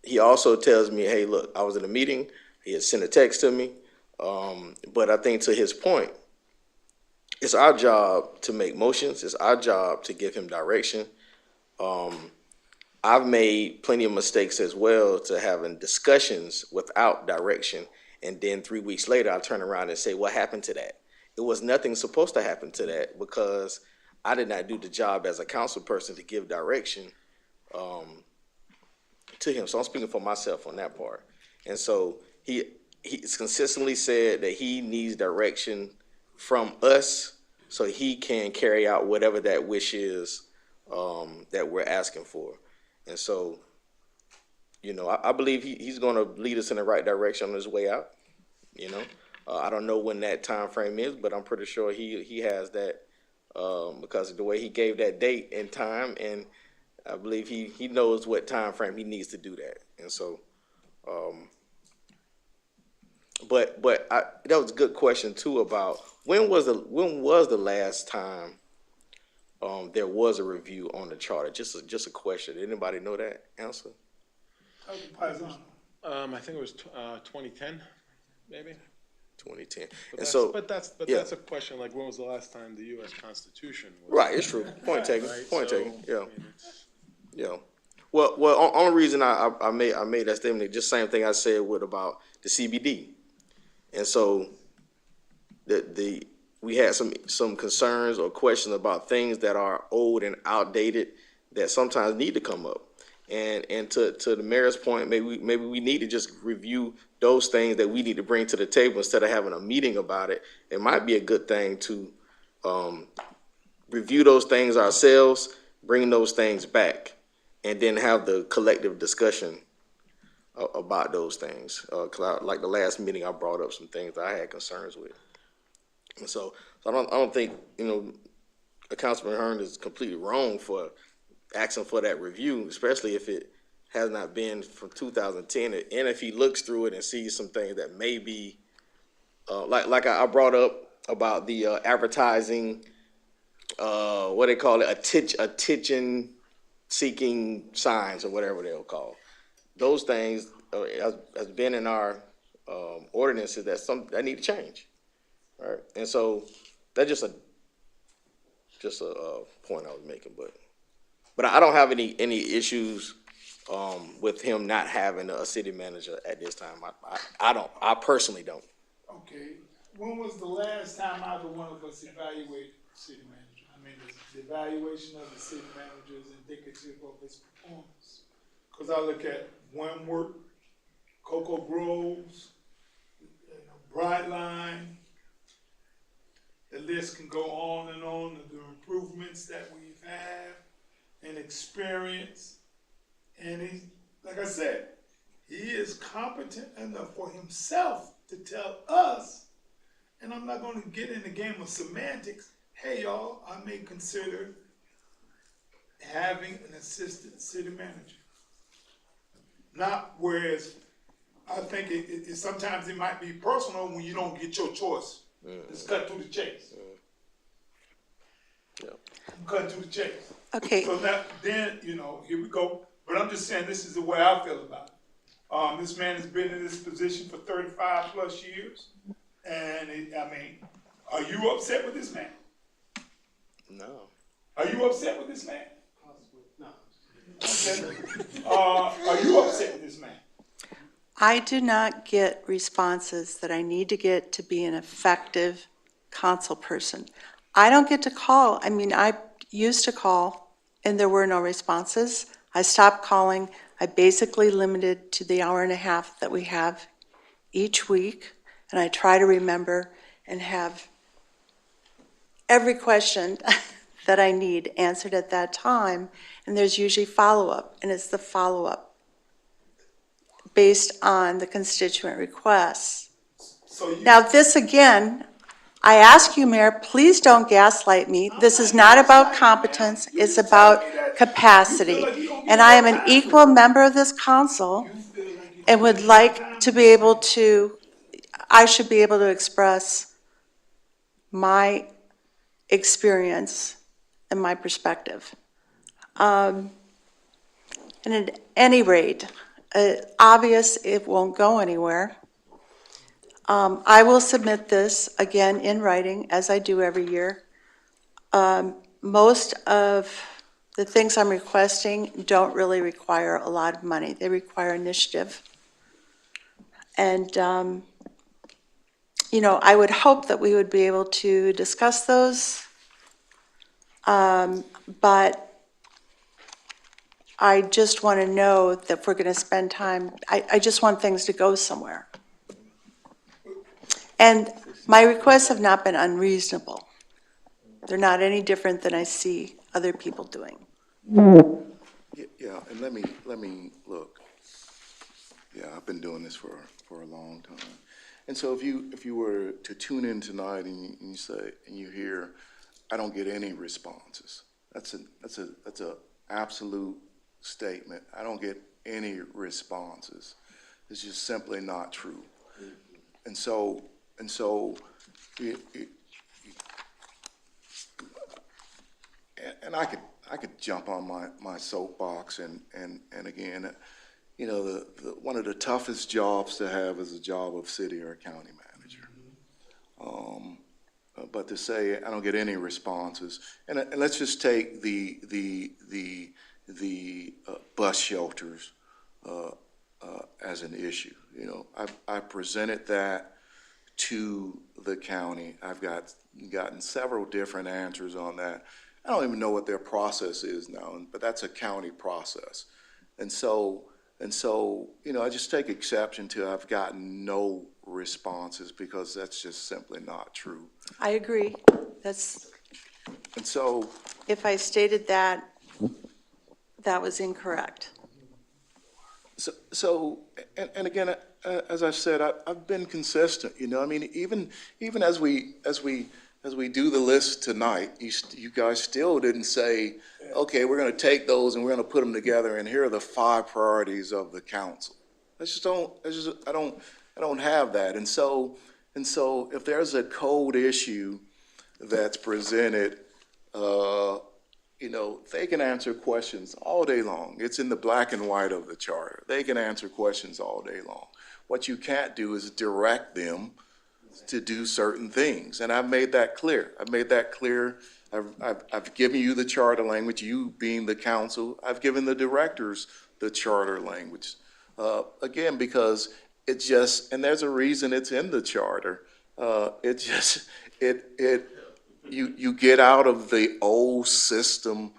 he also tells me, hey, look, I was in a meeting. He had sent a text to me. But I think to his point, it's our job to make motions. It's our job to give him direction. I've made plenty of mistakes as well to having discussions without direction. And then 3 weeks later, I turn around and say, what happened to that? It was nothing supposed to happen to that because I did not do the job as a council person to give direction to him. So I'm speaking for myself on that part. And so he's consistently said that he needs direction from us so he can carry out whatever that wish is that we're asking for. And so, you know, I believe he's going to lead us in the right direction on his way out. You know, I don't know when that time frame is, but I'm pretty sure he has that because of the way he gave that date and time, and I believe he knows what time frame he needs to do that. And so, but that was a good question too about when was the last time there was a review on the charter? Just a question. Anybody know that answer? I think it was 2010, maybe. 2010. But that's a question like when was the last time the U.S. Constitution was right? It's true. Point taken. Right? Point So, taken. Yeah. I mean, Yeah. Well. Only reason I made that statement, just same thing I said about the CBD, and so we had some concerns or questions about things that are old and outdated that sometimes need to come up. And to the mayor's point, maybe we need to just review those things that we need to bring to the table instead of having a meeting about it. It might be a good thing to review those things ourselves, bring those things back, and then have the collective discussion about those things. Like the last meeting, I brought up some things that I had concerns with. And so I don't think, Councilman Hearn is completely wrong for asking for that review, especially if it has not been from 2010, and if he looks through it and sees some things that may be, like I brought up about the advertising, what they call it, attention-seeking signs or whatever they'll call. Those things has been in our ordinances that need to change, right? And so that's just a point I was making, but I don't have any issues with him not having a city manager at this time. I personally don't. Okay, when was the last time either one of us evaluated the city manager? I mean, is the evaluation of the city manager is indicative of his performance? Because I look at Wentworth, Cocoa Groves, Brightline. The list can go on and on of the improvements that we've had and experience. And he, like I said, he is competent enough for himself to tell us, and I'm not going to get in the game of semantics. Hey, y'all, I may consider having an assistant city manager. Not whereas I think it sometimes it might be personal when you don't get your choice. Let's cut through the chase. Yeah. Cut through the chase. Okay. So that, then, here we go. But I'm just saying this is the way I feel about it. This man has been in this position for 35 plus years. And are you upset with this man? No. Are you upset with this man? No. Okay. Are you upset with this man? I do not get responses that I need to get to be an effective council person. I don't get to call. I mean, I used to call and there were no responses. I stopped calling. I basically limited to the hour and a half that we have each week. And I try to remember and have every question that I need answered at that time. And there's usually follow-up, and it's the follow-up based on the constituent requests. Now, this again, I ask you, Mayor, please don't gaslight me. This is not about competence, it's about capacity. And I am an equal member of this council and would like to be able to, I should be able to express my experience and my perspective. And at any rate, obvious it won't go anywhere. I will submit this again in writing, as I do every year. Most of the things I'm requesting don't really require a lot of money. They require initiative. And, you know, I would hope that we would be able to discuss those. But I just want to know that if we're going to spend time, I just want things to go somewhere. And my requests have not been unreasonable. They're not any different than I see other people doing. Yeah, and let me look. Yeah, I've been doing this for a long time. And so if you were to tune in tonight and you say, and you hear, I don't get any responses. That's a absolute statement. I don't get any responses. It's just simply not true. And so and I could jump on my soapbox and again, you know, one of the toughest jobs to have is a job of city or county manager. But to say I don't get any responses, and let's just take the bus shelters as an issue. You know, I presented that to the county. I've gotten several different answers on that. I don't even know what their process is now, but that's a county process. And so, you know, I just take exception to I've gotten no responses because that's just simply not true. I agree. And so, If I stated that, that was incorrect. So, and again, as I said, I've been consistent. You know, I mean, even as we do the list tonight, you guys still didn't say, okay, we're going to take those and we're going to put them together, and here are the 5 priorities of the council. I don't have that. And so if there's a code issue that's presented, you know, they can answer questions all day long. It's in the black and white of the charter. They can answer questions all day long. What you can't do is direct them to do certain things. And I've made that clear. I've given you the charter language, you being the council. I've given the directors the charter language. Again, because it's just, and there's a reason it's in the charter. You get out of the old system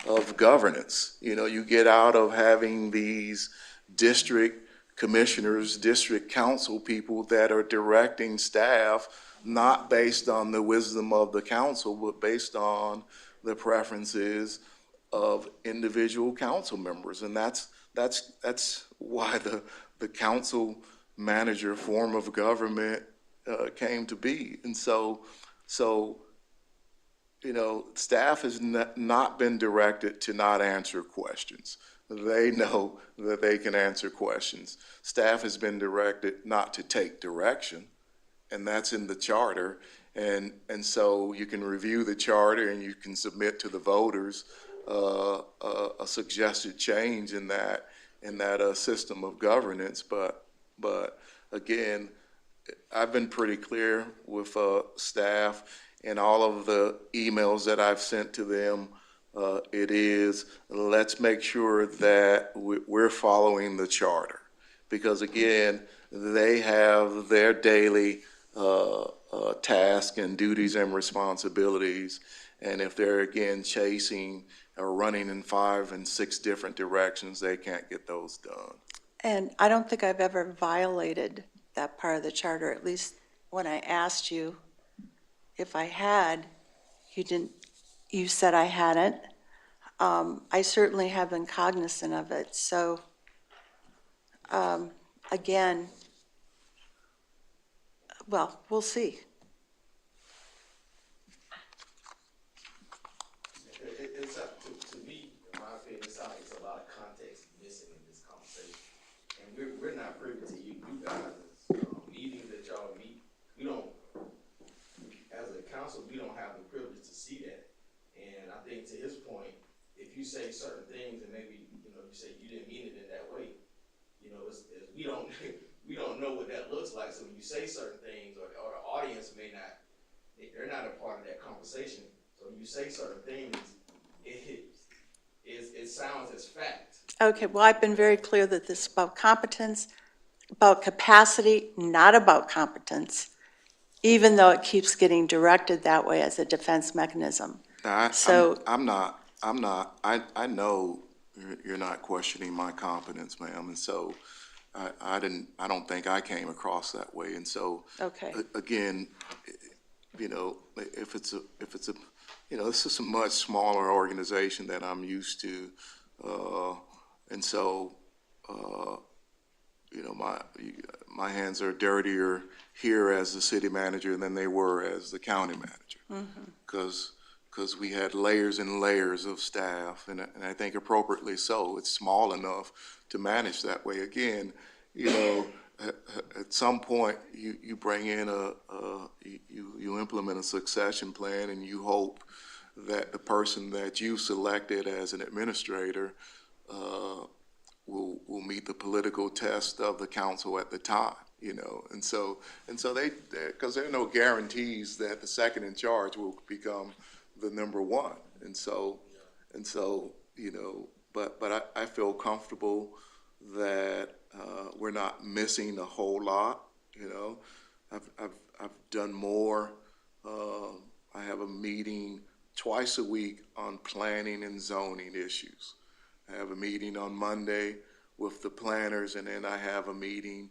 of governance. You know, you get out of having these district commissioners, district council people that are directing staff, not based on the wisdom of the council, but based on the preferences of individual council members. And that's why the council manager form of government came to be. And so, you know, staff has not been directed to not answer questions. They know that they can answer questions. Staff has been directed not to take direction, and that's in the charter. And so you can review the charter and you can submit to the voters a suggested change in that system of governance. But again, I've been pretty clear with staff. in all of the emails that I've sent to them, it is, let's make sure that we're following the charter. Because again, they have their daily tasks and duties and responsibilities. And if they're again chasing or running in 5 and 6 different directions, they can't get those done. And I don't think I've ever violated that part of the charter, at least when I asked you if I had, you said I hadn't. I certainly have been cognizant of it, so, again, well, we'll see. It's up to me, in my opinion, it sounds like it's a lot of context missing in this conversation. And we're not privy to you guys' meetings that y'all meet. We don't, as a council, we don't have the privilege to see that. And I think to his point, if you say certain things and maybe, you say you didn't mean it in that way, we don't know what that looks like. So when you say certain things, or the audience may not, they're not a part of that conversation. So when you say certain things, it sounds as fact. Okay, well, I've been very clear that this is about competence, about capacity, not about competence, even though it keeps getting directed that way as a defense mechanism. Now, So- I know you're not questioning my competence, ma'am, and so I don't think I came across that way, and so. Okay. Again, if it's a, this is a much smaller organization than I'm used to, and so, my hands are dirtier here as the city manager than they were as the county manager. Because we had layers and layers of staff, and I think appropriately so. It's small enough to manage that way. Again, at some point, you bring in you implement a succession plan, and you hope that the person that you selected as an administrator will meet the political test of the council at the time, and so they, because there are no guarantees that the second in charge will become the number one, and so but I feel comfortable that we're not missing a whole lot. I've done more. I have a meeting twice a week on planning and zoning issues. I have a meeting on Monday with the planners, and then I have a meeting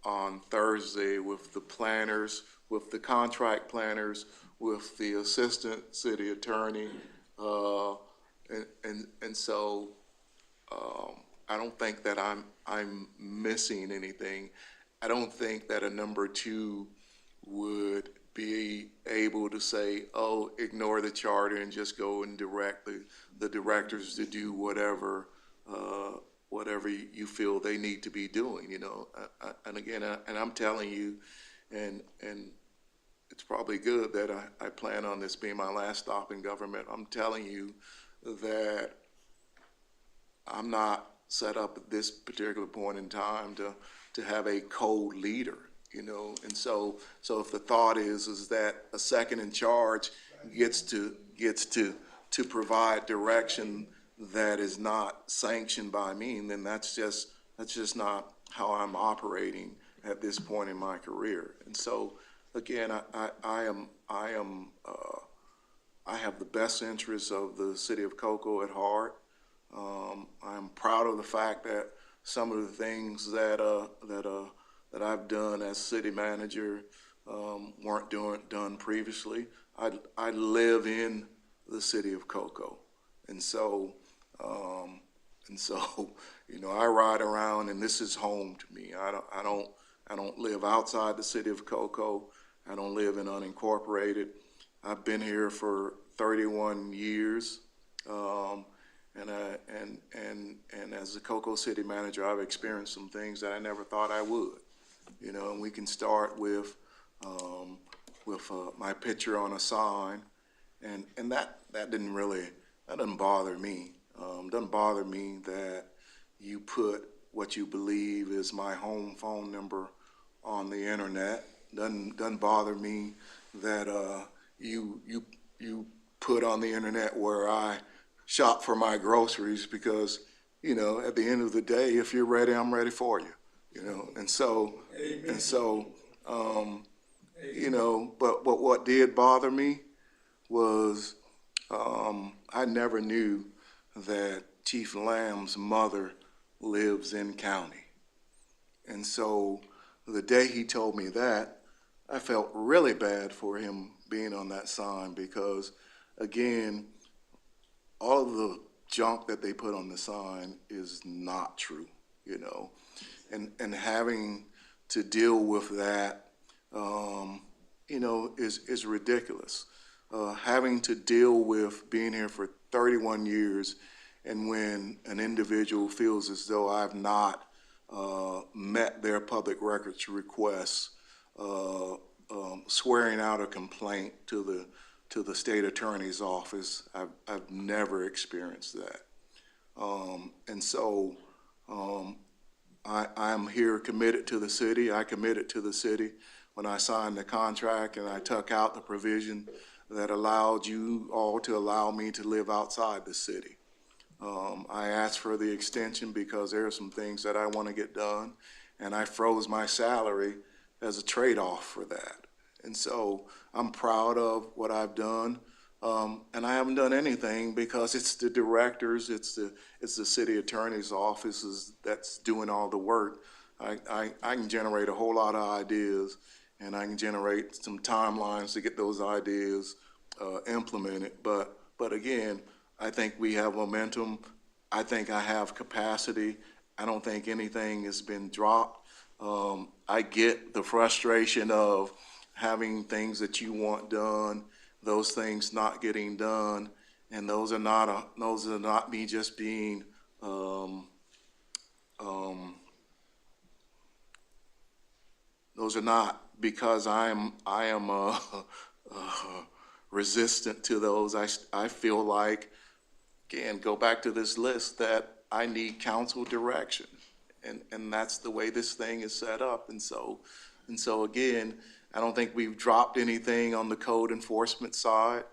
on Thursday with the planners, with the contract planners, with the assistant city attorney, and so I don't think that I'm missing anything. I don't think that a number 2 would be able to say, oh, ignore the charter and just go and direct the directors to do whatever you feel they need to be doing, and again, and I'm telling you, and it's probably good that I plan on this being my last stop in government. I'm telling you that I'm not set up at this particular point in time to have a co-leader, and so if the thought is that a second in charge gets to provide direction that is not sanctioned by me, then that's just not how I'm operating at this point in my career. And so again, I have the best interests of the city of Cocoa at heart. I'm proud of the fact that some of the things that I've done as city manager weren't done previously. I live in the city of Cocoa, and so I ride around, and this is home to me. I don't live outside the city of Cocoa. I don't live in unincorporated. I've been here for 31 years, and as the Cocoa City manager, I've experienced some things that I never thought I would. And we can start with my picture on a sign, and that doesn't bother me. Doesn't bother me that you put what you believe is my home phone number on the internet. Doesn't bother me that you put on the internet where I shop for my groceries because, you know, at the end of the day, if you're ready, I'm ready for you, you know, and so, you know, but what did bother me was, I never knew that Chief Lamb's mother lives in county. And so the day he told me that, I felt really bad for him being on that sign because, again, all of the junk that they put on the sign is not true, you know, and having to deal with that, you know, is ridiculous. Having to deal with being here for 31 years and when an individual feels as though I've not met their public records requests, swearing out a complaint to the state attorney's office, I've never experienced that. And so I'm here committed to the city. I committed to the city when I signed the contract and I took out the provision that allowed you all to allow me to live outside the city. I asked for the extension because there are some things that I want to get done, and I froze my salary as a trade-off for that. And so I'm proud of what I've done, and I haven't done anything because it's the directors, it's the city attorney's offices that's doing all the work. I can generate a whole lot of ideas, and I can generate some timelines to get those ideas implemented. But again, I think we have momentum. I think I have capacity. I don't think anything has been dropped. I get the frustration of having things that you want done, those things not getting done, and those are not me just being those are not because I am resistant to those. I feel like, again, go back to this list, that I need council direction. And that's the way this thing is set up. And so again, I don't think we've dropped anything on the code enforcement side.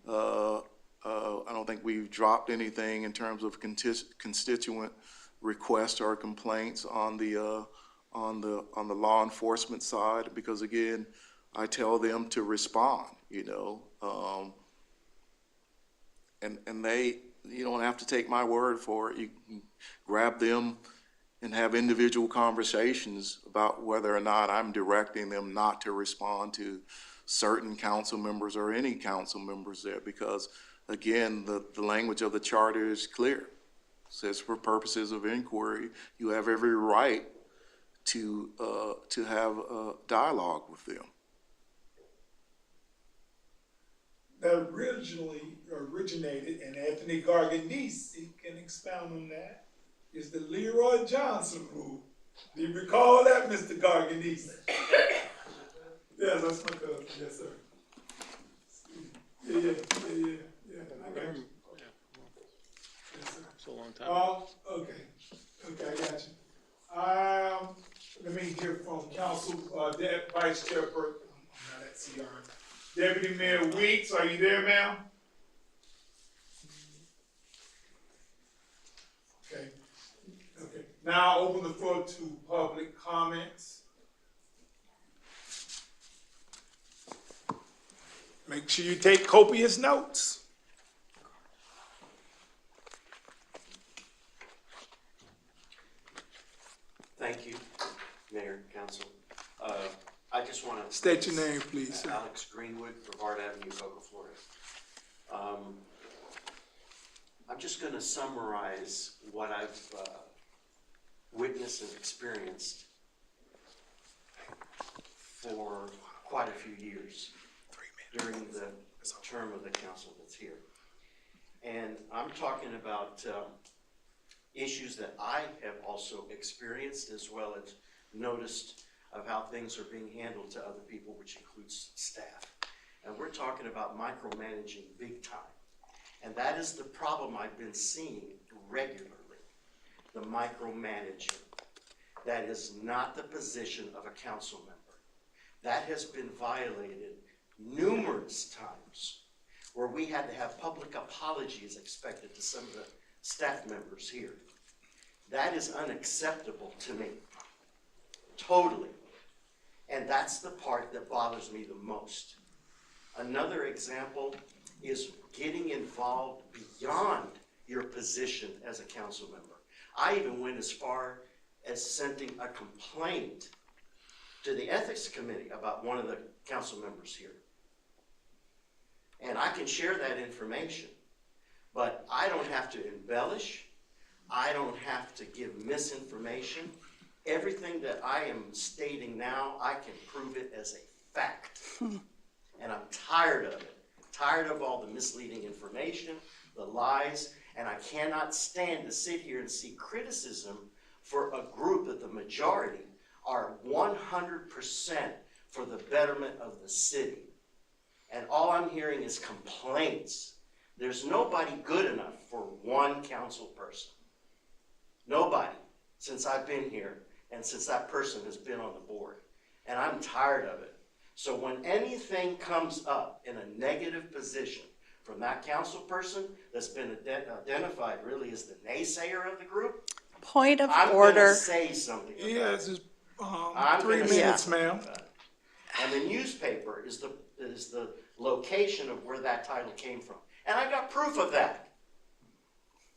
I don't think we've dropped anything in terms of constituent requests or complaints on the law enforcement side, because again, I tell them to respond, you know, and they, you don't have to take my word for it. You can grab them and have individual conversations about whether or not I'm directing them not to respond to certain council members or any council members there, because again, the language of the charter is clear. It says for purposes of inquiry, you have every right to have a dialogue with them. That originally originated, and Anthony Garganese can expound on that, is the Leroy Johnson rule. Do you recall that, Mr. Garganese? Yeah, that's my cousin. Yes, sir. Yeah. I got you. Yes, sir. It's a long time. Okay, I got you. Let me hear from Council, Vice Chairperson, I'm not at CR. Deputy Mayor Weeks, are you there, ma'am? Okay. Now I'll open the floor to public comments. Make sure you take copious notes. Thank you, Mayor, Council. I just want to State your name, please, sir. Alex Greenwood, Brevard Avenue, Boca, Florida. I'm just going to summarize what I've witnessed and experienced for quite a few years during the term of the council that's here. And I'm talking about issues that I have also experienced, as well as noticed of how things are being handled to other people, which includes staff. And we're talking about micromanaging big time. And that is the problem I've been seeing regularly, the micromanaging. That is not the position of a council member. That has been violated numerous times where we had to have public apologies expected to some of the staff members here. That is unacceptable to me, totally. And that's the part that bothers me the most. Another example is getting involved beyond your position as a council member. I even went as far as sending a complaint to the ethics committee about one of the council members here. And I can share that information, but I don't have to embellish. I don't have to give misinformation. Everything that I am stating now, I can prove it as a fact. And I'm tired of it. Tired of all the misleading information, the lies, and I cannot stand to sit here and see criticism for a group that the majority are 100% for the betterment of the city. And all I'm hearing is complaints. There's nobody good enough for one council person. Nobody, since I've been here and since that person has been on the board. And I'm tired of it. So when anything comes up in a negative position from that council person that's been identified really as the naysayer of the group, Point of I'm order. gonna say something. Yeah, it's just, I'm 3 gonna say minutes, something ma'am. about it. And the newspaper is the location of where that title came from. And I got proof of that.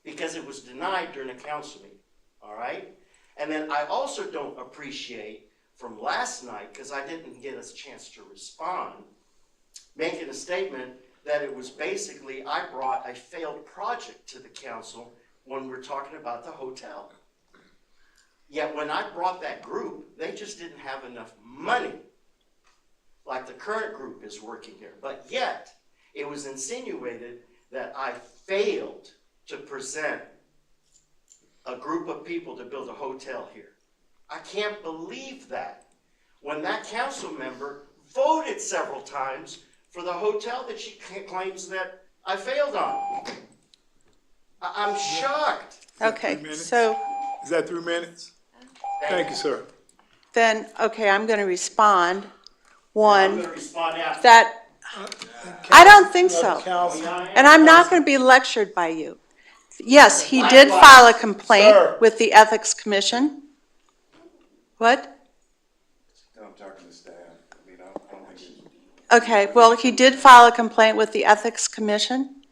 Because it was denied during a council meeting, all right? And then I also don't appreciate from last night, because I didn't get a chance to respond, making a statement that it was basically, I brought a failed project to the council when we're talking about the hotel. Yet when I brought that group, they just didn't have enough money, like the current group is working here. But yet, it was insinuated that I failed to present a group of people to build a hotel here. I can't believe that. When that council member voted several times for the hotel that she claims that I failed on. I'm shocked. Okay, 3 minutes? so Is that 3 minutes? Thank you, sir. then, okay, I'm going to respond. I'm One, gonna respond after. that, I don't think so. Council. And I'm not going to be lectured by you. Yes, he did file a complaint Sir. with the Ethics Commission. What? I'm talking to staff. I mean, I don't think it's. Okay, well, he did file a complaint with the Ethics Commission.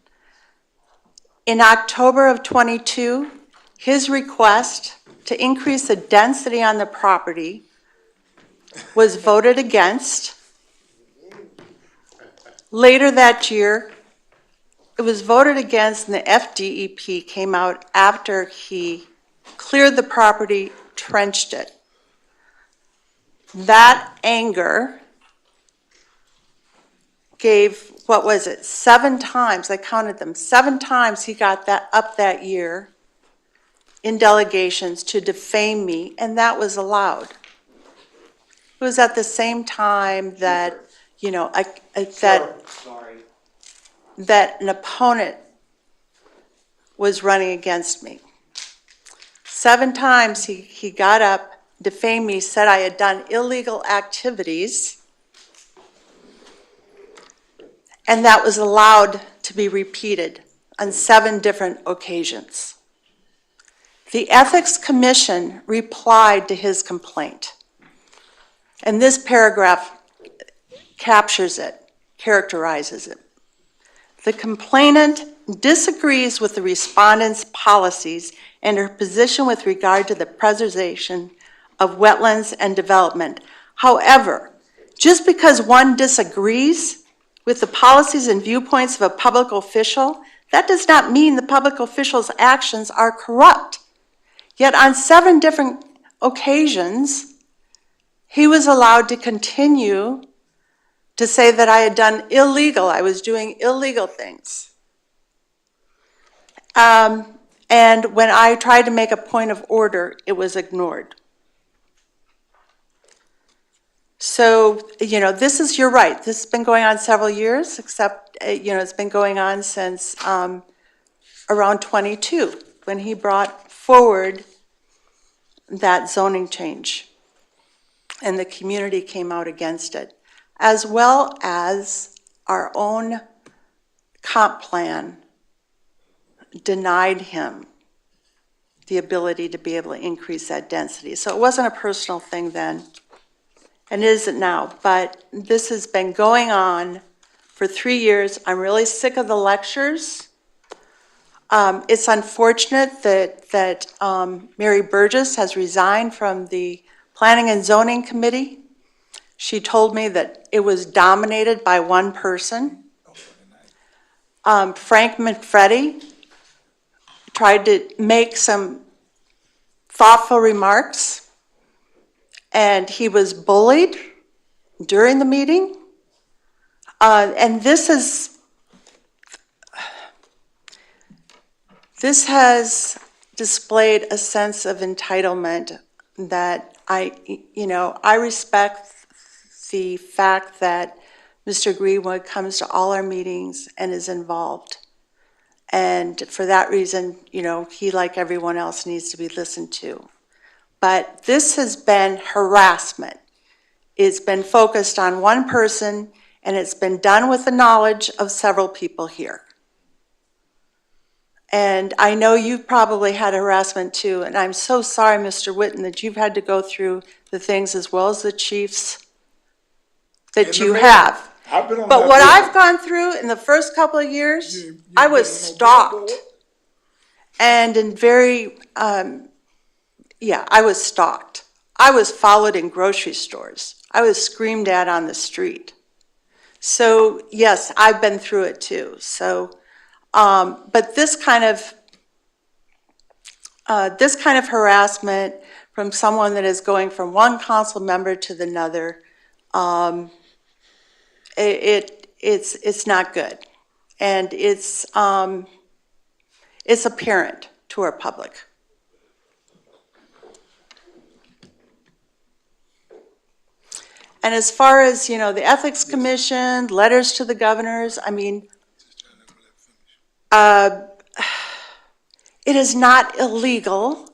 In October of '22, his request to increase the density on the property was voted against. Later that year, it was voted against, and the FDEP came out after he cleared the property, trenched it. That anger gave, what was it, 7 times, I counted them, 7 times he got that up that year in delegations to defame me, and that was allowed. It was at the same time that, you know, Sorry. that an opponent was running against me. 7 times he got up, defamed me, said I had done illegal activities, and that was allowed to be repeated on 7 different occasions. The Ethics Commission replied to his complaint, and this paragraph captures it, characterizes it. The complainant disagrees with the respondent's policies and her position with regard to the preservation of wetlands and development. However, just because one disagrees with the policies and viewpoints of a public official, that does not mean the public official's actions are corrupt. Yet on 7 different occasions, he was allowed to continue to say that I had done illegal, I was doing illegal things. And when I tried to make a point of order, it was ignored. So, you know, this is, you're right, this has been going on several years, except, you know, it's been going on since around 22, when he brought forward that zoning change. And the community came out against it. as well as our own comp plan denied him the ability to be able to increase that density. So it wasn't a personal thing then, and it isn't now, but this has been going on for 3 years. I'm really sick of the lectures. It's unfortunate that Mary Burgess has resigned from the Planning and Zoning Committee. She told me that it was dominated by one person. Frank Manfredi tried to make some thoughtful remarks, and he was bullied during the meeting. And this has displayed a sense of entitlement that I respect the fact that Mr. Greenwood comes to all our meetings and is involved. And for that reason, he, like everyone else, needs to be listened to. But this has been harassment. It's been focused on one person, and it's been done with the knowledge of several people here. And I know you've probably had harassment too, and I'm so sorry, Mr. Whitten, that you've had to go through the things as well as the chiefs that you have. But what I've gone through in the first couple of years, I was stalked. And I was stalked. I was followed in grocery stores. I was screamed at on the street. So yes, I've been through it too. So, but this kind of harassment from someone that is going from one council member to another, it's not good, and it's apparent to our public. And as far as, the Ethics Commission, letters to the governors, it is not illegal.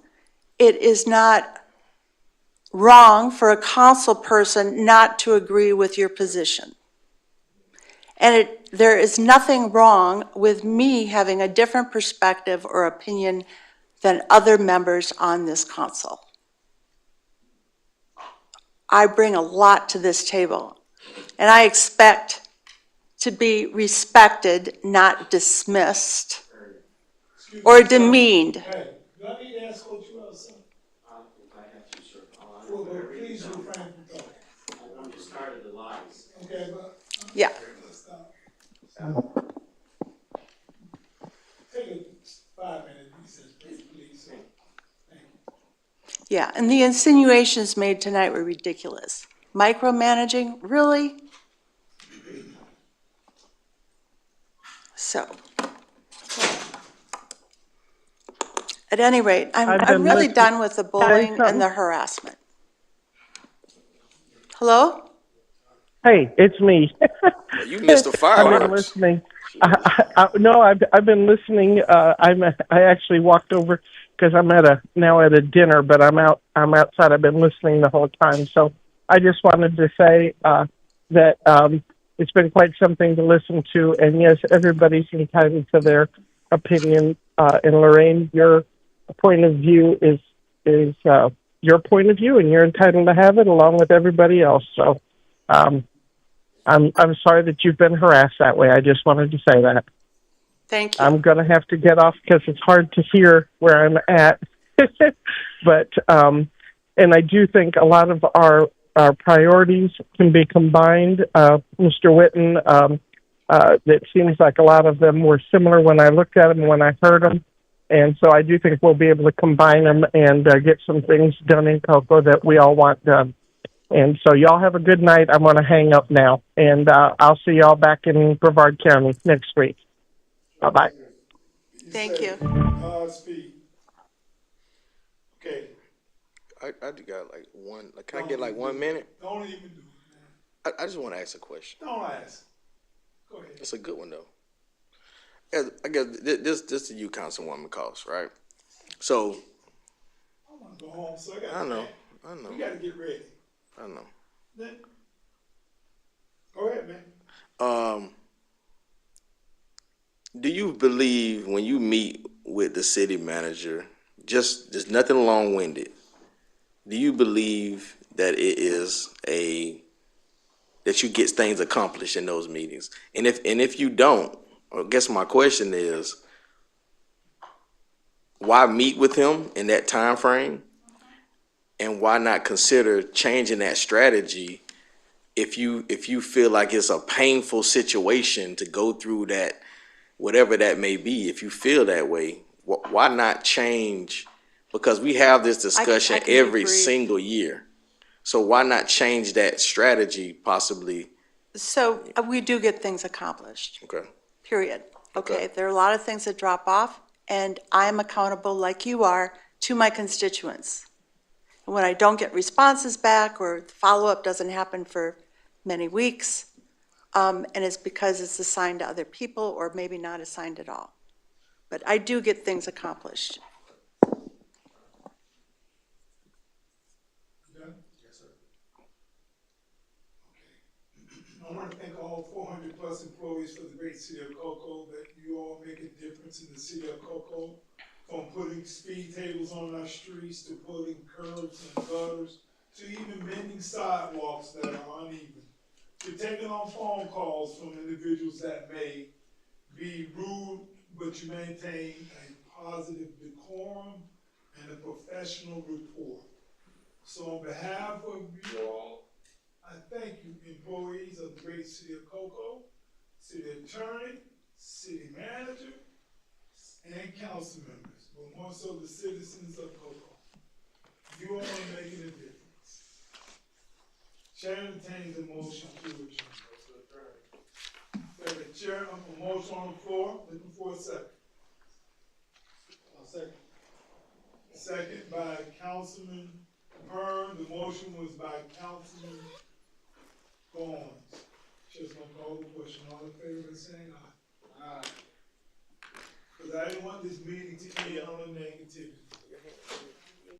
It is not wrong for a council person not to agree with your position. And there is nothing wrong with me having a different perspective or opinion than other members on this council. I bring a lot to this table, and I expect to be respected, not dismissed or demeaned. Hey, do I need to ask Coach Wells something? If I have to, sir. Well, please refrain from talking. I'm just tired of the lies. Okay, but. Yeah. Let's stop. Take a 5-minute recess, please. Thank you. Yeah, and the insinuations made tonight were ridiculous. Micromanaging, really? So, at any rate, I'm really done with the bullying and the harassment. Hello? Hey, it's me. You missed the I've fireworks. been listening. No, I've been listening. I actually walked over because I'm now at a dinner, but I'm outside. I've been listening the whole time. So I just wanted to say that it's been quite something to listen to. And yes, everybody's entitled to their opinion. And Lorraine, your point of view is your point of view, and you're entitled to have it along with everybody else. So I'm sorry that you've been harassed that way. I just wanted to say that. Thank you. I'm going to have to get off because it's hard to hear where I'm at. But, and I do think a lot of our priorities can be combined. Mr. Whitten, it seems like a lot of them were similar when I looked at them and when I heard them. And so I do think we'll be able to combine them and get some things done in Cocoa that we all want done. And so y'all have a good night. I'm going to hang up now. And I'll see y'all back in Brevard County next week. Bye-bye. Thank you. Speed. Okay. I got like one. Can I get like 1 minute? Don't even do it, man. I just want to ask a question. Don't ask. Go ahead. It's a good one though. I guess this to you, Councilwoman Cost, right? So I want to go home, so I got. I know. We got to get ready. I know. Then Go ahead, man. Do you believe when you meet with the city manager, just nothing long-winded, do you believe that it is that you get things accomplished in those meetings? And if you don't, I guess my question is, why meet with him in that time frame? And why not consider changing that strategy if you feel like it's a painful situation to go through that, whatever that may be, if you feel that way, why not change? Because we have this discussion every single year. So why not change that strategy possibly? So we do get things accomplished, Okay. period. Okay, there are a lot of things that drop off, and I'm accountable, like you are, to my constituents. And when I don't get responses back or the follow-up doesn't happen for many weeks, and it's because it's assigned to other people or maybe not assigned at all. But I do get things accomplished. I want to thank all 400 plus employees for the great city of Cocoa, that you all make a difference in the city of Cocoa, from putting speed tables on our streets, to putting curbs and gutters, to even mending sidewalks that are uneven, to taking on phone calls from individuals that may be rude, but you maintain a positive decorum and a professional rapport. So on behalf of you all, I thank you, employees of the great city of Cocoa, city attorney, city manager, and council members, but more so the citizens of Cocoa. You all are making a difference. Chair entertains a motion to adjourn. The chair, a motion on the floor, looking for a second. Second. Second by Councilman Byrne. The motion was by Councilman Barnes. Just gonna call the question. All in favor of saying aye? Aye. Because I didn't want this meeting to end on a negativity.